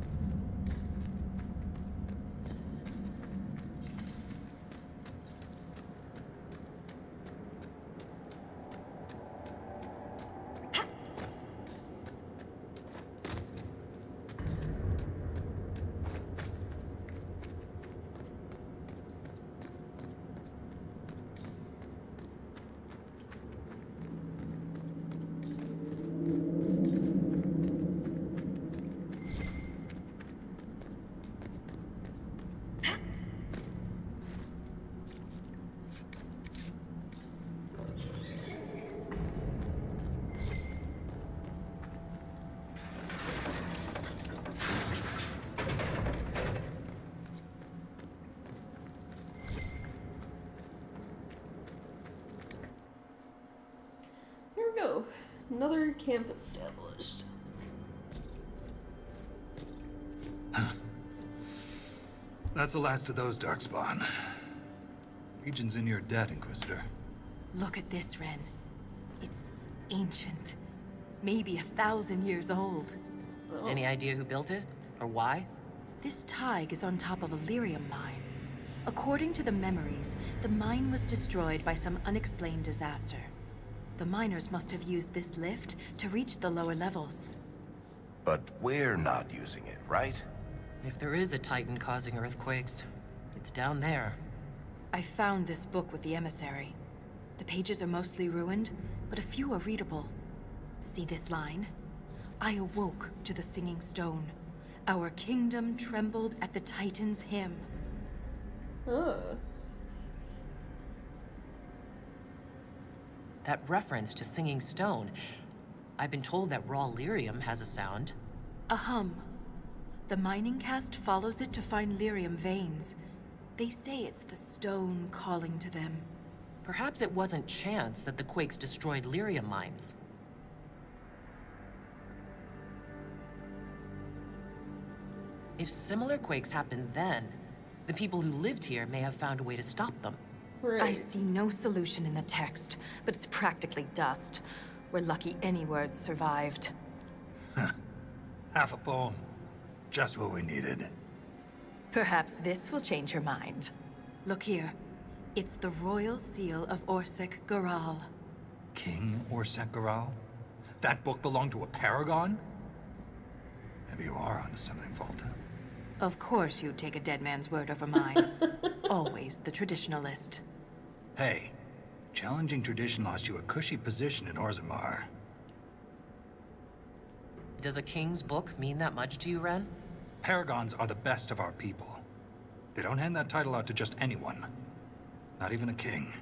Go. Another camp established. That's the last of those, Darkspawn. Legion's in your debt, Inquisitor. Look at this, Ren. It's ancient. Maybe 1,000 years old. Oh. Any idea who built it? Or why? This Tig is on top of a Lyrium mine. According to the memories, the mine was destroyed by some unexplained disaster. The miners must have used this lift to reach the lower levels. But we're not using it, right? If there is a Titan causing earthquakes, it's down there. I found this book with the emissary. The pages are mostly ruined, but a few are readable. See this line? I awoke to the singing stone. Our kingdom trembled at the Titan's hymn. That reference to singing stone. I've been told that raw lyrium has a sound. A hum. The mining cast follows it to find lyrium veins. They say it's the stone calling to them. Perhaps it wasn't chance that the quakes destroyed lyrium mines. If similar quakes happened then, the people who lived here may have found a way to stop them. Right. I see no solution in the text, but it's practically dust. We're lucky any words survived. Half a poem. Just what we needed. Perhaps this will change your mind. Look here. It's the royal seal of Orsec Garal. King Orsec Garal? That book belonged to a paragon? Maybe you are onto something, Volta. Of course you'd take a dead man's word over mine. Always the traditionalist. Hey, challenging tradition lost you a cushy position in Orzammar. Does a king's book mean that much to you, Ren? Paragons are the best of our people. They don't hand that title out to just anyone. Not even a king.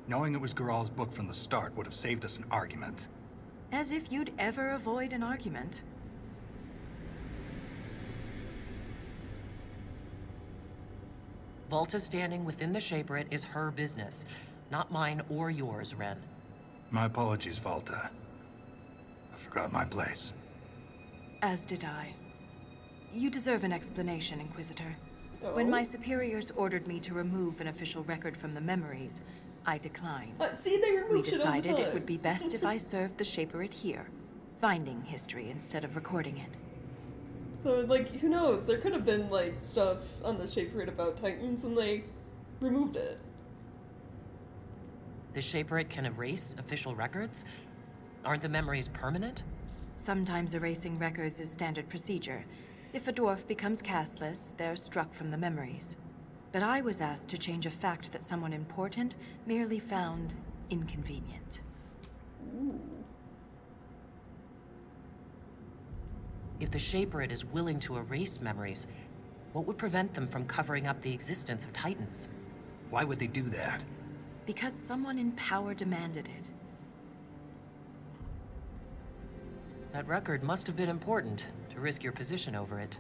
Knowing it was Garal's book from the start would have saved us an argument. As if you'd ever avoid an argument. Volta standing within the Shaperate is her business, not mine or yours, Ren. My apologies, Volta. I forgot my place. As did I. You deserve an explanation, Inquisitor. Oh. When my superiors ordered me to remove an official record from the memories, I declined. See, they remove We shit all the decided time. it would be best if I served the Shaperate here, finding history instead of recording it. So, like, who knows? There could have been, like, stuff on the Shaperate about Titans, and they removed it. The Shaperate can erase official records? Aren't the memories permanent? Sometimes erasing records is standard procedure. If a dwarf becomes castless, they're struck from the memories. But I was asked to change a fact that someone important merely found inconvenient. Ooh. If the Shaperate is willing to erase memories, what would prevent them from covering up the existence of Titans? Why would they do that? Because someone in power demanded it. That record must have been important to risk your position over it.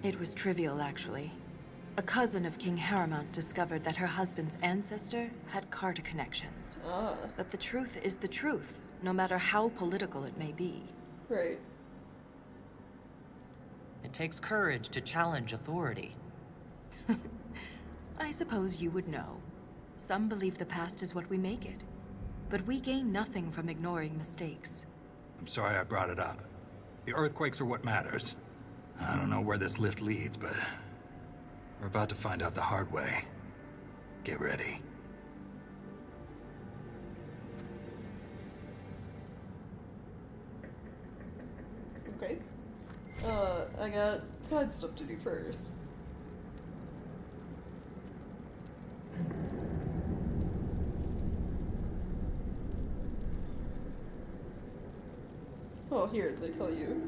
It was trivial, actually. A cousin of King Haramount discovered that her husband's ancestor had Carta connections. Ah. But the truth is the truth, no matter how political it may be. Right. It takes courage to challenge authority. I suppose you would know. Some believe the past is what we make it. But we gain nothing from ignoring mistakes. I'm sorry I brought it up. The earthquakes are what matters. I don't know where this lift leads, but we're about to find out the hard way. Get ready. Okay. I got side stuff to do first. Oh, here, they tell you.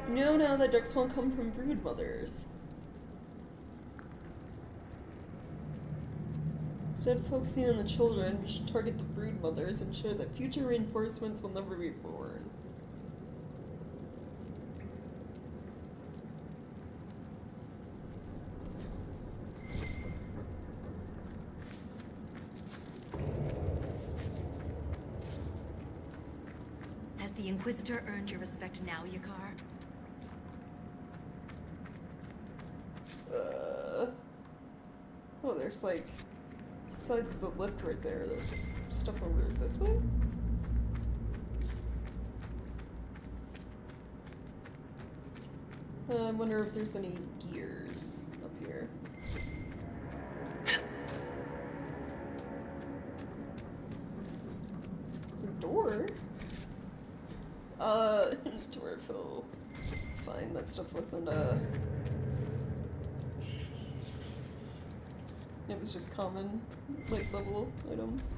You know now that Darkspawn come from brood mothers. Instead of focusing on the children, we should target the brood mothers and ensure that future reinforcements will never be born. Has the Inquisitor earned your respect now, Yakar? Oh, there's like, besides the lift right there, there's stuff over this way? I wonder if there's any gears up here. There's a door? Door fill. It's fine, that stuff wasn't, it was just common, like, level items.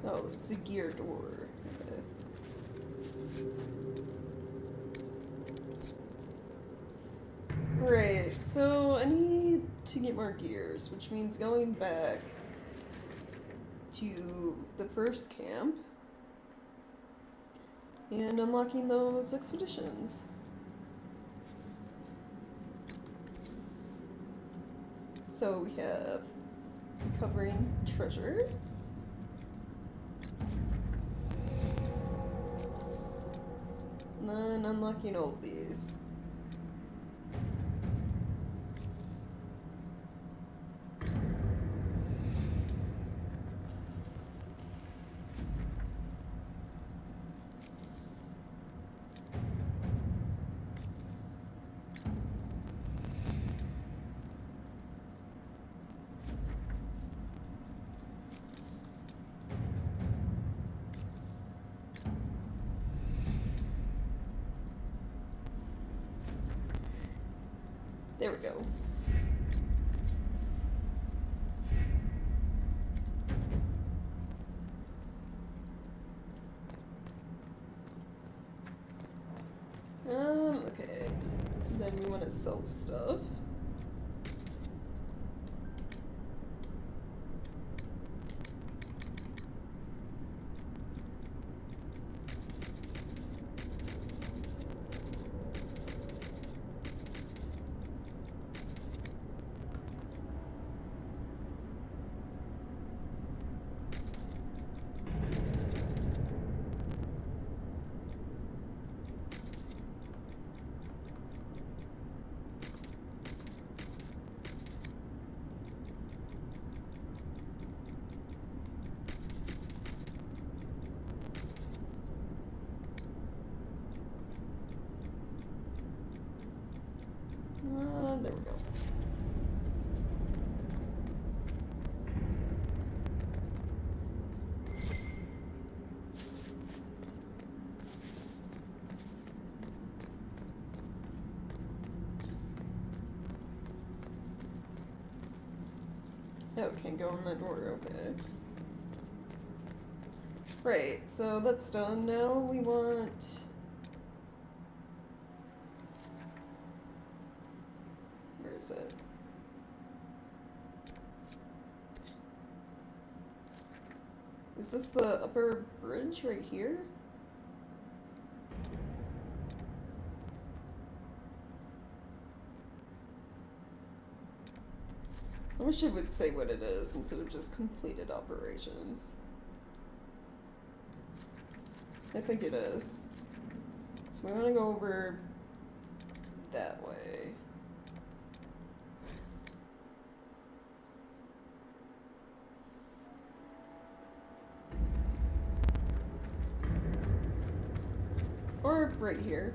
Oh, it's a gear door. Okay. Right, so I need to get more gears, which means going back to the first camp and unlocking those expeditions. So we have recovering treasure. And then unlocking all of these. There we go. Okay. Then we want to sell stuff. Oh, can't go in that door, okay. Right, so that's done. Now we want... Where is it? Is this the upper bridge right here? I wish it would say what it is instead of just completed operations. I think it is. So we want to go over that way. Or right here.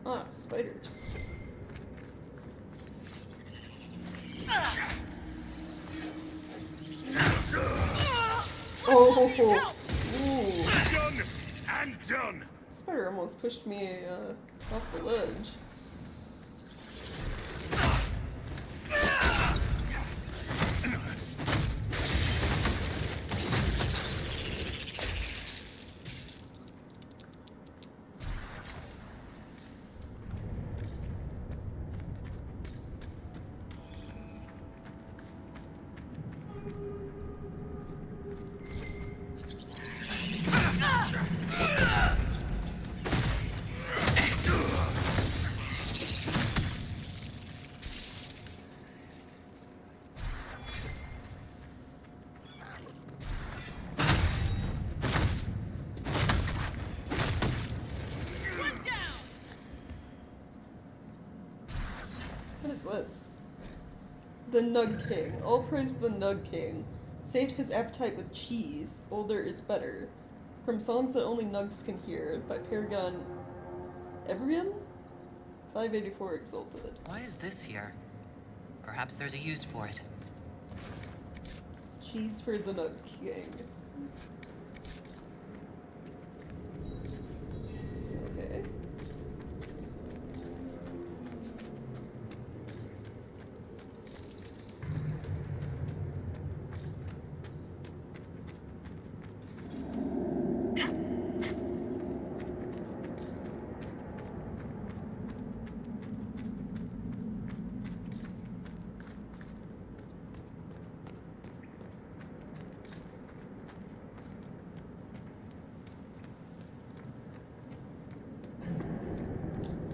Ah, spiders. Oh, ooh. Done and done. Spider almost pushed me off the ledge. What is this? The Nug King. All praise the Nug King. Saved his appetite with cheese. Older is better. From songs that only Nugs can hear. By Paragon Evrian? 584 Exalted. Why is this here? Perhaps there's a use for it. Cheese for the Nug King. Okay.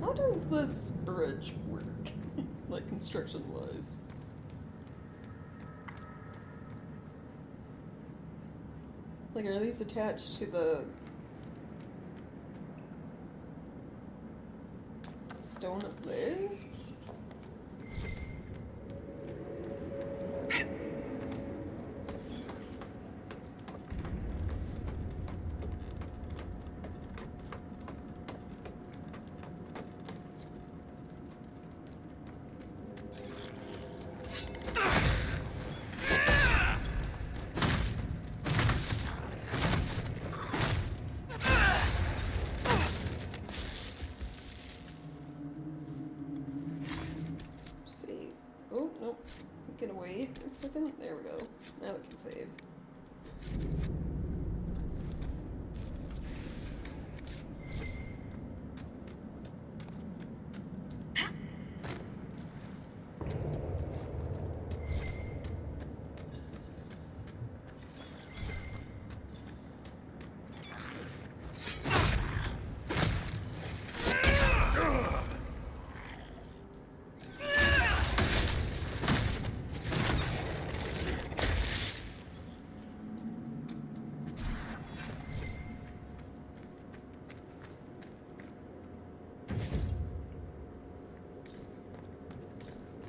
How does this bridge work? Like, construction-wise? Like, are these attached to the stone up there? Oh, nope. Get away a second. There we go. Now we can save.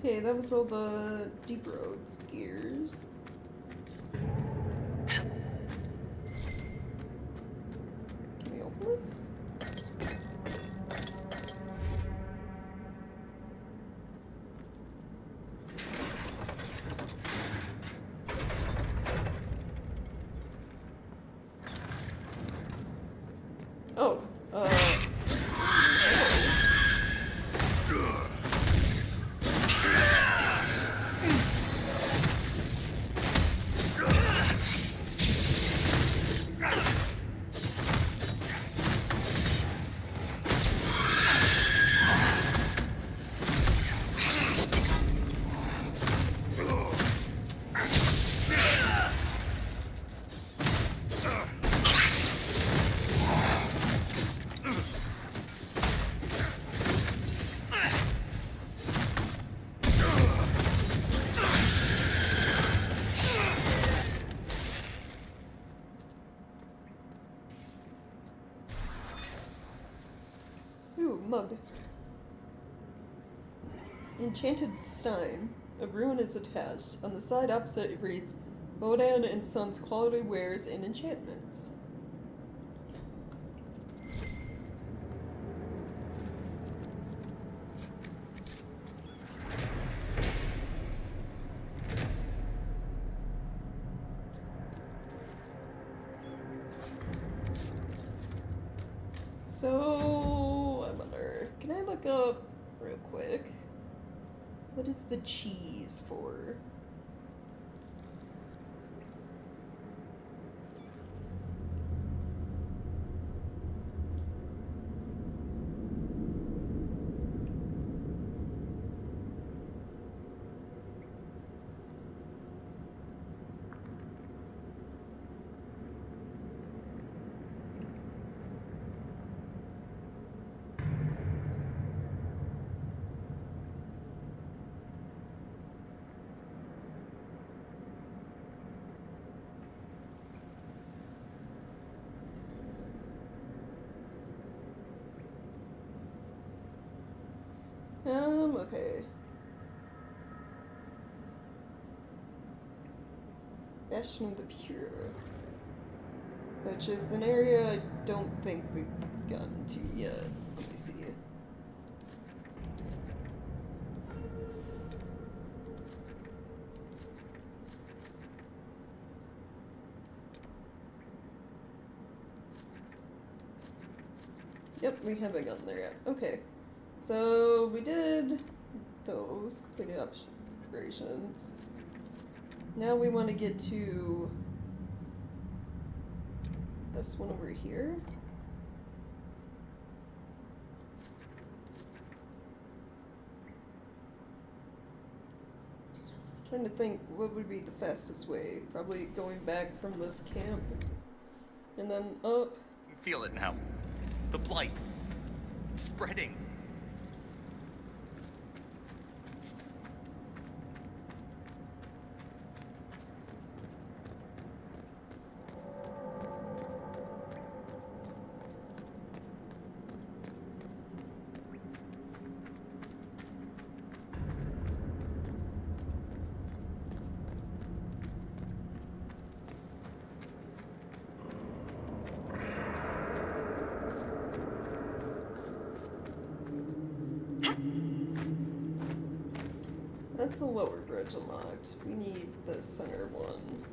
Okay, that was all the deep roads gears. mug. Enchanted Stein. A ruin is attached. On the side opposite it reads, Bodan and Sons Quality Wares and Enchantments. So, I wonder, can I look up real quick? What is the cheese for? Okay. Bastion of the Pure. Which is an area I don't think we've gotten to yet. Let me see. Yep, we haven't gotten there yet. Okay. So we did those, completed operations. Now we want to get to this one over here. Trying to think what would be the fastest way. Probably going back from this camp and then up. Feel it now. The blight. Spreading. That's the lower bridge unlocked. We need the center one.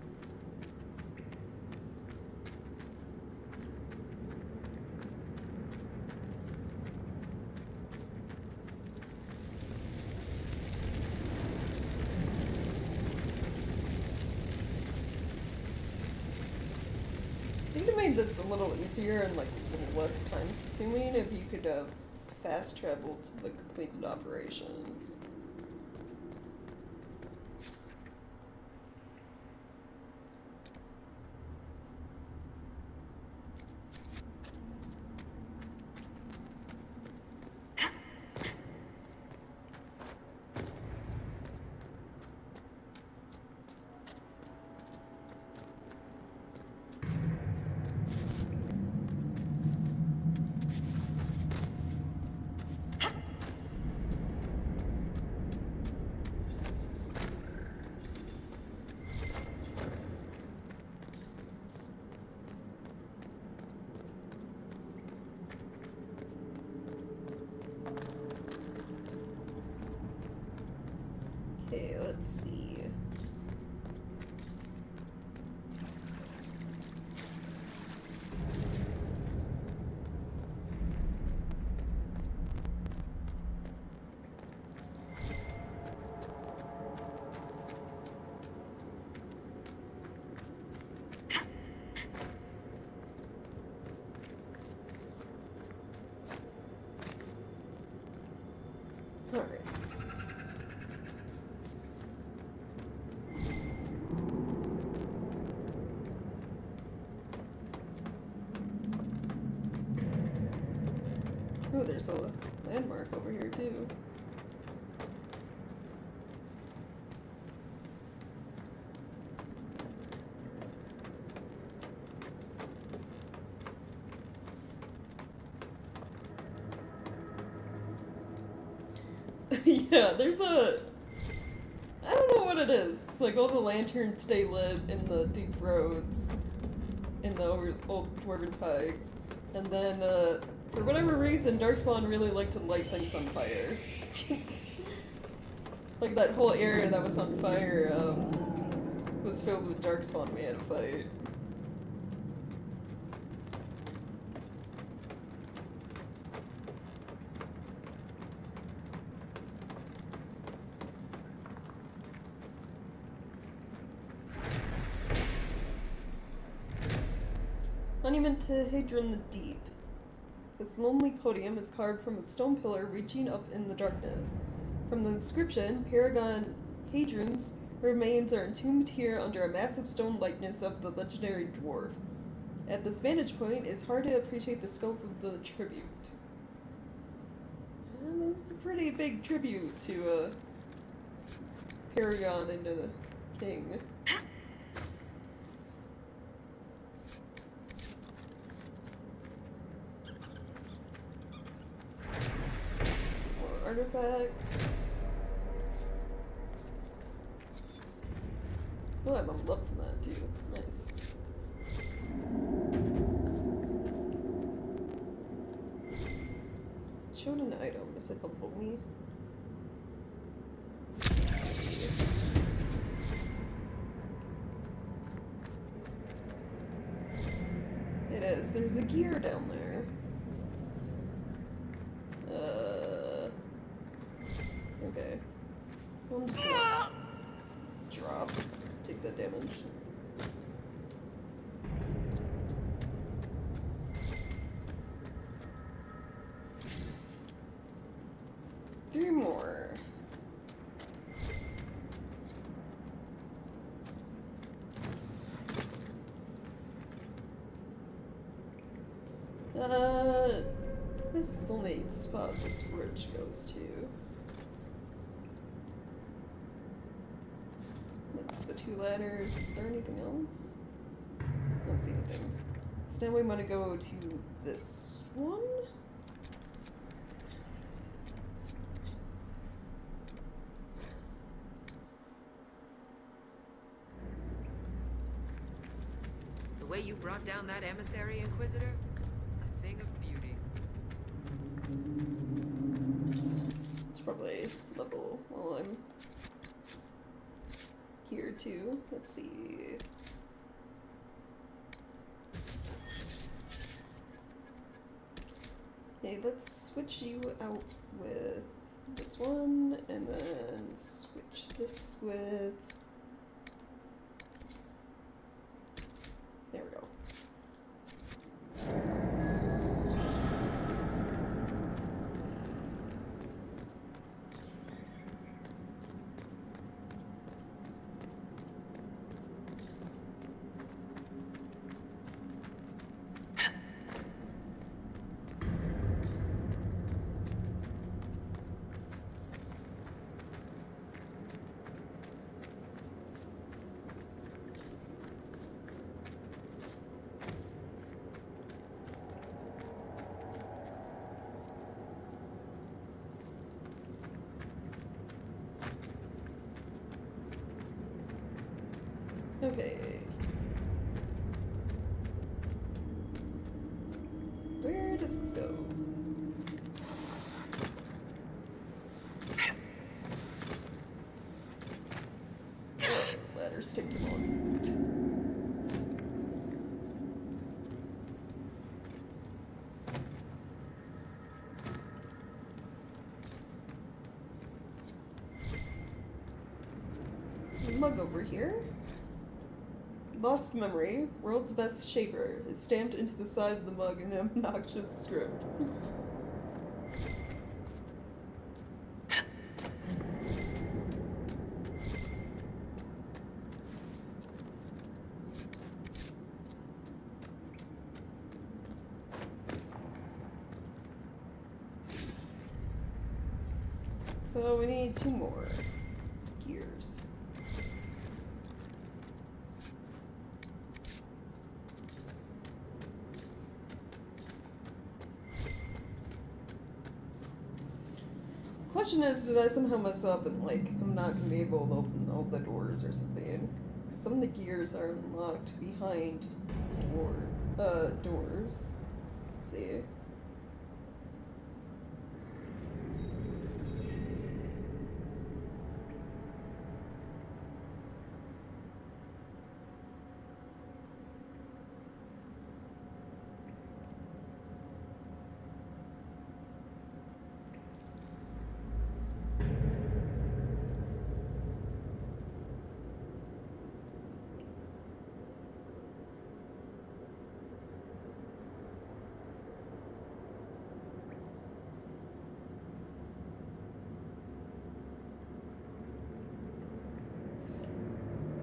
I think it made this a little easier and like a little less time consuming if you could fast travel to the completed operations. Okay, let's see. All right. Oh, there's a landmark over here too. Yeah, there's a... I don't know what it is. It's like all the lanterns stay lit in the deep roads in the old dwarven tides. And then, for whatever reason, Darkspawn really like to light things on fire. Like that whole area that was on fire, was filled with Darkspawn we had to fight. Monument to Hadron the Deep. This lonely podium is carved from a stone pillar reaching up in the darkness. From the inscription, Paragon Hadron's remains are entombed here under a massive stone likeness of the legendary dwarf. At this vantage point, it's hard to appreciate the scope of the tribute. And this is a pretty big tribute to Paragon and a king. Artifacts. Oh, I leveled up from that too. Nice. Showed an item. Is it below me? Let's see. It is. There's a gear down there. Okay. I'm just gonna drop, take the damage. Three more. This is the only spot this bridge goes to. That's the two ladders. Is there anything else? I don't see anything. So now we want to go to this one. The way you brought down that emissary, Inquisitor? A thing of beauty. Should probably level while I'm here too. Let's see. Okay, let's switch you out with this one, and then switch this with... There we go. Okay. Where does this go? Oh, ladders take too long. Mug over here. Lost memory, world's best shaper, is stamped into the side of the mug in an obnoxious script. So we need two more gears. question is, did I somehow mess up and, like, I'm not gonna be able to open all the doors or something? Some of the gears are unlocked behind doors. Let's see.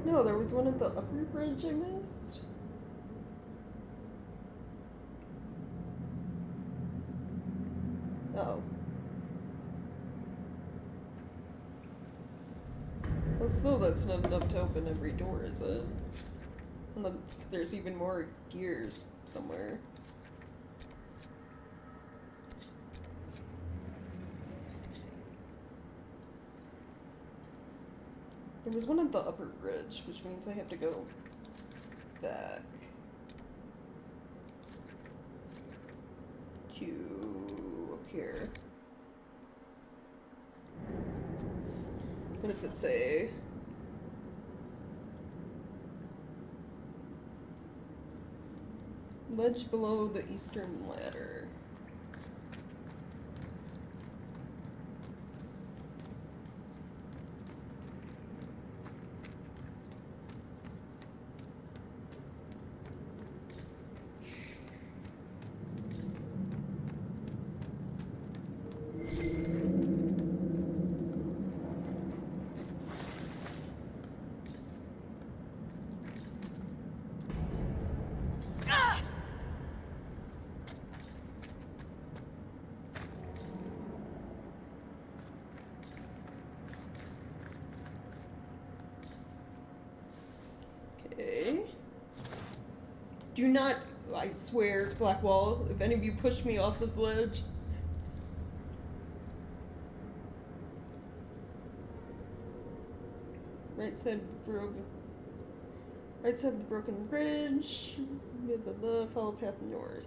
No, there was one at the upper bridge I missed. Oh. Well, still, that's not enough to open every door, is it? Unless there's even more gears somewhere. There was one at the upper bridge, which means I have to go back to up here. What does it say? Ledge below the eastern ladder. Okay. Do not, I swear, Blackwall, if any of you push me off this ledge. Right side broken. Right side of the broken bridge. Blah, blah, blah, follow path north.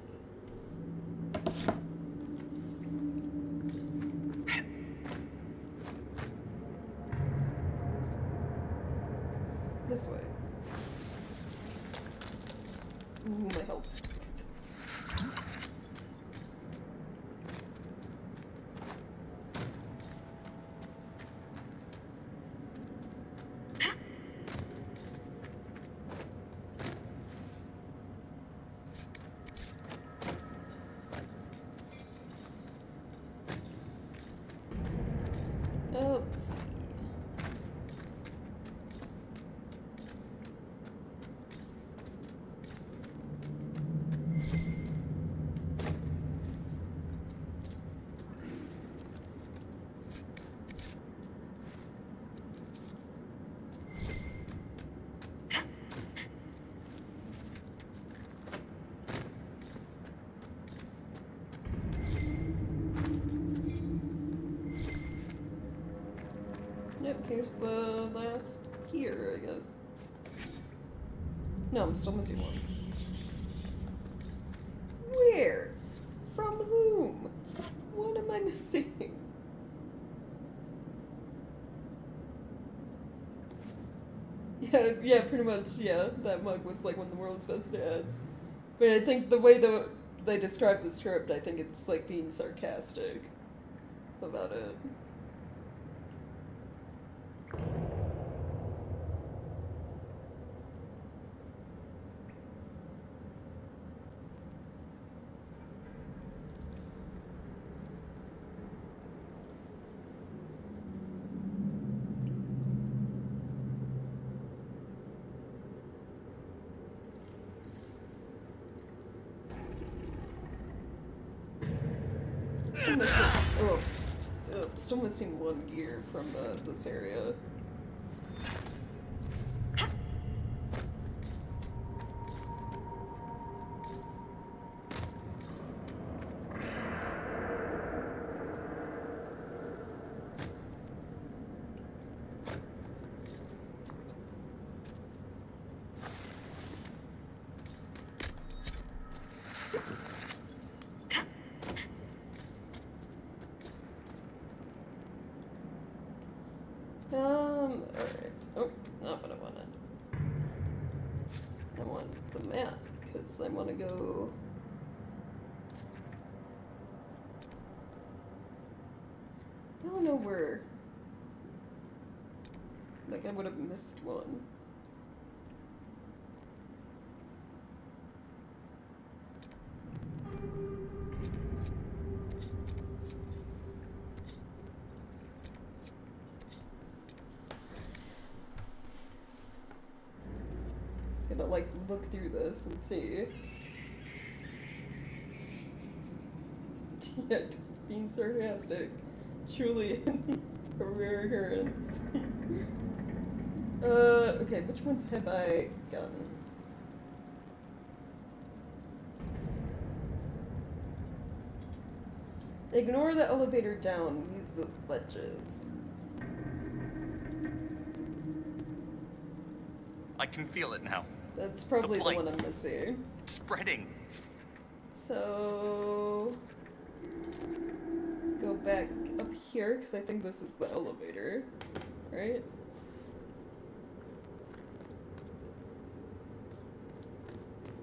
This way. Ooh, my health. Let's see. Yep, here's the last gear, I guess. No, I'm still missing one. Where? From whom? What am I missing? Yeah, pretty much, yeah. That mug was like one of the world's best ads. But I think the way they describe the script, I think it's like being sarcastic about it. Still missing, still missing one gear from this area. map, because I want to go... I don't know where... Like, I would have missed one. Gonna, like, look through this and see. Yeah, being sarcastic. Truly a rare occurrence. Okay, which ones have I gotten? Ignore the elevator down, use the ledges. I can feel it now. That's probably the one I'm missing. It's spreading. So... go back up here, because I think this is the elevator, right?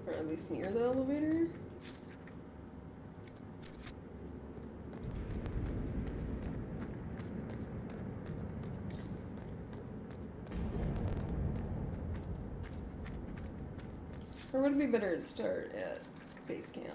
Or at least near the elevator? Or would it be better to start at base camp?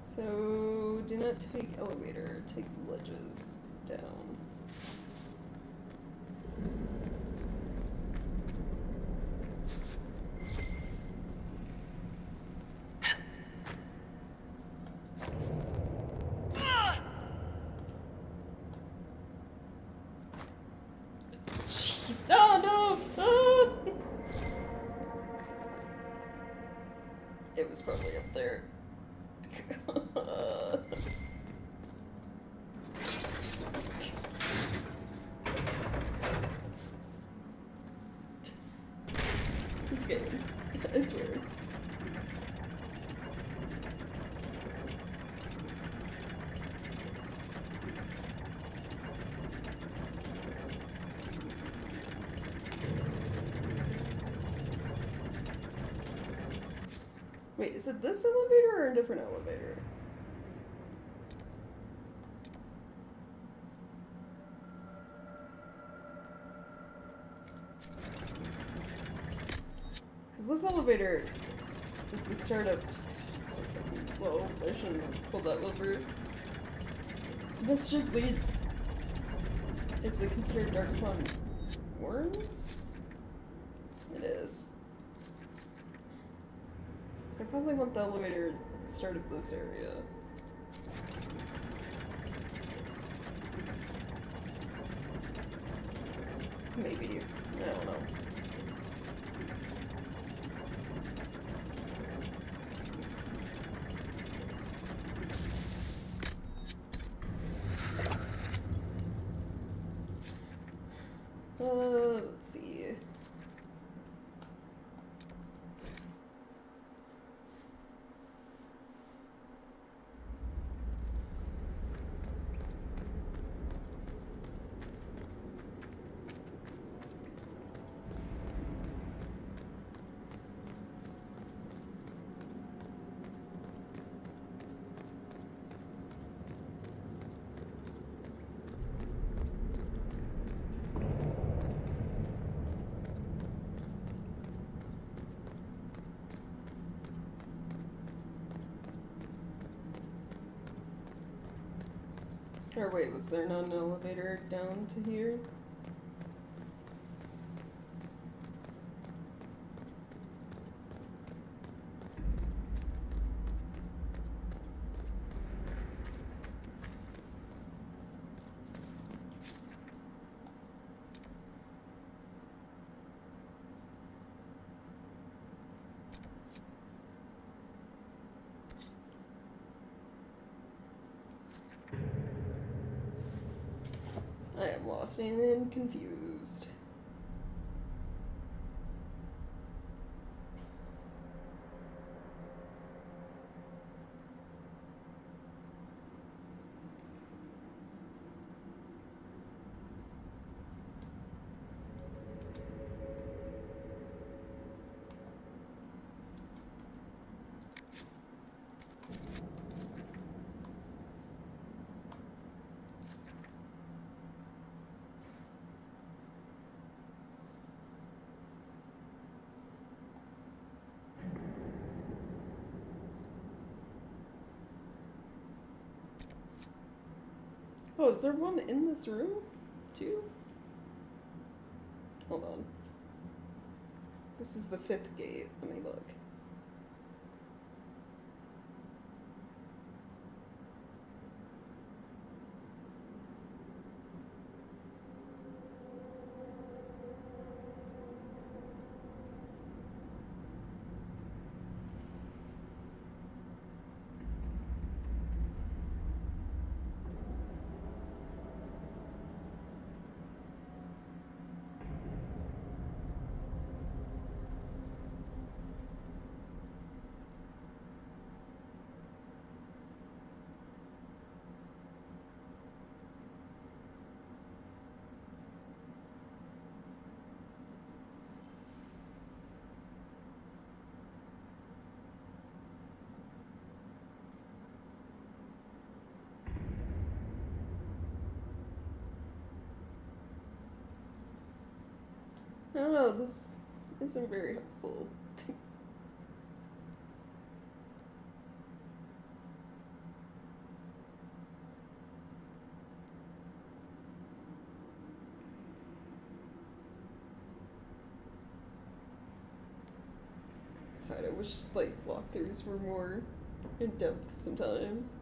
So, do not take elevator, take ledges down. Jeez, oh no! Ah! It was probably up there. This game, I swear. Wait, is it this elevator or a different elevator? Because this elevator is the start of... It's so fucking slow. I shouldn't have pulled that lever. This just leads... Is it considered Darkspawn warrens? It is. So I probably want the elevator at the start of this area. Maybe. I don't know. Let's see. Or wait, was there not an elevator down to here? I am lost and confused. Oh, is there one in this room, too? Hold on. This is the 5th gate. Let me look. I don't know, this isn't very helpful. God, I wish, like, walkthroughs were more in-depth sometimes.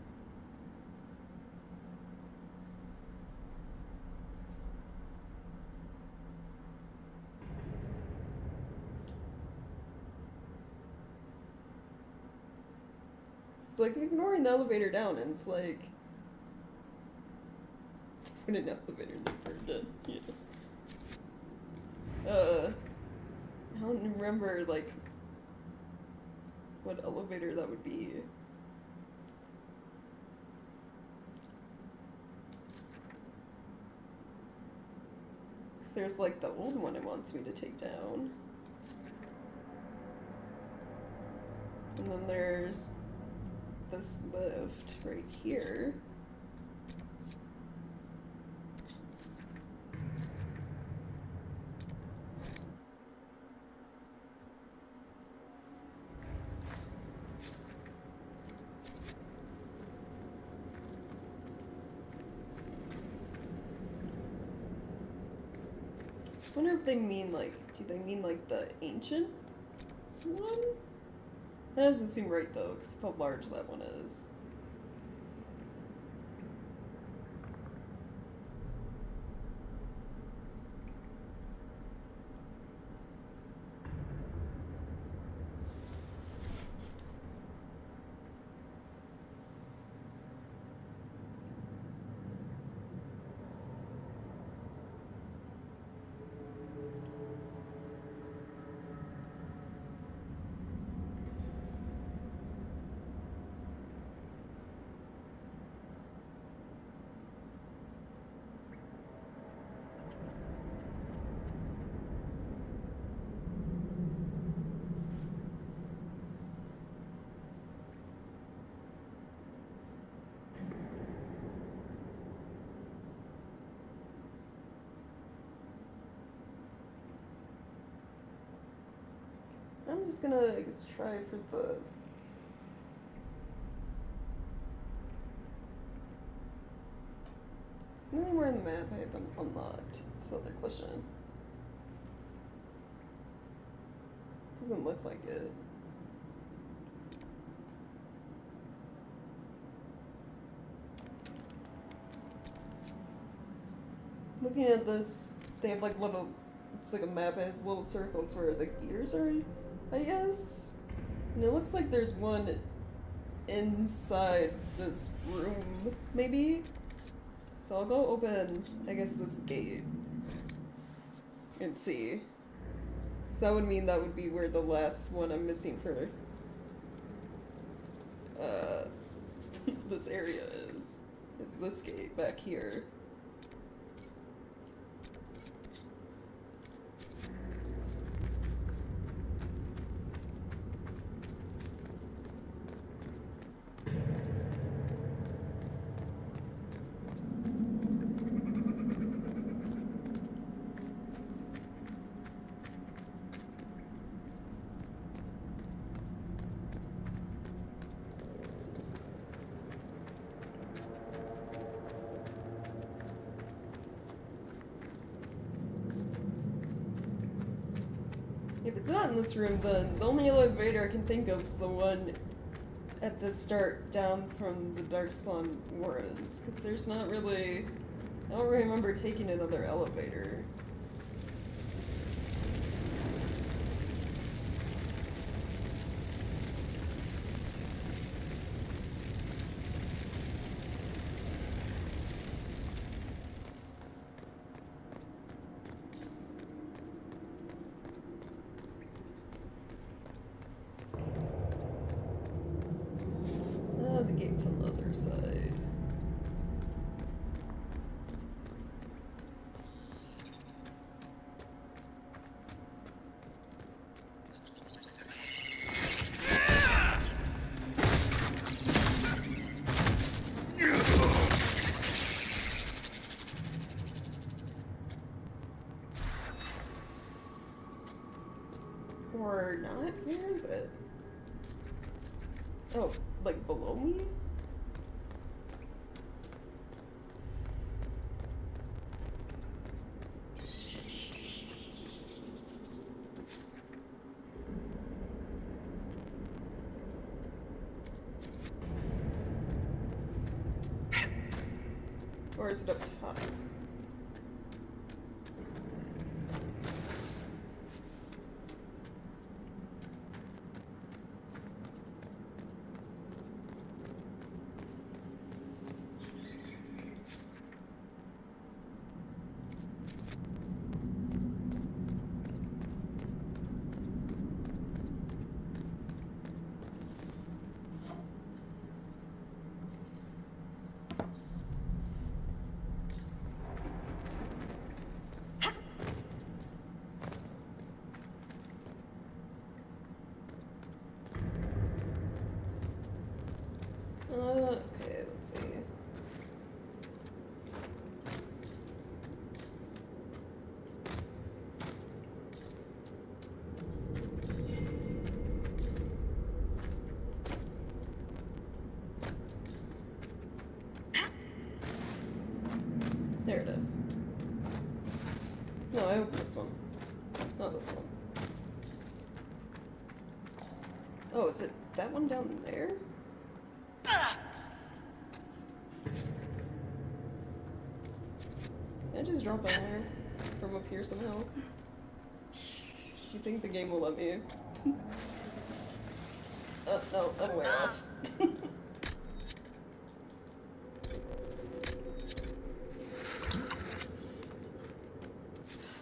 Like ignoring the elevator down, and it's like put an elevator in the third, yeah. I don't remember like what elevator that would be. Cause there's like the old one it wants me to take down, and then there's this lift right here. I wonder if they mean like, do they mean like the ancient one? That doesn't seem right though, because of how large that one is. I'm just gonna, I guess, try for the... Anywhere in the map I haven't unlocked. That's another question. Doesn't look like it. Looking at this, they have like little, it's like a map that has little circles where the gears are, I guess. And it looks like there's one inside this room, maybe? So I'll go open, I guess, this gate and see. So that would mean that would be where the last one I'm missing for this area is this gate back here. it's not in this room then. The only elevator I can think of is the one at the start down from the Darkspawn warrens, because there's not really... I don't remember taking another elevator. The gate's on the other side. Or not? Where is it? Oh, like below me? Or is it up top? Okay, let's see. There it is. No, I opened this one. Not this one. Oh, is it that one down there? Can I just drop down there from up here somehow? You think the game will let me? No, I'm way off.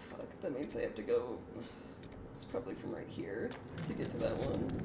Fuck, that means I have to go. It's probably from right here to get to that one.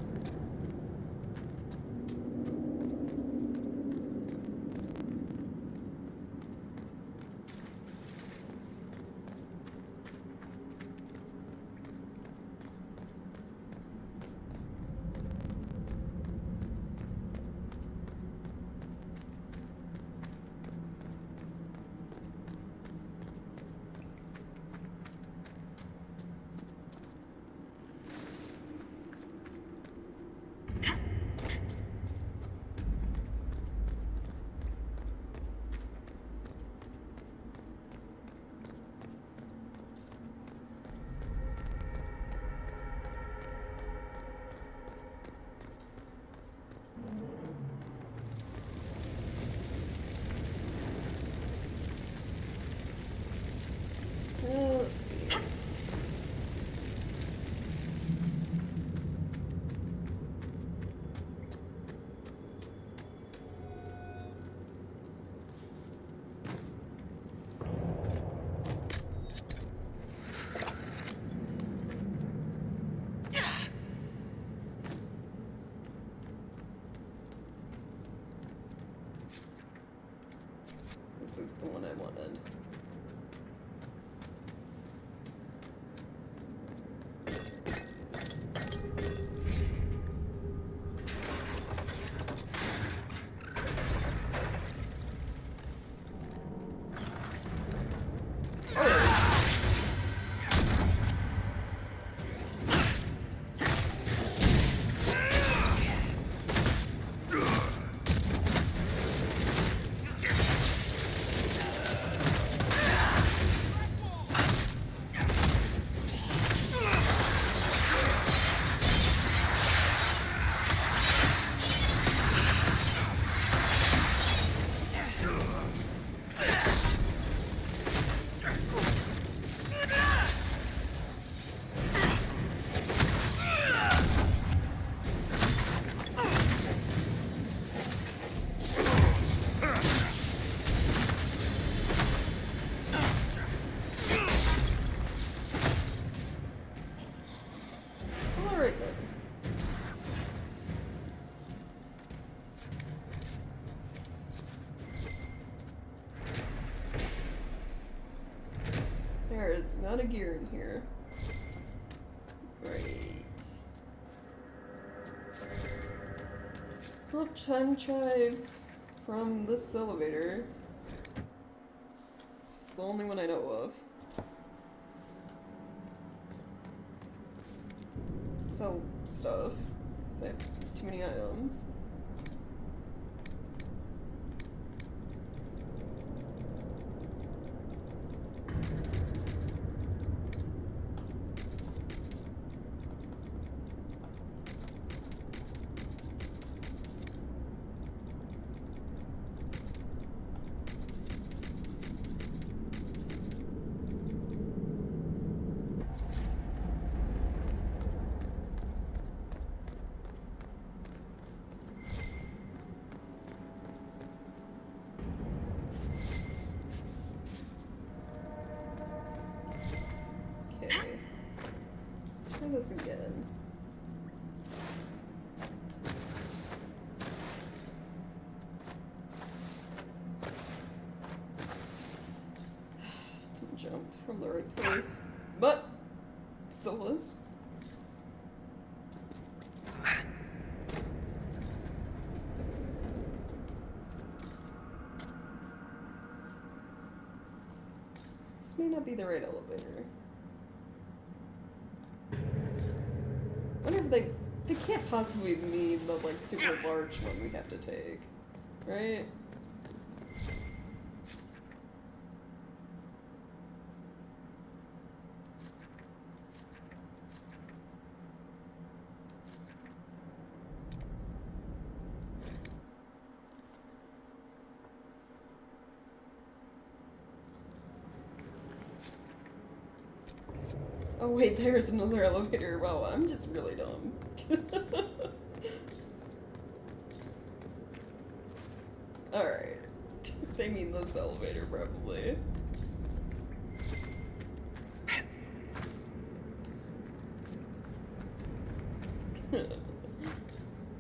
Let's see. This is the one I wanted. there's not a gear in here. Great. Well, time to try from this elevator. It's the only one I know of. Sell stuff. 'Cause I have too many items. Try this again. Didn't jump from the right place, but Solus. This may not be the right elevator. I wonder if they can't possibly mean the like super large one we have to take, right? Oh wait, there's another elevator. Wow, I'm just really dumb. Alright. They mean this elevator, probably.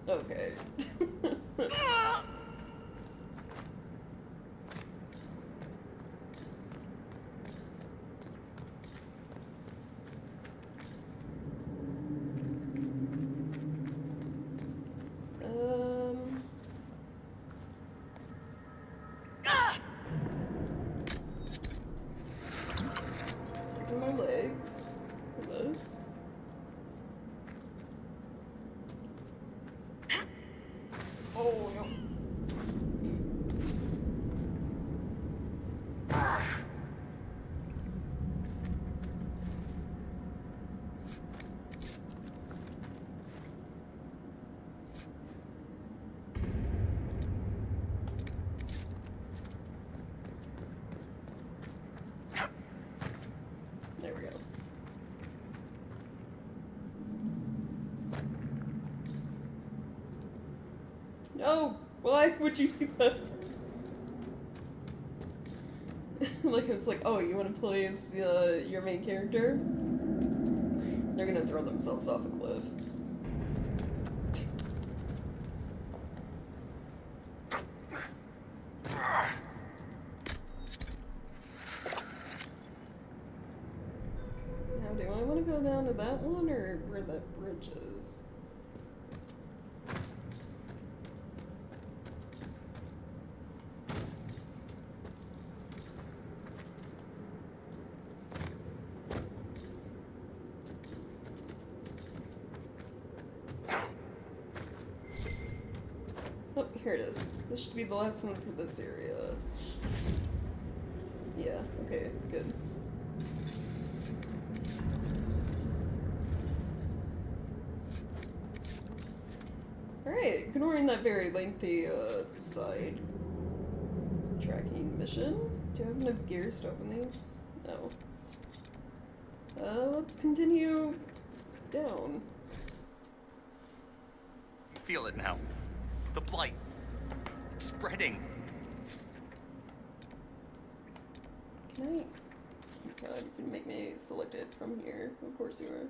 Okay. My legs for this. Oh no. There we go. No! Why would you do that? Like, it's like, oh, you want to play as your main character? They're gonna throw themselves off a cliff. Now, do I want to go down to that one, or where that bridge is? Oh, here it is. This should be the last one for this area. Yeah, okay, good. Alright, ignoring that very lengthy, side tracking mission. Do I have enough gears to open these? No. Let's continue down. Feel it now. The blight. Spreading. Can I? Oh god, you can make me select it from here. Of course you are.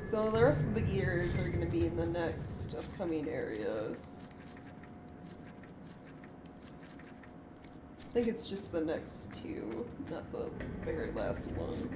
So the rest of the gears are going to be in the next upcoming areas. I think it's just the next two, not the very last one.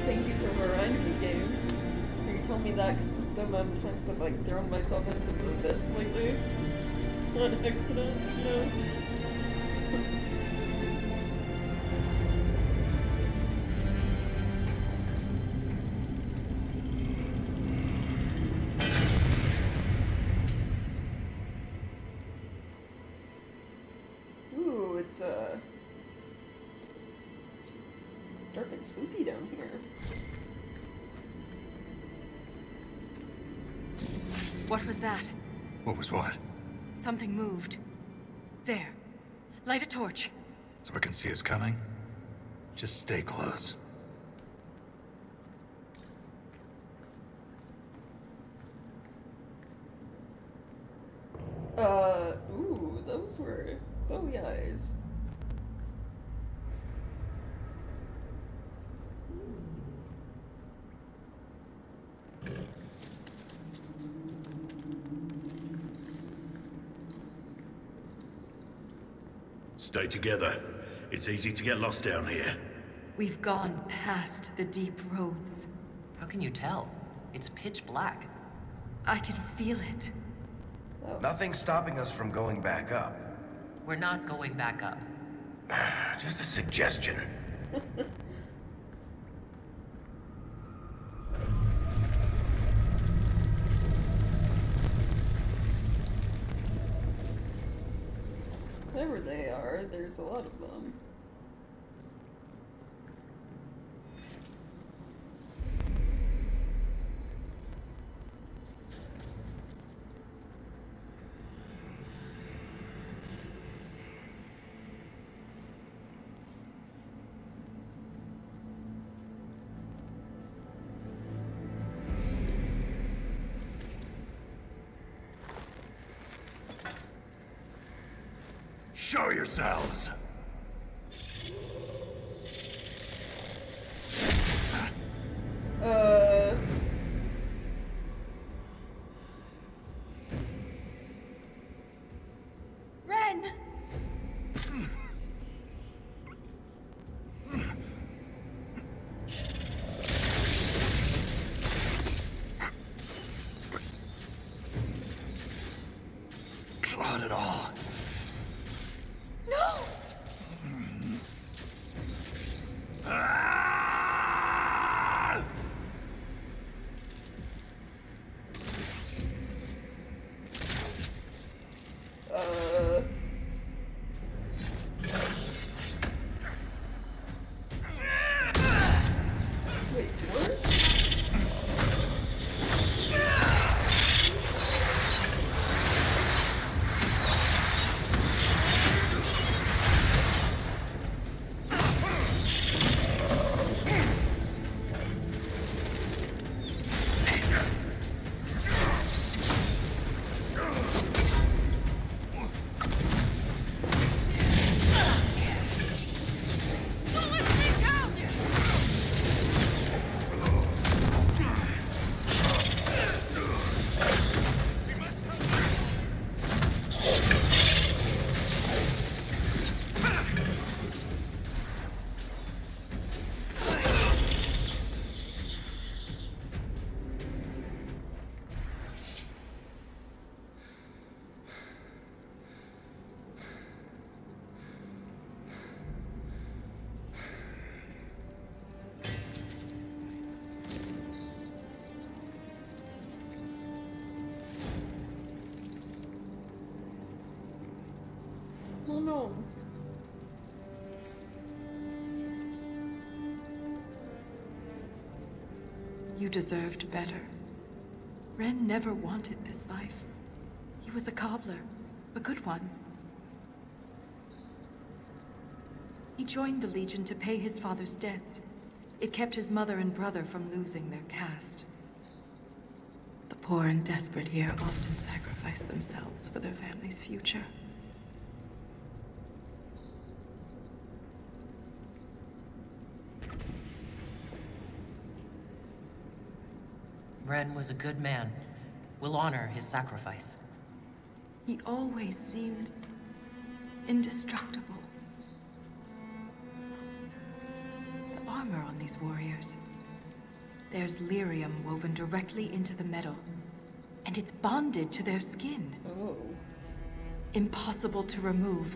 Thank you for reminding me, game. You told me that because the amount of times I've like thrown myself into the abyss lately on accident, you know. Ooh, it's dark and spooky down here. What was that? What was what? Something moved. There. Light a torch. So I can see us coming? Just stay close. Ooh, those were glowy eyes. Stay together. It's easy to get lost down here. We've gone past the deep roads. How can you tell? It's pitch black. I can feel it. Nothing's stopping us from going back up. We're not going back up. Just a suggestion. Wherever they are, there's a lot of them. Show yourselves! Ren! Not at all. No! You deserved better. Ren never wanted this life. He was a cobbler, a good one. He joined the Legion to pay his father's debts. It kept his mother and brother from losing their caste. The poor and desperate here often sacrifice themselves for their family's future. Ren was a good man. We'll honor his sacrifice. He always seemed indestructible. The armor on these warriors. There's lyrium woven directly into the metal, and it's bonded to their skin. Oh. Impossible to remove,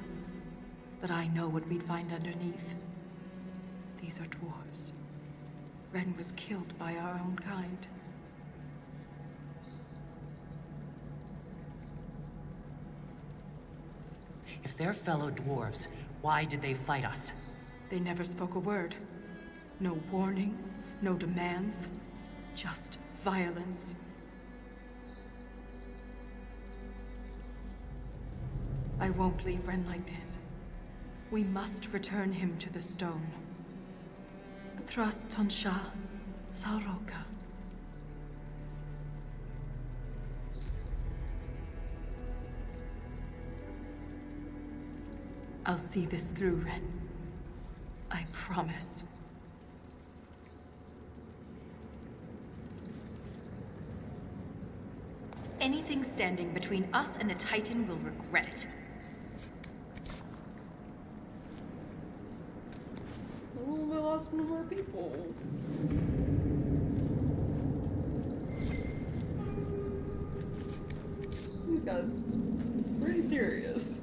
but I know what we'd find underneath. These are dwarves. Ren was killed by our own kind. If they're fellow dwarves, why did they fight us? They never spoke a word. No warning, no demands, just violence. I won't leave Ren like this. We must return him to the stone. Trust Tonsha Sauroka. I'll see this through, Ren. I promise. Anything standing between us and the Titan will regret it. Oh, we lost one of our people. He's got pretty serious.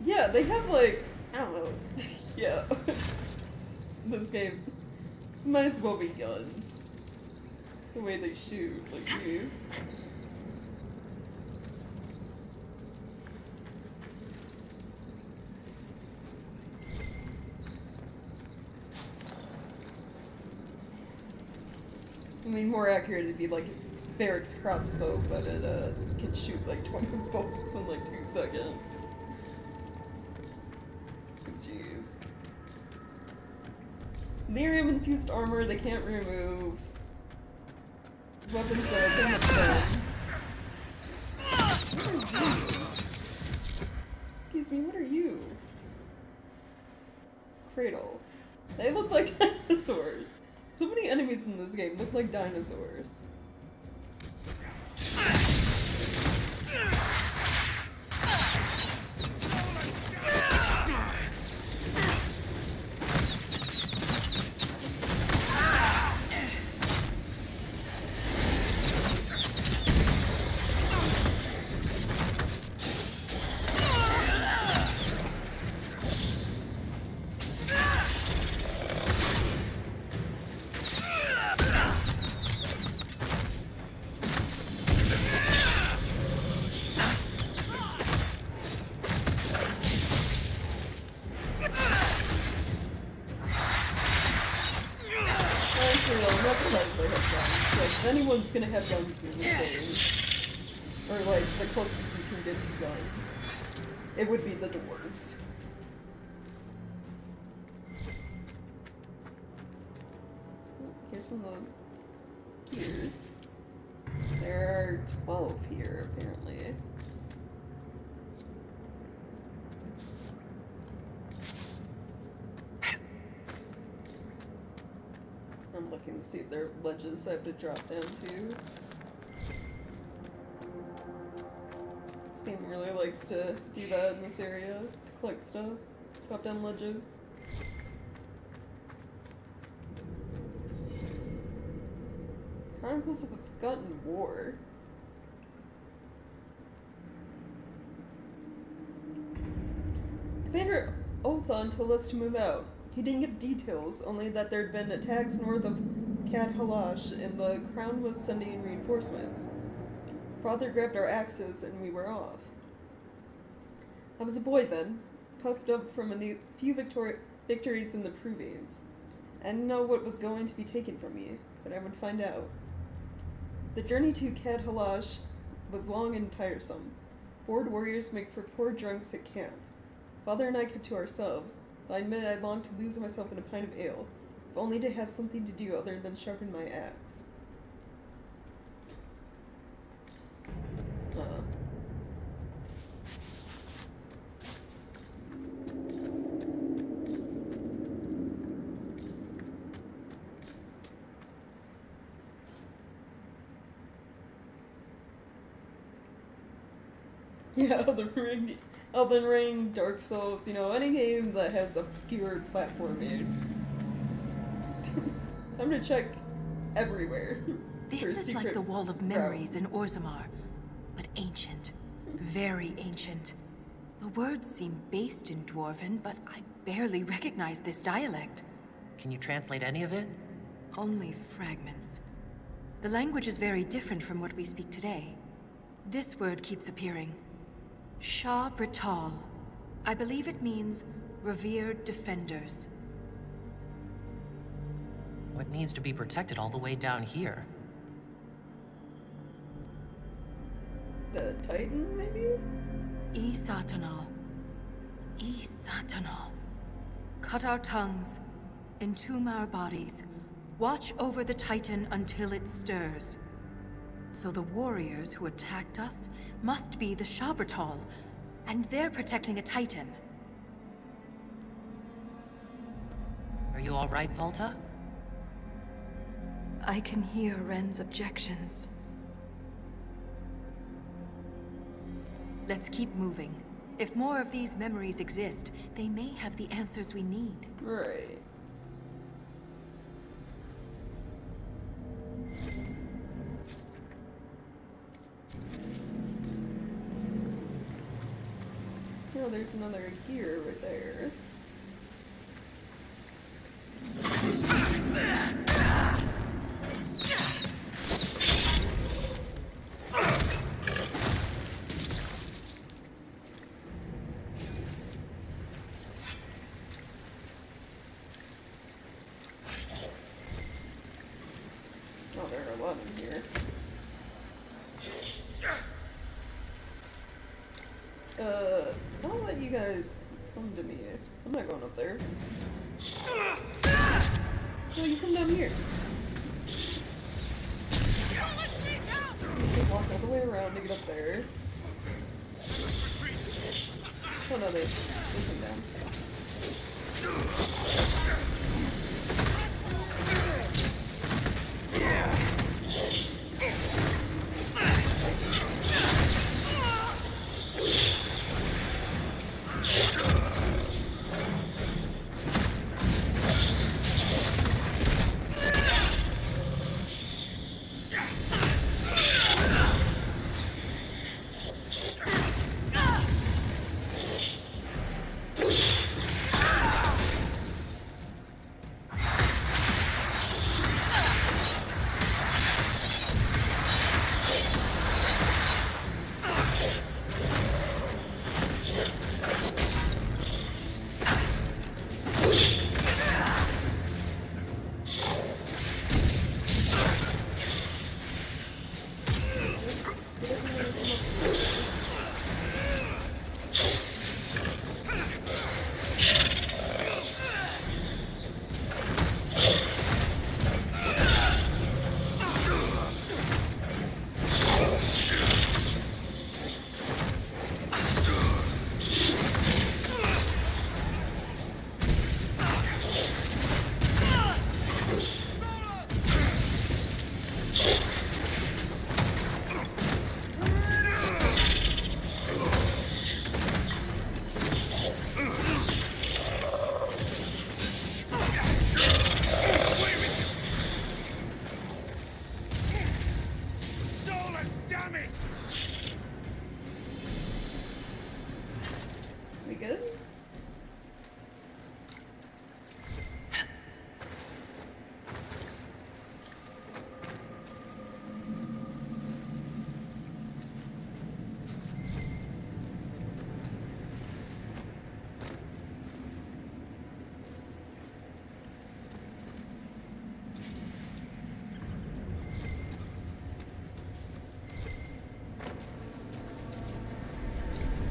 Yeah, they have like, I don't know, yeah. This game might as well be guns. The way they shoot, like these. I mean, more accurate it'd be like Barrick's crossbow, but it can shoot like 20 bolts in like 2 seconds. Jeez. Lyrium infused armor they can't remove. Weapons that open up guns. What are these? Excuse me, what are you? Cradle. They look like dinosaurs. So many enemies in this game look like dinosaurs. Anyone's gonna have guns in this game. Or like, the closest you can get to guns. It would be the dwarves. Here's one of the gears. There are 12 here, apparently. I'm looking to see if there are ledges I have to drop down to. This game really likes to do that in this area, to collect stuff, drop down ledges. Chronicles of a Forgotten War. Commander Othan told us to move out. He didn't give details, only that there'd been attacks north of Kad Halash and the Crown was sending in reinforcements. Father grabbed our axes and we were off. I was a boy then, puffed up from a few victories in the Provings. I didn't know what was going to be taken from me, but I would find out. The journey to Kad Halash was long and tiresome. Bored warriors make for poor drunks at camp. Father and I kept to ourselves, but I admit I longed to lose myself in a pint of ale, if only to have something to do other than sharpen my axe. Yeah, Elden Ring, Dark Souls, you know, any game that has obscure platforming. I'm gonna check everywhere. This is like the Wall of Memories in Orzammar, but ancient. Very ancient. The words seem based in Dwarven, but I barely recognize this dialect. Can you translate any of it? Only fragments. The language is very different from what we speak today. This word keeps appearing. Shah Brital. I believe it means revered defenders. What needs to be protected all the way down here? The Titan, maybe? Satanal. Satanal. Cut our tongues, entomb our bodies, watch over the Titan until it stirs. So the warriors who attacked us must be the Shabratal, and they're protecting a Titan. Are you all right, Volta? I can hear Ren's objections. Let's keep moving. If more of these memories exist, they may have the answers we need. Right. Oh, there's another gear right there. Oh, there are a lot in here. I'll let you guys come to me. I'm not going up there. No, you come down here. You can walk all the way around to get up there. Oh no, they come down. We good?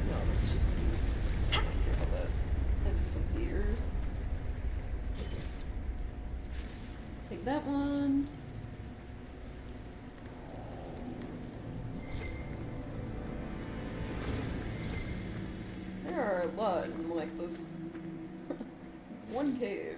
No, that's just all that. I just want the ears. Take that one. There are a lot in like this one cave.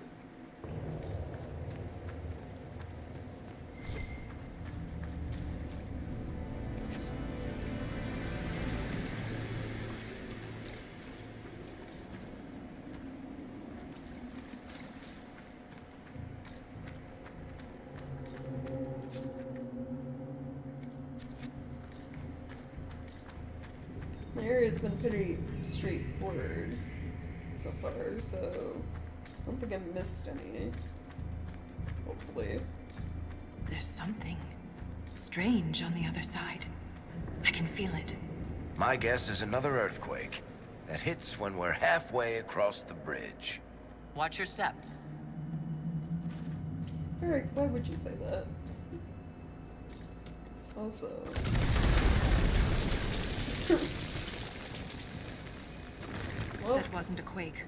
The area's been pretty straightforward so far, so I don't think I missed any. Hopefully. There's something strange on the other side. I can feel it. My guess is another earthquake that hits when we're halfway across the bridge. Watch your step. Eric, why would you say that? Also... well, That wasn't a quake.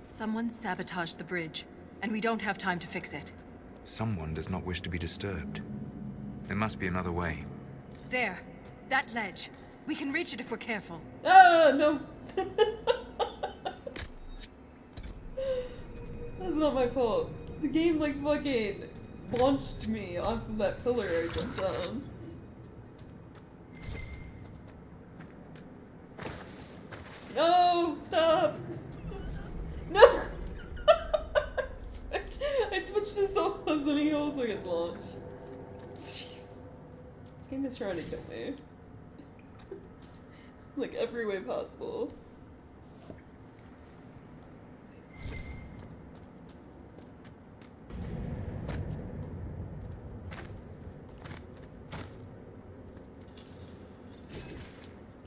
Someone sabotaged the bridge, and we don't have time to fix it. Someone does not wish to be disturbed. There must be another way. There. That ledge. We can reach it if we're careful. ah, no! That's not my fault. The game, like, fucking launched me off of that pillar I jumped on. No! Stop! No! I switched to solos and he also gets launched. Jeez. This game is trying to kill me. Like, every way possible.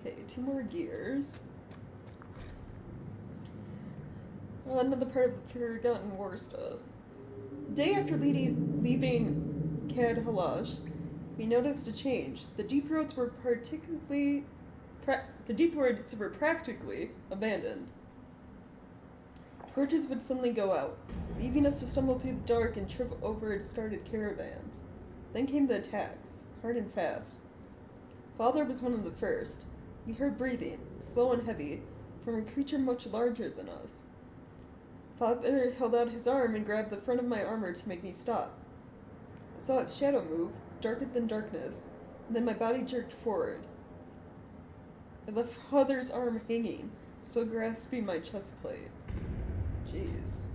Okay, 2 more gears. Another part of the Forgotten War stuff. Day after leaving Cad Halash, we noticed a change. The deep roads were practically abandoned. Torches would suddenly go out, leaving us to stumble through the dark and trip over discarded caravans. Then came the attacks, hard and fast. Father was one of the first. We heard breathing, slow and heavy, from a creature much larger than us. Father held out his arm and grabbed the front of my armor to make me stop. I saw its shadow move, darker than darkness, and then my body jerked forward. I left Father's arm hanging, still grasping my chest plate. Jeez.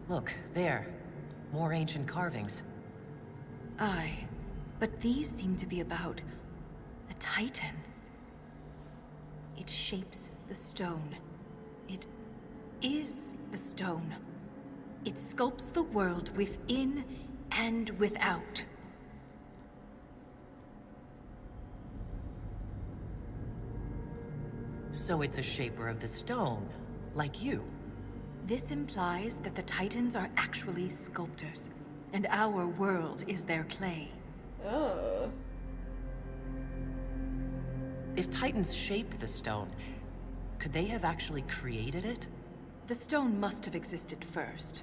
Look, there. More ancient carvings. Aye, but these seem to be about the Titan. It shapes the stone. It is the stone. It sculpts the world within and without. So it's a shaper of the stone, like you. This implies that the Titans are actually sculptors, and our world is their clay. Oh. If Titans shaped the stone, could they have actually created it? The stone must have existed first.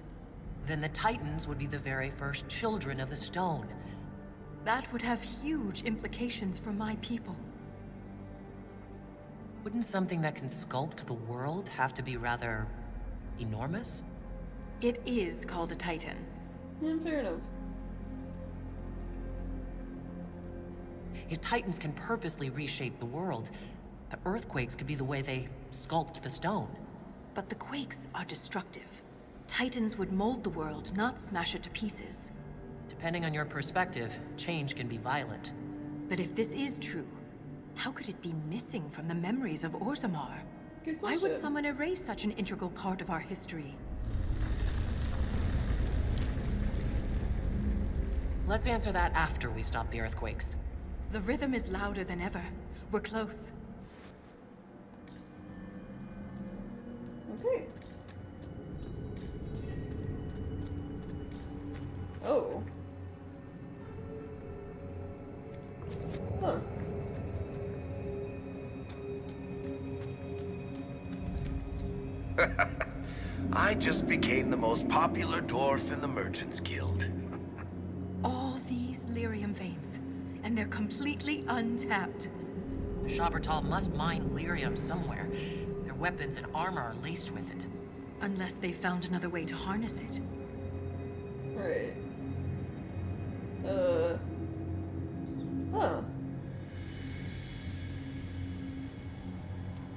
Then the Titans would be the very first children of the stone. That would have huge implications for my people. Wouldn't something that can sculpt the world have to be rather enormous? It is called a Titan. Yeah, fair enough. If Titans can purposely reshape the world, the earthquakes could be the way they sculpt the stone. But the quakes are destructive. Titans would mold the world, not smash it to pieces. Depending on your perspective, change can be violent. But if this is true, how could it be missing from the memories of Orzammar? Good Why question. would someone erase such an integral part of our history? Let's answer that after we stop the earthquakes. The rhythm is louder than ever. We're close. Okay. Oh. Huh. I just became the most popular dwarf in the Merchants Guild. All these Lyrium veins, and they're completely untapped. The Shabertal must mine Lyrium somewhere. Their weapons and armor are laced with it. Unless they found another way to harness it. Right. Huh.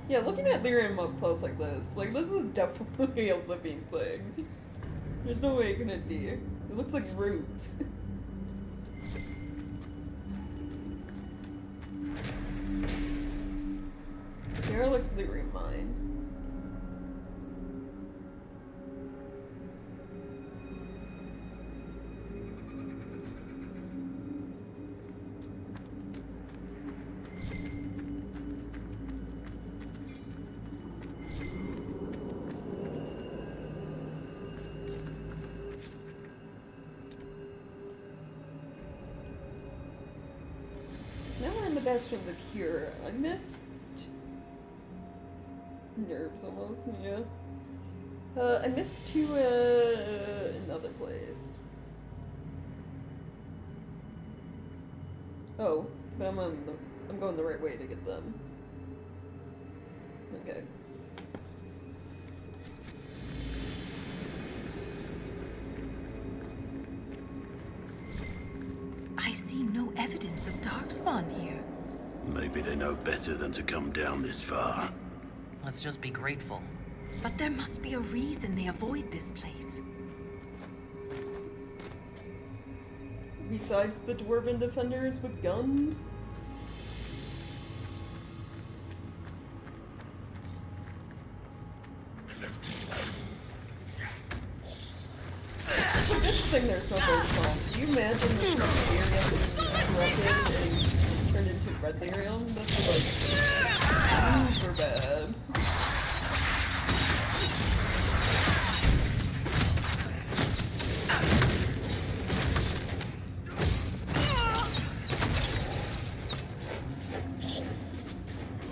Yeah, looking at Lyrium up close like this is definitely a living thing. There's no way it couldn't be. It looks like roots. Here looks Lyrium mine. So now we're in the Bastion of the Pure. I missed nerves almost, yeah. I missed to another place. Oh, but I'm going the right way to get them. Okay. I see no evidence of Darkspawn here. Maybe they know better than to come down this far. Let's just be grateful. But there must be a reason they avoid this place. Besides the dwarven defenders with guns? Good thing there's no very small. Can you imagine this area was corrupted and turned into red Lyrium? That's like super bad.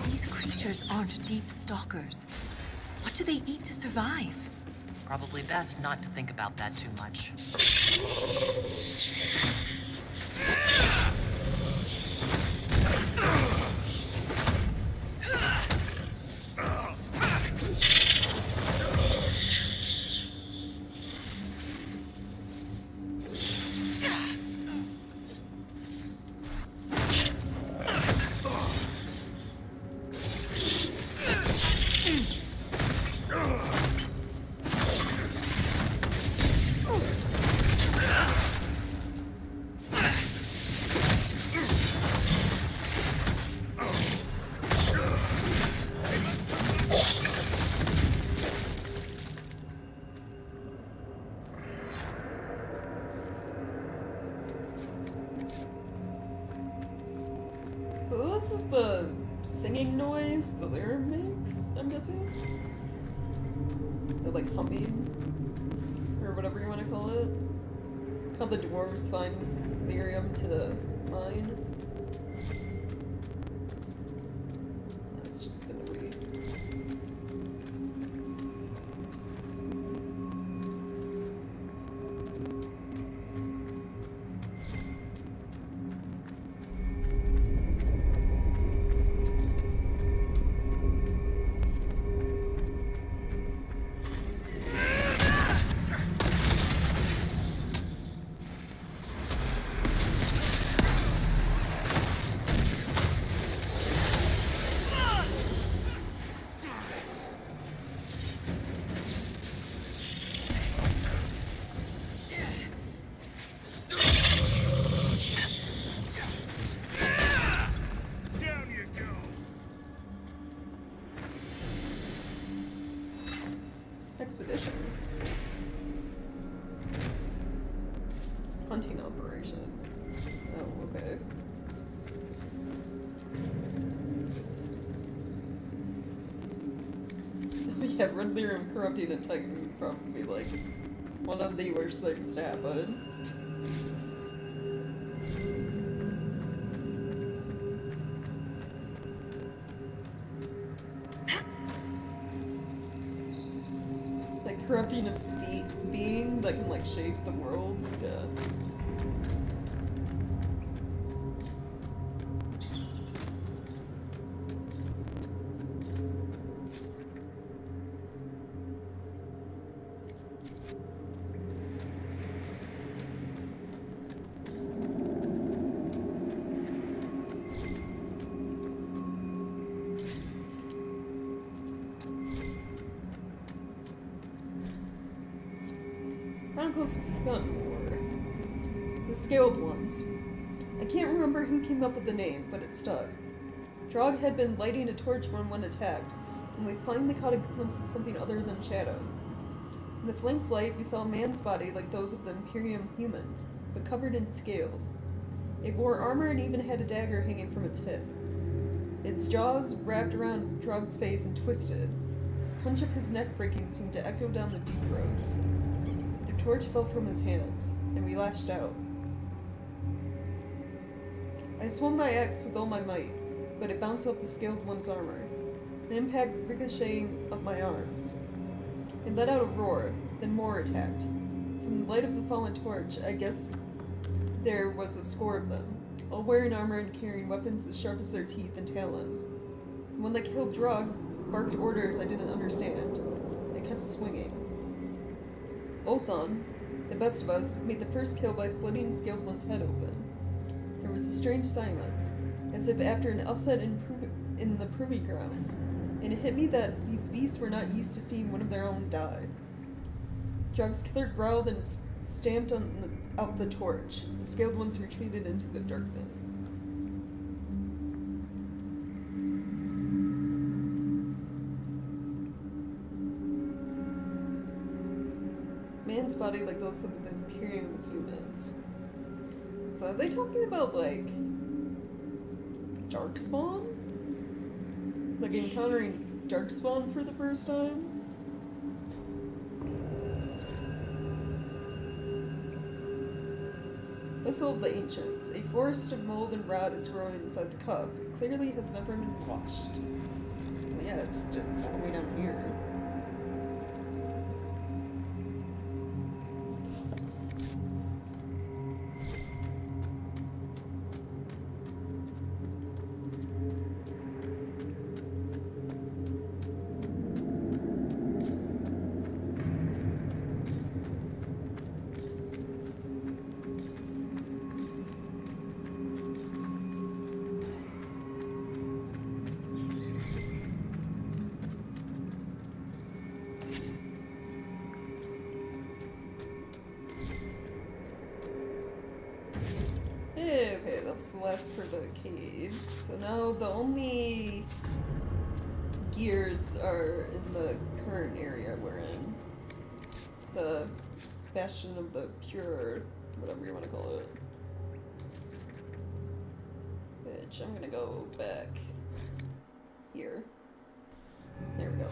These creatures aren't deep stalkers. What do they eat to survive? Probably best not to think about that too much. So this is the singing noise the Lyrium makes, I'm guessing? Or like humming? Or whatever you want to call it. How the dwarves find Lyrium to mine. That's just gonna be... expedition. Hunting operation. Oh, okay. Yeah, Red Lyrium corrupting a Titan would probably be like one of the worst things to happen. Like corrupting a being that can like shape the world. Yeah. Chronicles of Forgotten War. The Scaled Ones. I can't remember who came up with the name, but it stuck. Drog had been lighting a torch when one attacked, and we finally caught a glimpse of something other than shadows. In the flame's light, we saw a man's body like those of the Imperium humans, but covered in scales. It wore armor and even had a dagger hanging from its hip. Its jaws wrapped around Drog's face and twisted. The crunch of his neck breaking seemed to echo down the deep roads. The torch fell from his hands, and we lashed out. I swung my axe with all my might, but it bounced off the Scaled One's armor, the impact ricocheting up my arms. It let out a roar, then more attacked. From the light of the fallen torch, I guess there was a score of them, all wearing armor and carrying weapons as sharp as their teeth and talons. The one that killed Drog barked orders I didn't understand. I kept swinging. Othon, the best of us, made the first kill by splitting the Scaled One's head open. There was a strange silence, as if after an upset in the Proving Grounds, and it hit me that these beasts were not used to seeing one of their own die. Drog's killer growled and stamped out the torch. The Scaled Ones retreated into the darkness. Man's body like those of the Imperium humans. So are they talking about, like, Darkspawn? Like encountering Darkspawn for the first time? Vessel of the Ancients. A forest of mold and rot is growing inside the cup. It clearly has never been washed. Well, yeah, it's just all the way down here. Okay, that was the last for the caves. So now the only gears are in the current area we're in. The Bastion of the Pure, whatever you want to call it. Which I'm gonna go back here. There we go.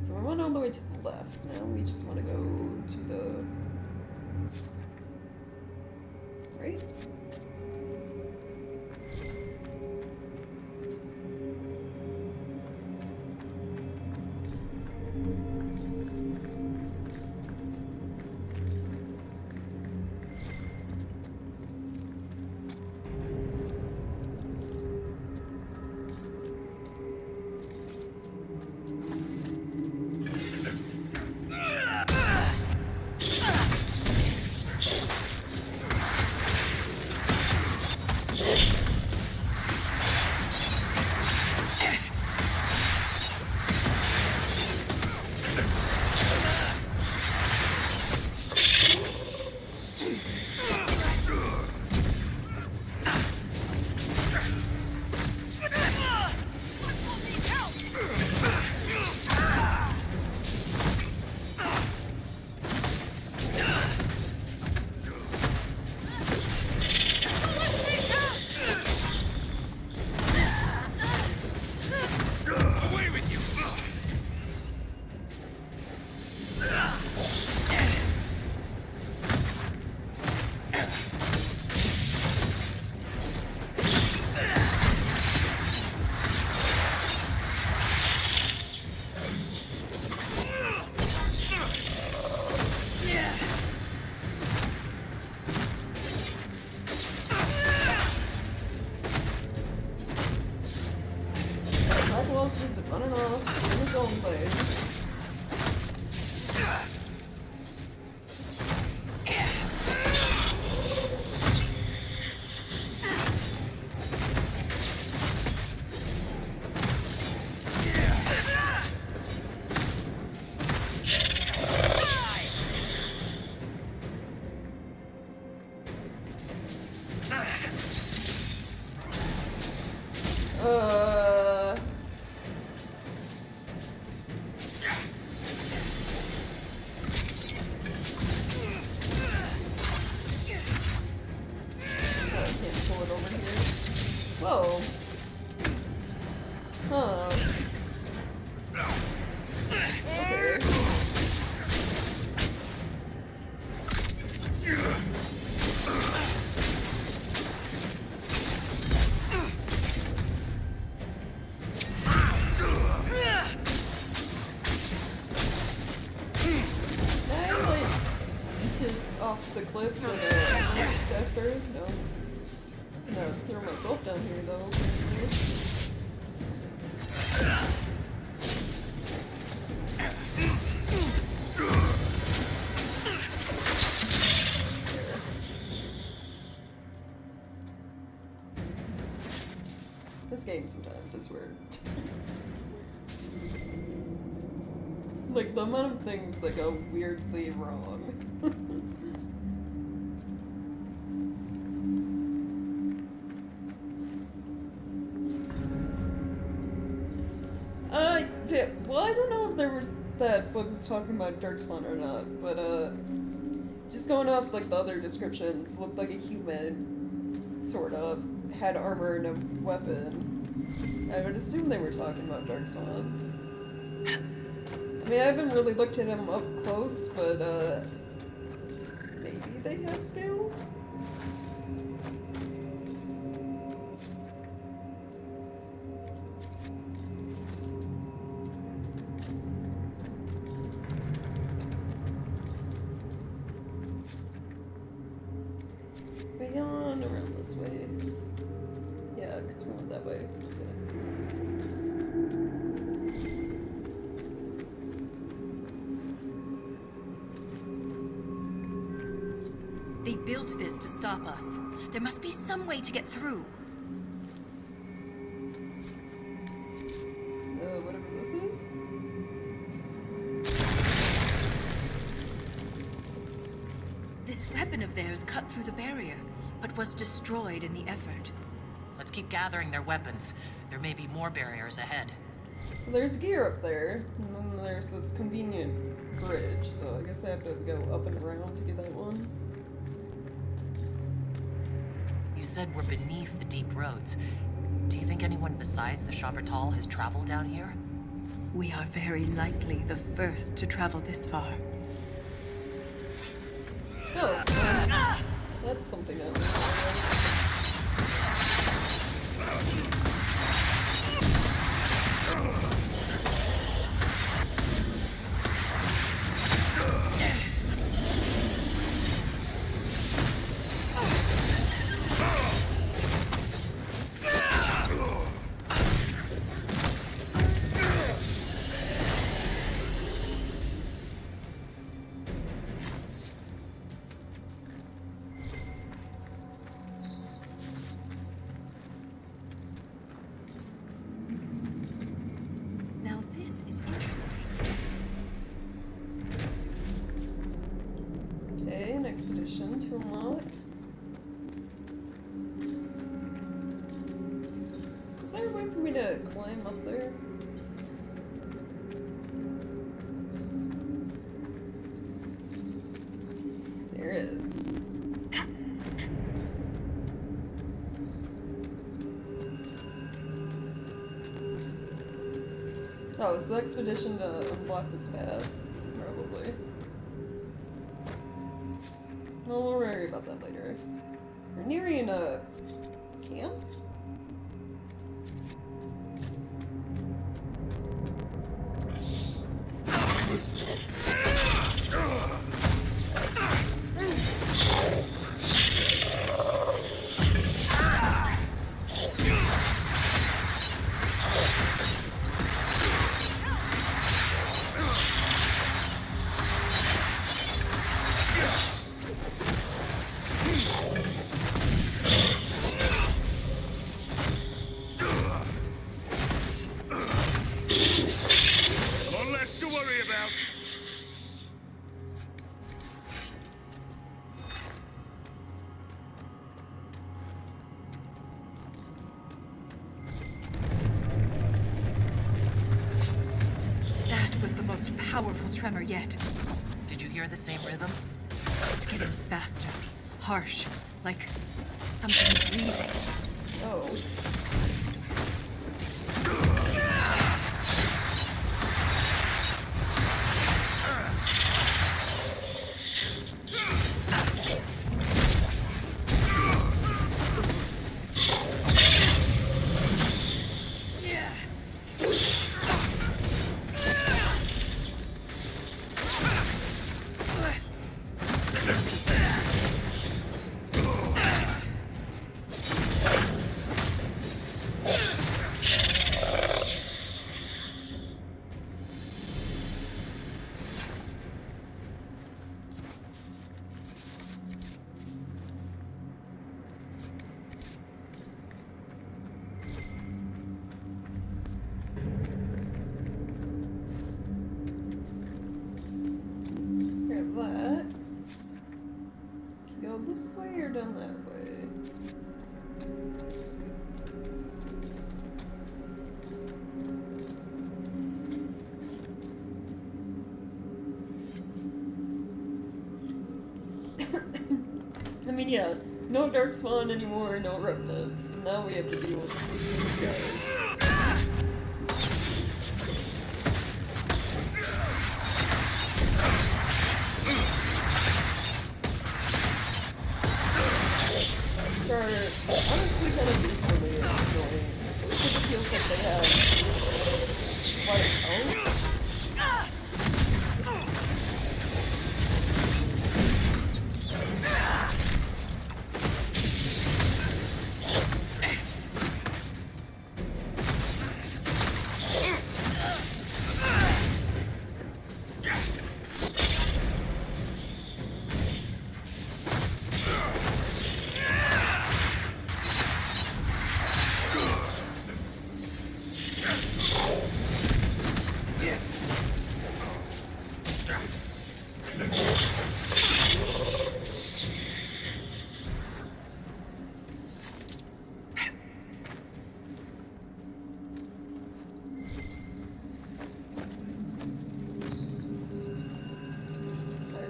So we went all the way to the left. Now we just want to go to the right. Caldwell's just running off, doing his own thing. Whoa. Huh. Okay. Can I, like, eat it off the cliff like a caster? No. I'm gonna throw myself down here though. This game sometimes, I swear. Like the amount of things that go weirdly wrong. Yeah, well, I don't know if there was that book was talking about Darkspawn or not, but just going off like the other descriptions, looked like a human, sort of, had armor and a weapon. I would assume they were talking about Darkspawn. I mean, I haven't really looked at them up close, but maybe they have scales? Beyond around this way. Yeah, because we went that way. They built this to stop us. There must be some way to get through. Whatever this is. This weapon of theirs cut through the barrier, but was destroyed in the effort. Let's keep gathering their weapons. There may be more barriers ahead. So there's gear up there, and then there's this convenient bridge, so I guess I have to go up and around to get that one. You said we're beneath the deep roads. Do you think anyone besides the Shabertal has traveled down here? We are very likely the first to travel this far. Oh, that's something that expedition to unlock. Is there a way for me to climb up there? There is. Oh, it's the expedition to unlock this path? Probably. Well, we'll worry about that later. We're nearing a camp? powerful tremor yet. Did you hear the same rhythm? It's getting faster, harsh, like something's breathing. Oh. Grab that. Can you go this way or down that way? I mean, yeah, no Darkspawn anymore, no remnants. But now we have to deal with these guys. Which are honestly kind of equally annoying. Just because it feels like they have quite a tone.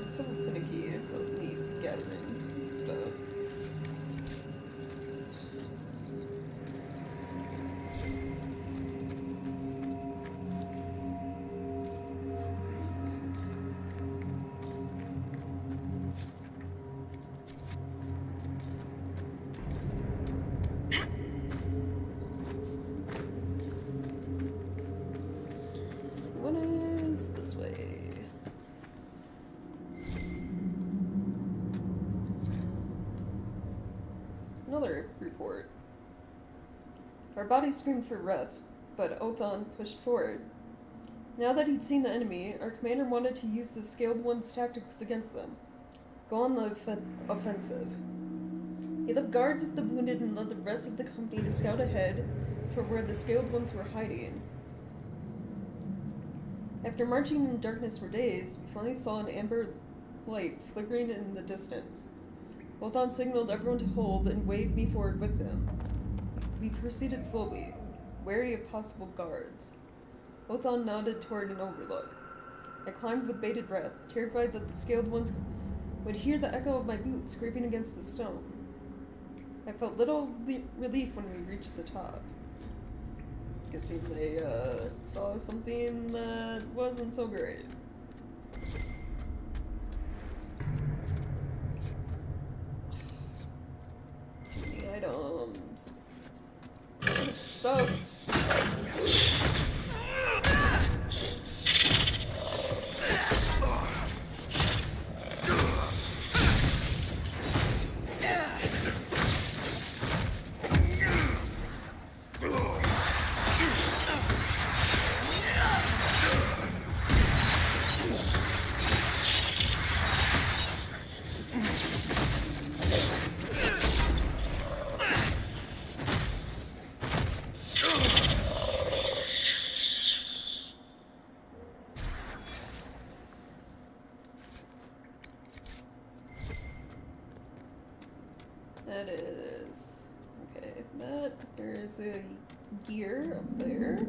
It's so finicky with meat gathering stuff. What is this way? Another report. Our bodies screamed for rest, but Othon pushed forward. Now that he'd seen the enemy, our commander wanted to use the Scaled One's tactics against them. Go on the offensive. He left guards of the wounded and led the rest of the company to scout ahead for where the Scaled Ones were hiding. After marching in darkness for days, we finally saw an amber light flickering in the distance. Othon signaled everyone to hold and waved me forward with him. We proceeded slowly, wary of possible guards. Othon nodded toward an overlook. I climbed with bated breath, terrified that the Scaled Ones would hear the echo of my boots scraping against the stone. I felt little relief when we reached the top. Guessing they saw something that wasn't so great. Too many items. So much stuff. That is... okay, that... there's a gear up there.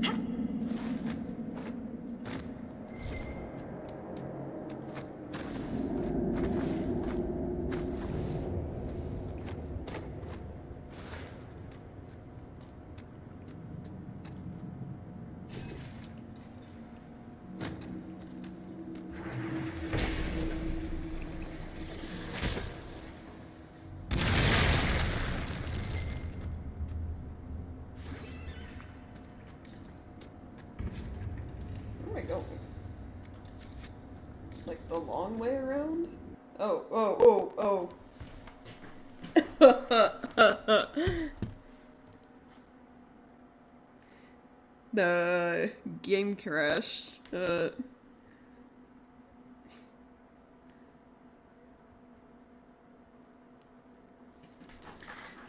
the long way around? Oh. The game crashed. Well,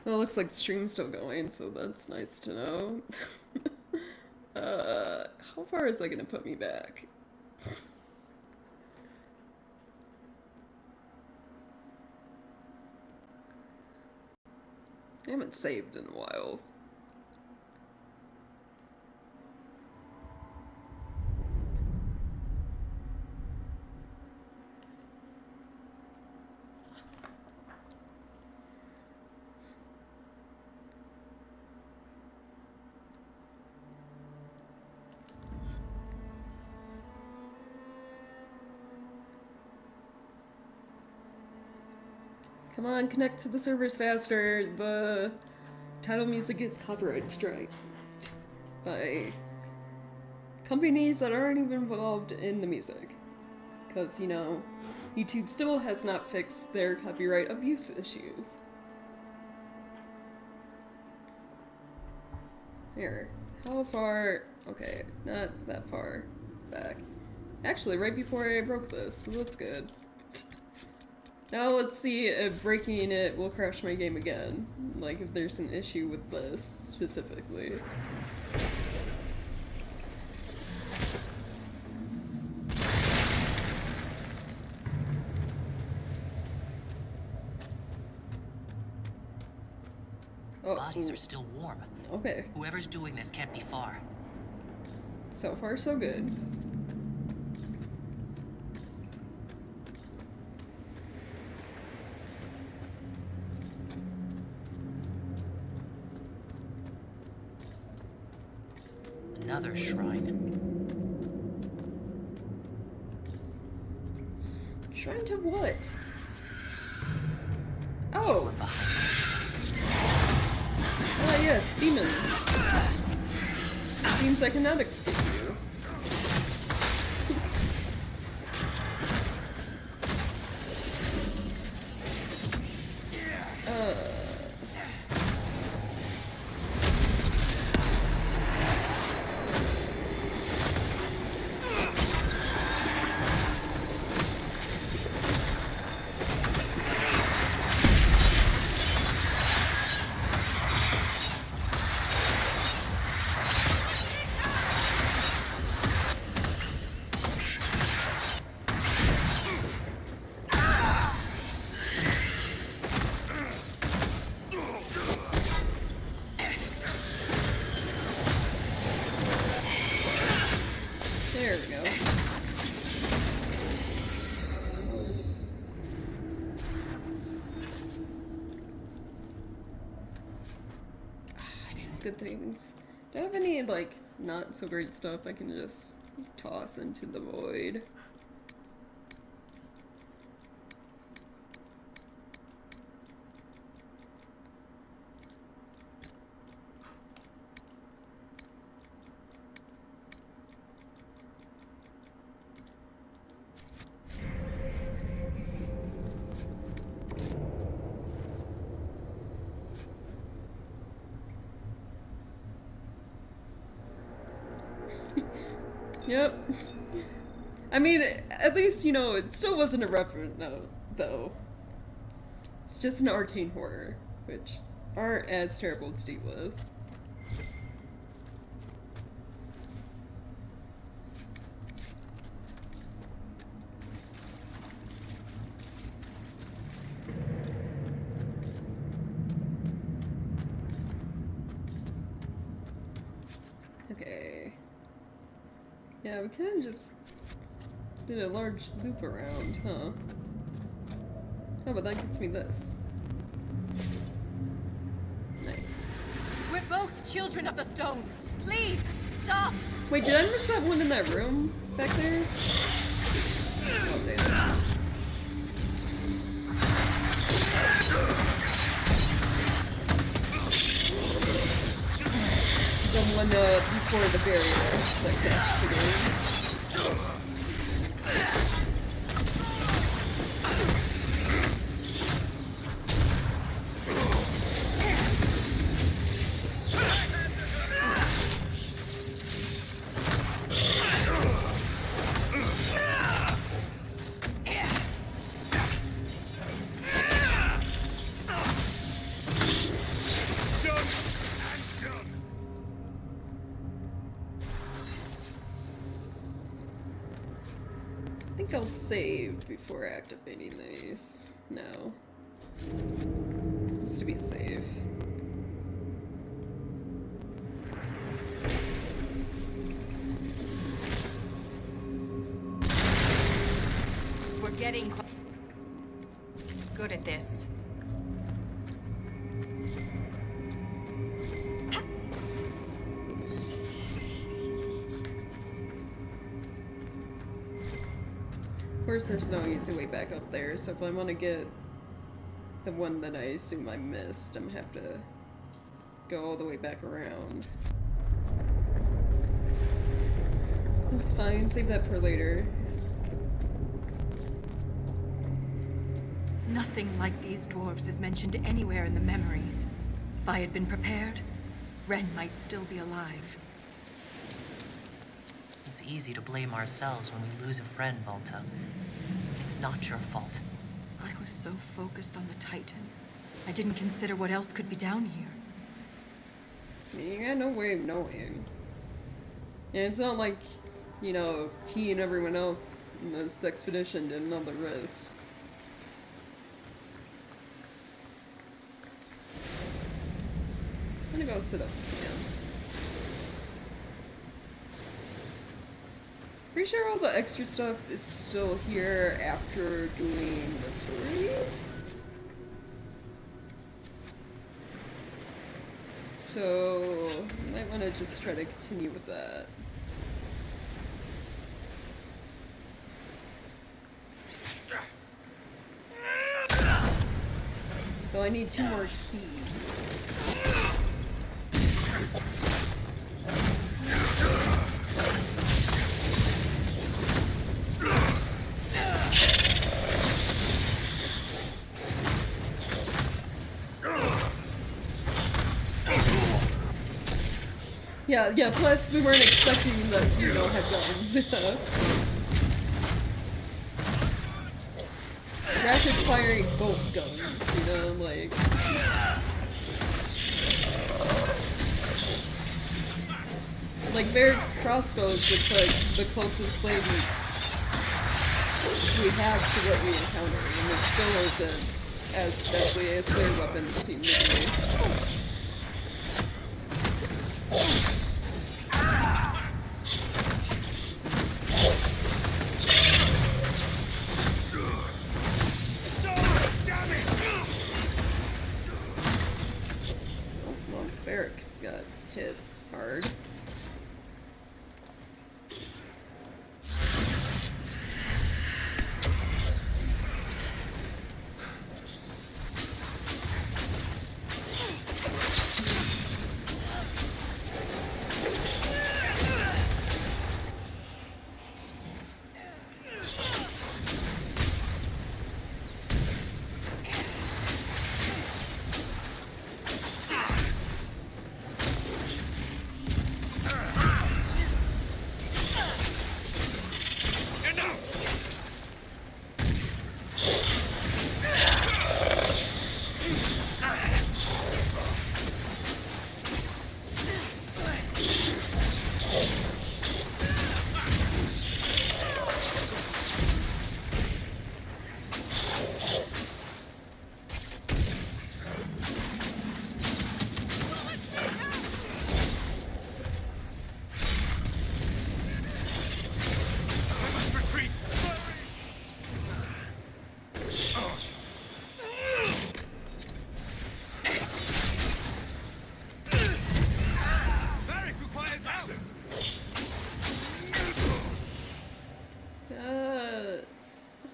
it looks like the stream's still going, so that's nice to know. How far is that gonna put me back? I haven't saved in a while. Come on, connect to the servers faster. The title music gets copyright strike by companies that aren't even involved in the music. Because, you know, YouTube still has not fixed their copyright abuse issues. Here. How far? Okay, not that far back. Actually, right before I broke this, so that's good. Now let's see if breaking it will crash my game again. Like if there's an issue with this specifically. Oh, bodies are still warm. Okay. Whoever's doing this can't be far. So far, so good. Another shrine. Shrine to what? Oh! Ah, yes, demons. Seems I cannot escape you. There we go. These good things. Do I have any, like, not so great stuff I can just toss into the void? Yep. I mean, at least, you know, it still wasn't a reference note, though. It's just an arcane horror, which aren't as terrible to deal with. Okay. Yeah, we kind of just did a large loop around, huh? Oh, but that gets me this. Nice. We're both children of the stone. Please, stop! Wait, did I miss that one in that room back there? Oh, damn. The one before the barrier that crashed the game. think I'll save before activating these. No. Just to be safe. We're getting good at this. Of course, there's no easy way back up there, so if I want to get the one that I assume I missed, I'm gonna have to go all the way back around. It's fine, save that for later. Nothing like these dwarves is mentioned anywhere in the memories. If I had been prepared, Ren might still be alive. It's easy to blame ourselves when we lose a friend, Volta. It's not your fault. I was so focused on the Titan. I didn't consider what else could be down here. I mean, you got no way of knowing. And it's not like, you know, he and everyone else in this expedition didn't know the risk. I'm gonna go sit up again. Pretty sure all the extra stuff is still here after doing the story. So, I might want to just try to continue with that. Though I need 2 more keys. Yeah, plus we weren't expecting them to, you know, have guns. Rapid firing bolt guns, you know, like... Like, Varric's crossbows look like the closest blade we have to what we encounter, and it still isn't as deadly as their weapons seem to be. Well, Varric got hit hard.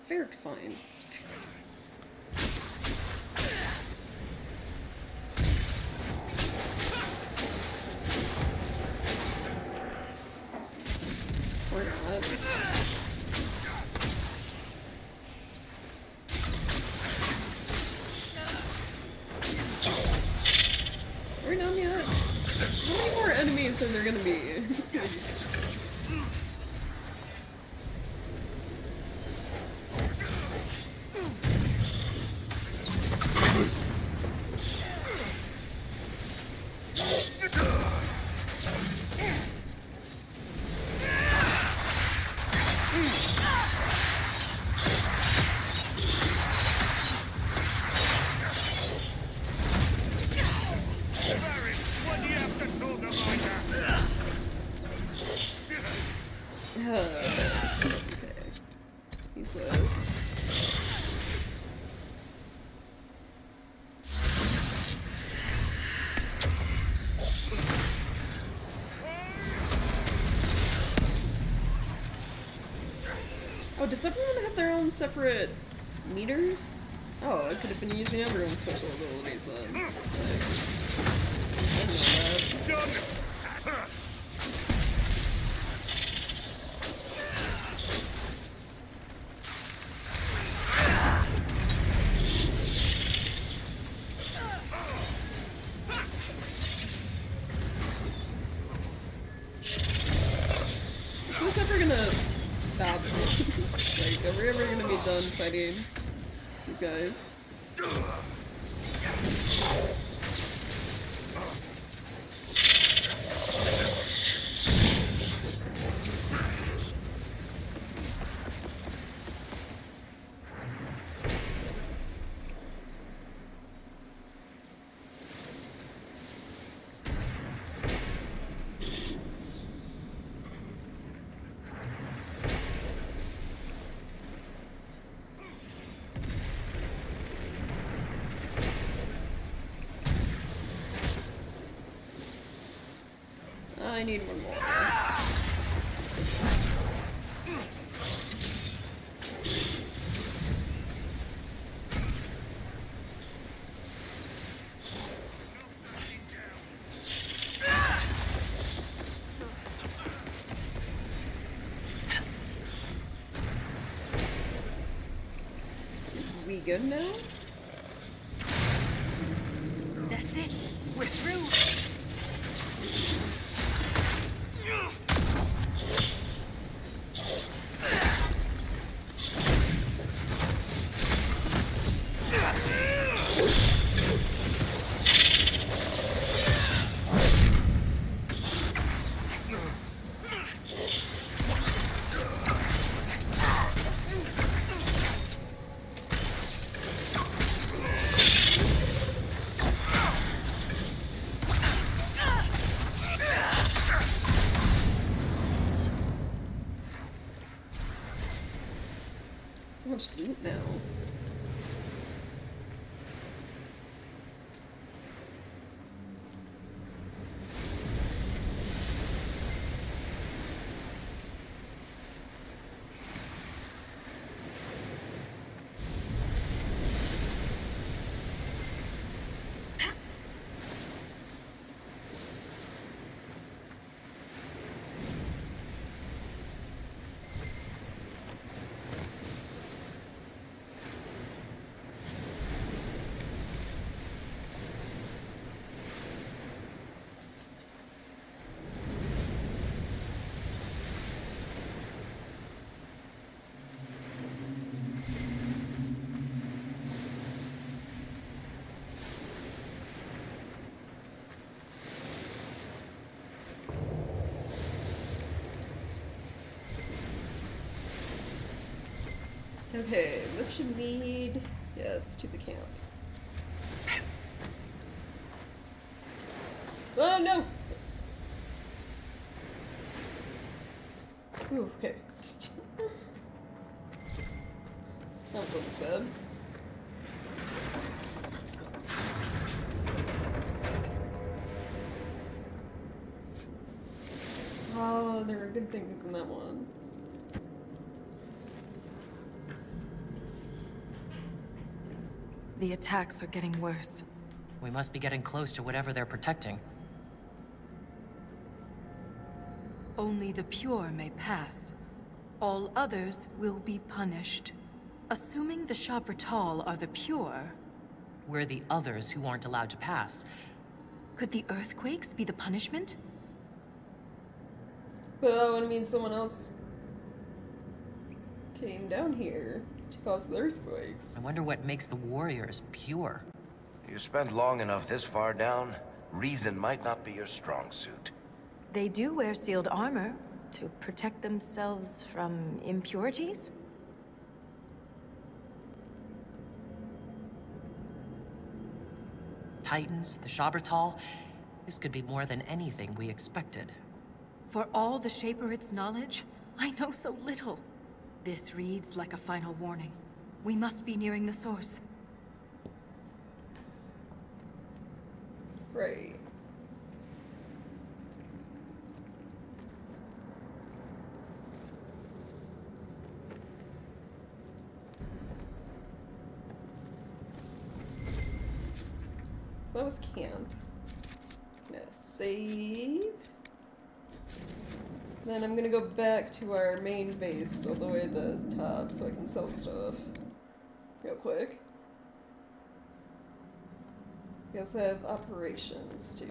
Varric's fine. Or not. Are we done yet? How many more enemies are there gonna be? Okay. Useless. Oh, does everyone have their own separate meters? Oh, I could have been using everyone's special abilities then. Like, I didn't know that. Is this ever gonna stop? Like, are we ever gonna be done fighting these guys? I need one more. We good now? That's it. We're through. So much loot now. Okay, this should lead, yes, to the camp. Oh no! Ooh, okay. That was almost bad. Oh, there were good things in that one. The attacks are getting worse. We must be getting close to whatever they're protecting. Only the pure may pass. All others will be punished. Assuming the Shapratal are the pure... We're the others who aren't allowed to pass. Could the earthquakes be the punishment? Well, that would mean someone else came down here to cause the earthquakes. I wonder what makes the warriors pure. You spent long enough this far down, reason might not be your strong suit. They do wear sealed armor to protect themselves from impurities? Titans, the Shabratal, this could be more than anything we expected. For all the Shaperit's knowledge, I know so little. This reads like a final warning. We must be nearing the source. Right. So that was camp. Gonna save. Then I'm gonna go back to our main base all the way at the top so I can sell stuff real quick. We also have operations to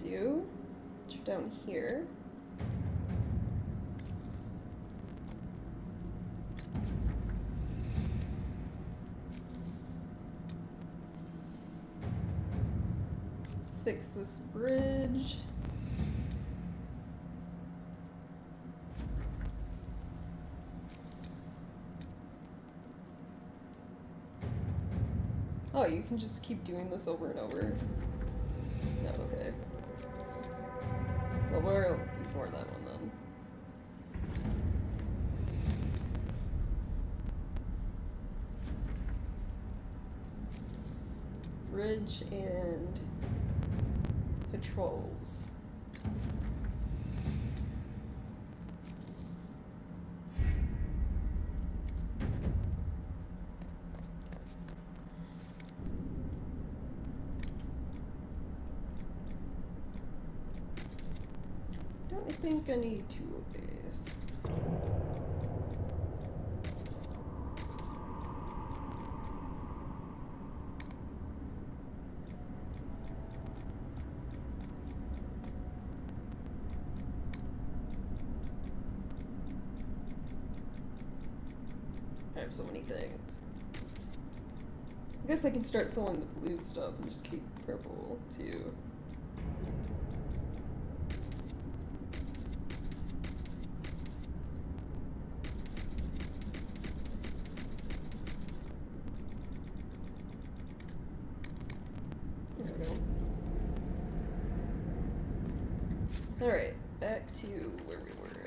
do, which are down here. Fix this bridge. Oh, you can just keep doing this over and over. No, okay. Well, we'll ignore that one then. Bridge and patrols. Don't think I need two of these. I have so many things. I guess I can start selling the blue stuff and just keep purple too. There we go. Alright, back to where we were.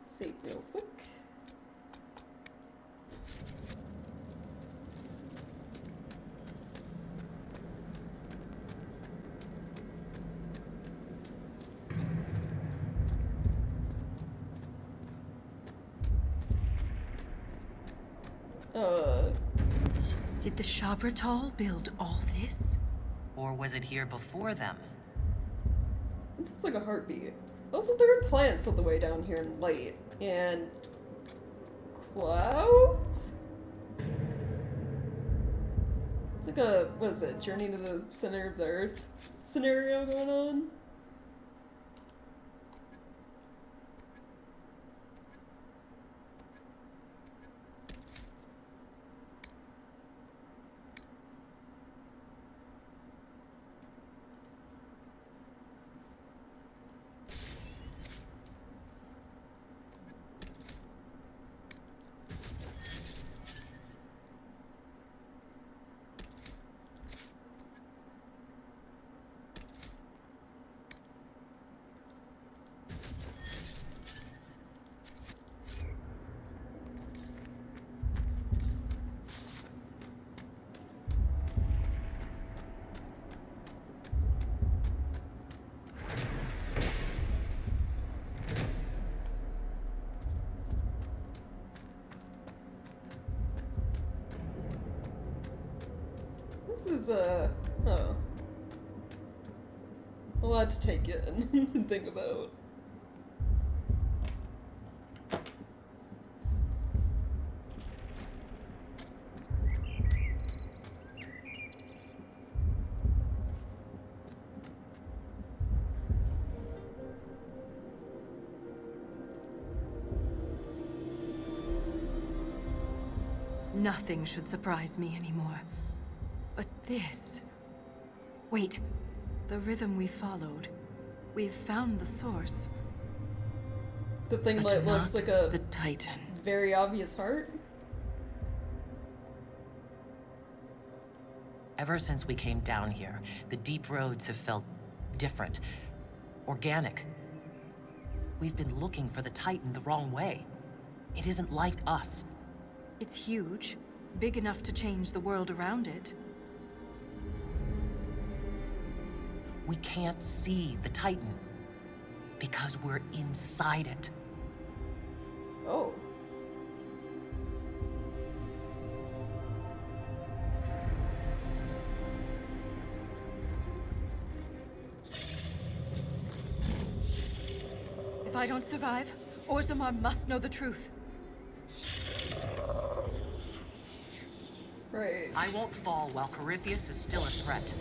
Save real quick. Did the Shabratal build all this? Or was it here before them? This is like a heartbeat. Also, there are plants all the way down here in light. And clouds? It's like a, what is it, Journey to the Center of the Earth scenario going on? This is a lot to take in and think about. Nothing should surprise me anymore. But this... Wait. The rhythm we followed. We've found the source. The thing that looks like a the Titan. Very obvious heart? Ever since we came down here, the deep roads have felt different. Organic. We've been looking for the Titan the wrong way. It isn't like us. It's huge, big enough to change the world around it. We can't see the Titan because we're inside it. Oh. If I don't survive, Orzammar must know the truth. Right. I won't fall while Corypheus is still a threat.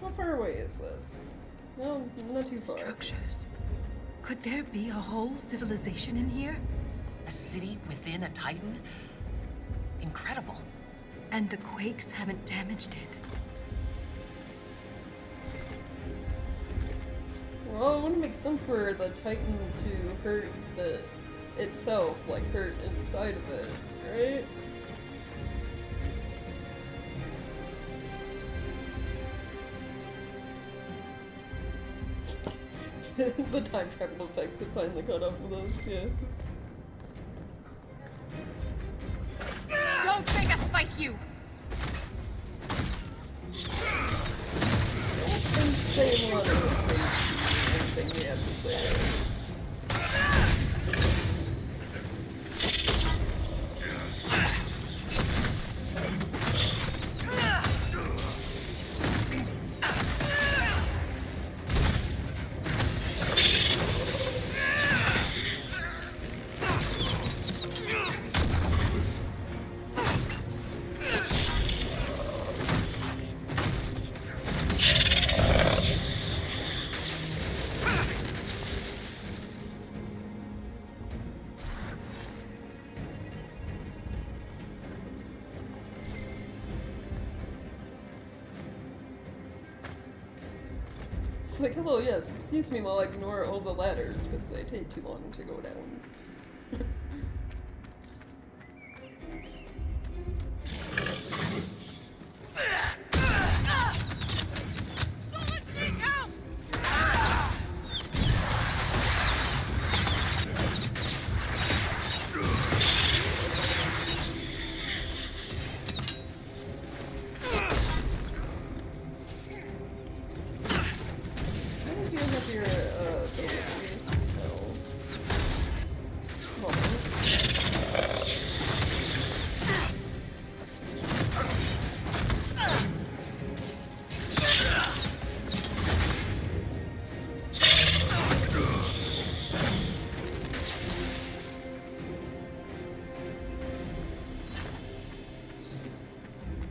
How far away is this? No, not too far. Structures. Could there be a whole civilization in here? A city within a Titan? Incredible. And the quakes haven't damaged it. Well, it wouldn't make sense for the Titan to hurt itself, like hurt inside of it, right? The time travel effects have finally caught up with us, yeah. Don't make us fight you! I think they want to listen to anything we have to say. It's like, hello, yes, excuse me while I ignore all the ladders, because they take too long to go down.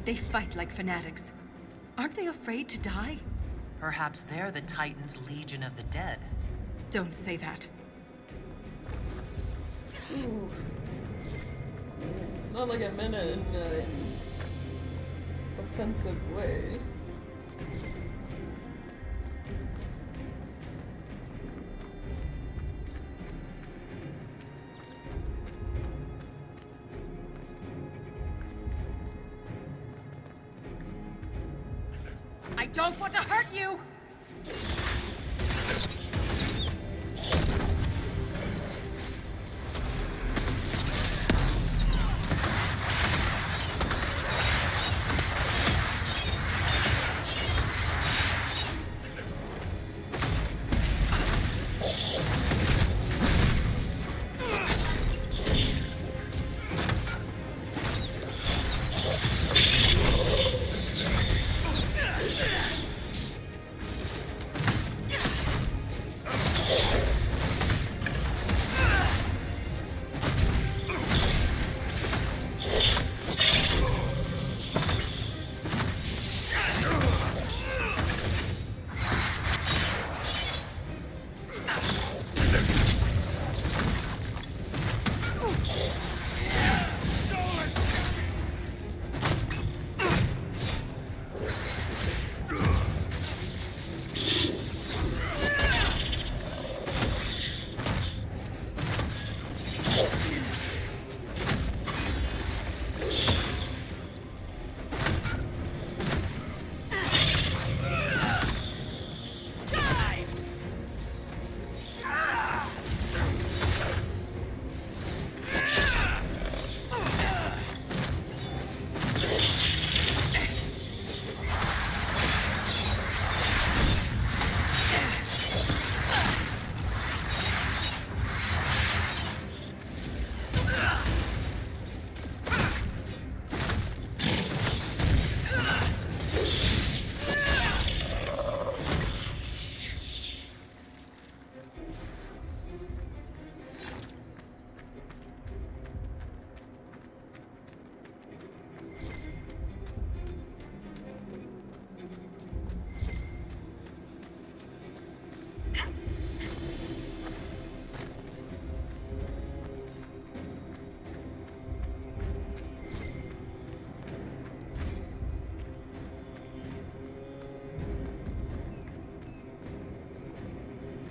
They fight like fanatics. Aren't they afraid to die? Perhaps they're the Titan's Legion of the Dead. Don't say that. Ooh. It's not like I meant it in an offensive way. don't want to hurt you!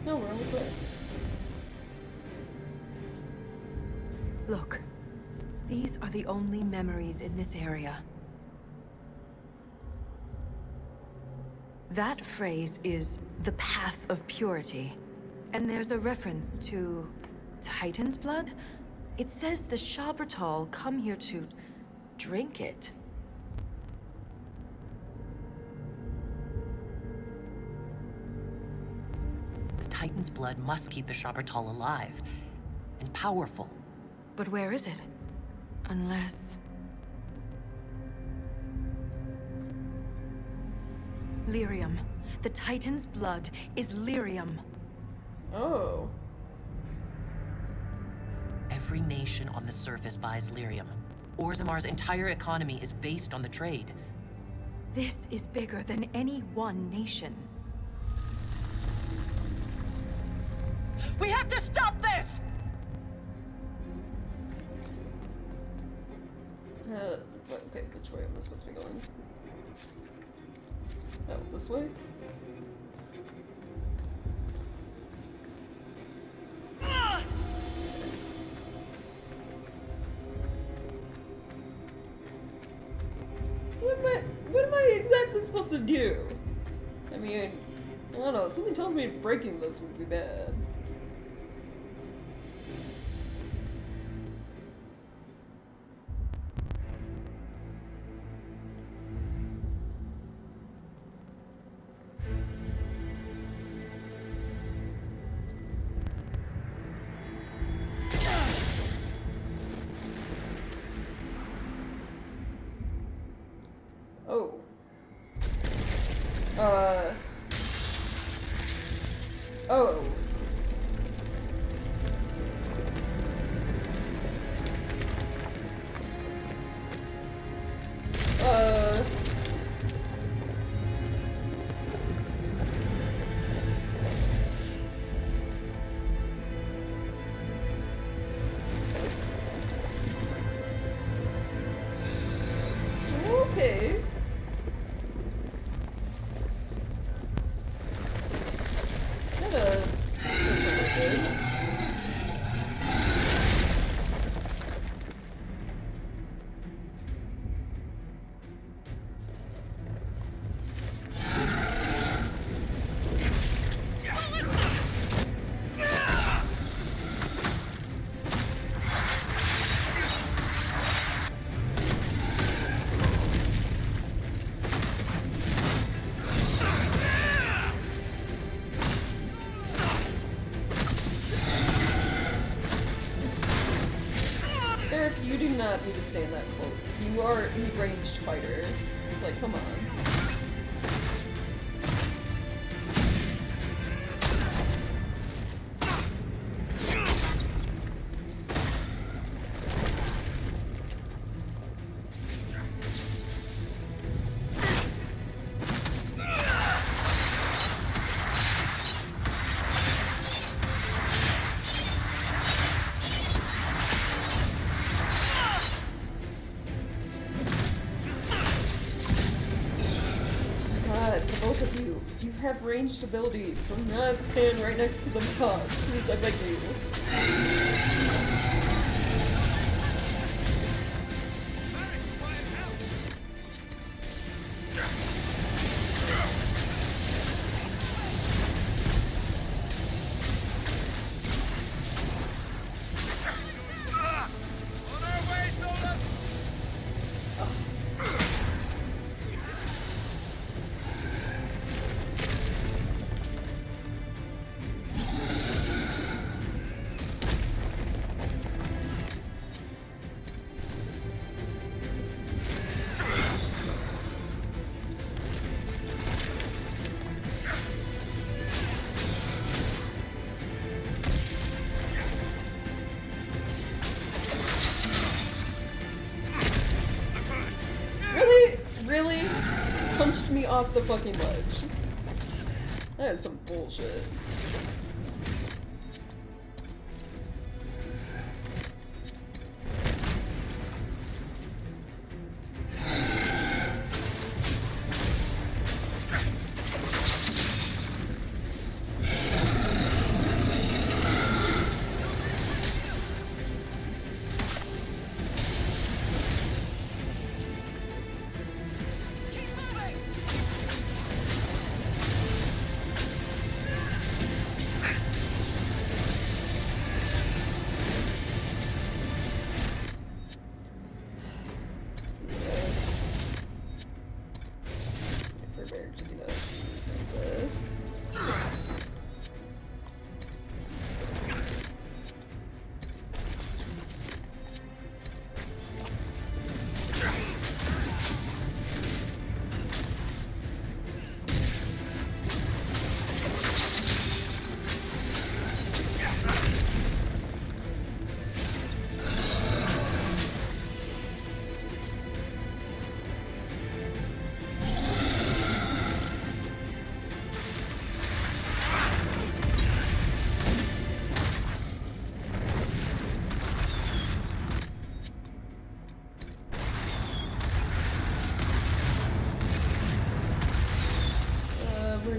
No, we're almost there. Look, these are the only memories in this area. That phrase is the path of purity. And there's a reference to Titan's blood. It says the Shabratal come here to drink it. Titan's blood must keep the Shabratal alive and powerful. But where is it? Unless... Lyrium. The Titan's blood is Lyrium. Oh. Every nation on the surface buys Lyrium. Orzamar's entire economy is based on the trade. This is bigger than any one nation. We have to stop this! Okay, which way am I supposed to be going? Oh, this way? What am I exactly supposed to do? I mean, I don't know, something tells me breaking this would be bad. Oh. Oh. Okay. Kinda stand that close. You are a ranged fighter. Like, come on. Have ranged abilities. Do not stand right next to the boss. Please, I beg you. Punched me off the fucking ledge. That is some bullshit.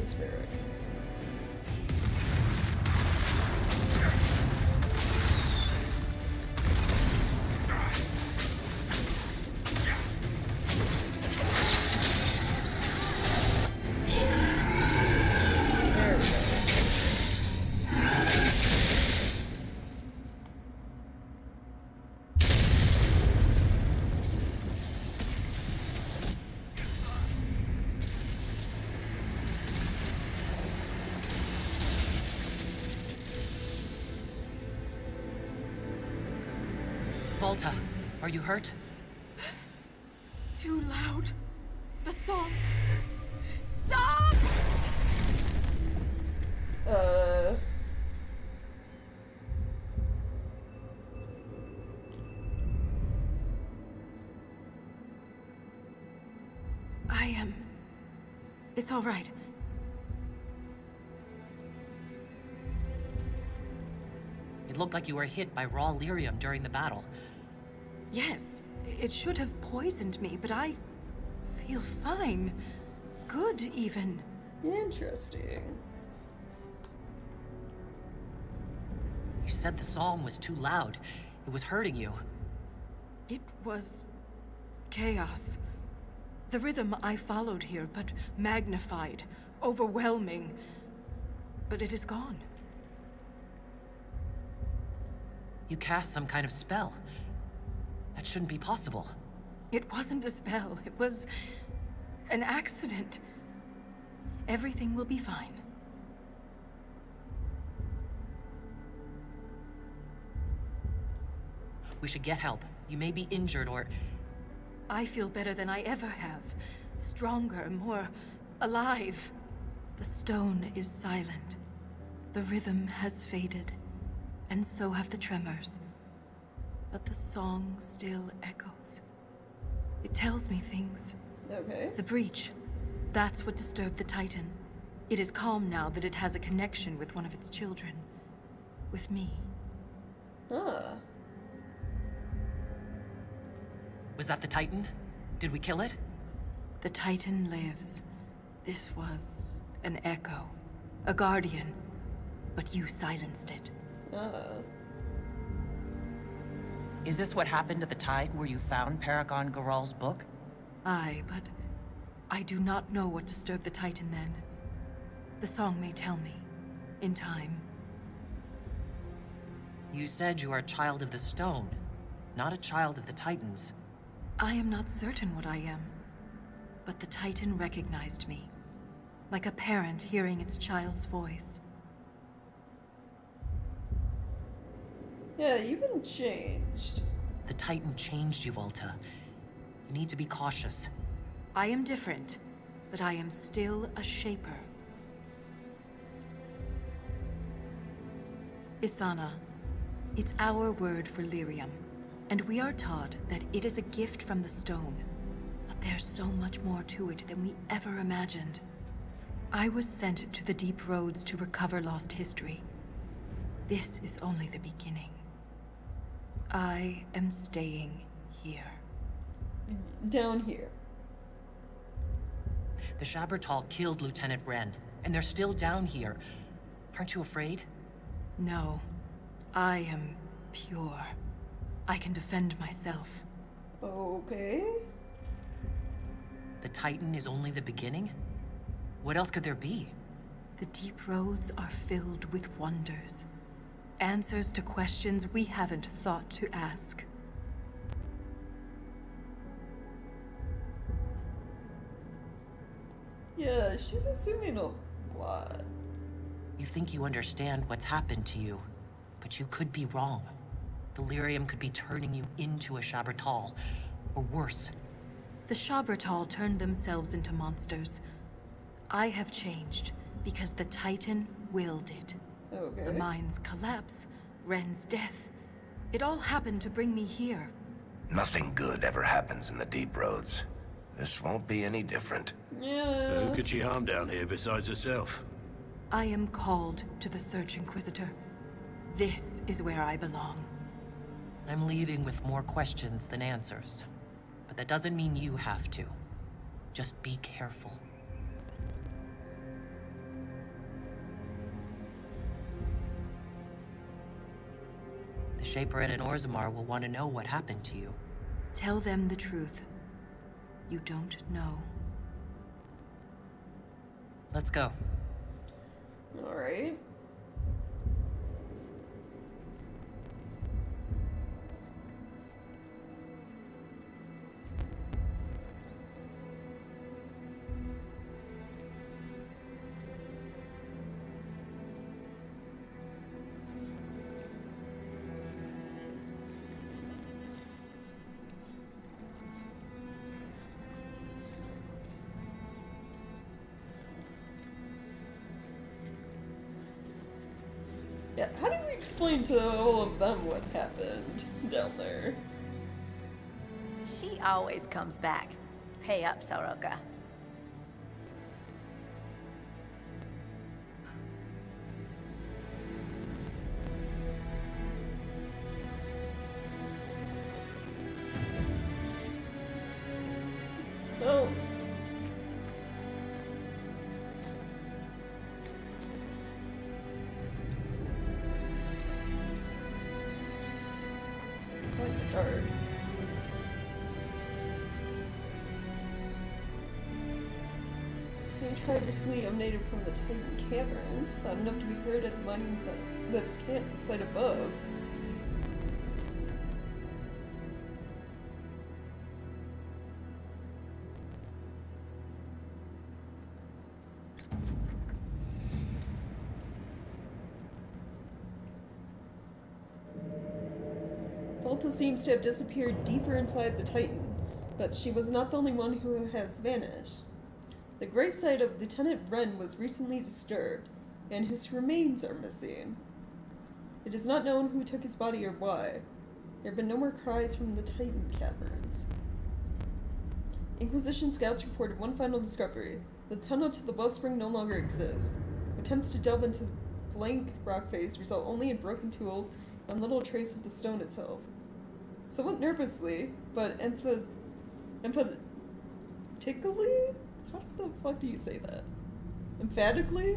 Spirit. Volta, are you hurt? Too loud. The song. Stop! I am... It's all right. It looked like you were hit by raw lyrium during the battle. Yes, it should have poisoned me, but I feel fine. Good, even. Interesting. You said the song was too loud. It was hurting you. It was... chaos. The rhythm I followed here, but magnified, overwhelming. But it is gone. You cast some kind of spell. That shouldn't be possible. It wasn't a spell. It was... an accident. Everything will be fine. We should get help. You may be injured or... I feel better than I ever have. Stronger, more alive. The stone is silent. The rhythm has faded, and so have the tremors. But the song still echoes. It tells me things. Okay. The breach. That's what disturbed the Titan. It is calm now that it has a connection with one of its children. With me. Huh. Was that the Titan? Did we kill it? The Titan lives. This was an echo. A guardian. But you silenced it. Is this what happened at the tide where you found Paragon Garal's book? Aye, but I do not know what disturbed the Titan then. The song may tell me. In time. You said you are a child of the stone, not a child of the Titans. I am not certain what I am. But the Titan recognized me. Like a parent hearing its child's voice. Yeah, you've been changed. The Titan changed you, Volta. You need to be cautious. I am different, but I am still a Shaper. Isana. It's our word for Lyrium, and we are taught that it is a gift from the stone. But there's so much more to it than we ever imagined. I was sent to the deep roads to recover lost history. This is only the beginning. I am staying here. Down here. The Shabertal killed Lieutenant Wren, and they're still down here. Aren't you afraid? No. I am pure. I can defend myself. Okay. The Titan is only the beginning? What else could there be? The deep roads are filled with wonders. Answers to questions we haven't thought to ask. Yeah, she's assuming a lot. You think you understand what's happened to you, but you could be wrong. The Lyrium could be turning you into a Shabertal, or worse. The Shabertal turned themselves into monsters. I have changed because the Titan willed it. Okay. The mine's collapse, Wren's death. It all happened to bring me here. Nothing good ever happens in the deep roads. This won't be any different. Yeah. Who could she harm down here besides herself? I am called to the Search Inquisitor. This is where I belong. I'm leaving with more questions than answers. But that doesn't mean you have to. Just be careful. The Shaperette and Orzammar will want to know what happened to you. Tell them the truth. You don't know. Let's go. All right. Yeah, how do we explain to all of them what happened down there? She always comes back. Pay up, Soroka. Oh. Quite the dark. Strange privacy emanated from the Titan caverns, loud enough to be heard at the mining lifts campsite above. Delta seems to have disappeared deeper inside the Titan, but she was not the only one who has vanished. The gravesite of Lieutenant Wren was recently disturbed, and his remains are missing. It is not known who took his body or why. There have been no more cries from the Titan caverns. Inquisition scouts reported one final discovery. The tunnel to the wellspring no longer exists. Attempts to delve into the blank rock face result only in broken tools and little trace of the stone itself. Somewhat nervously, but emphatically? How the fuck do you say that? Emphatically?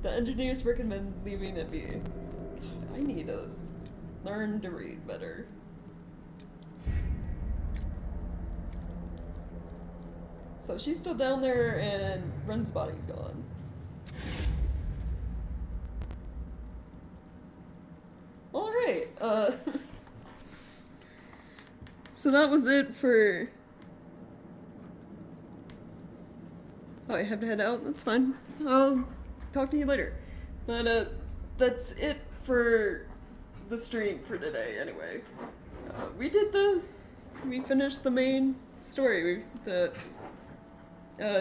The engineers recommend leaving it be. God, I need to learn to read better. So she's still down there and Ren's body's gone. Alright, so that was it for... Oh, I have to head out? That's fine. I'll talk to you later. But, that's it for the stream for today, anyway. We finished the main story, the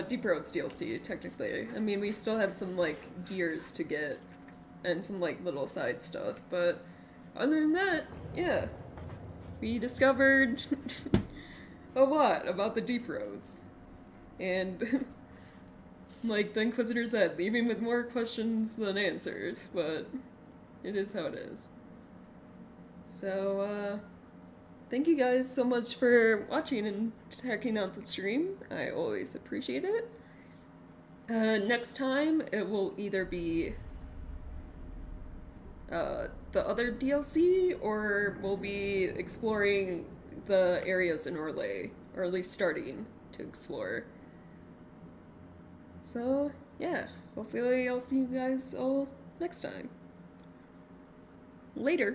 Deep Roads DLC, technically. I mean, we still have some, like, gears to get, and some, like, little side stuff, but other than that, yeah. We discovered a lot about the Deep Roads. And, like the Inquisitor said, leaving with more questions than answers, but it is how it is. So, thank you guys so much for watching and checking out the stream. I always appreciate it. Next time, it will either be the other DLC, or we'll be exploring the areas in Orlais, or at least starting to explore. So, yeah, hopefully I'll see you guys all next time. Later!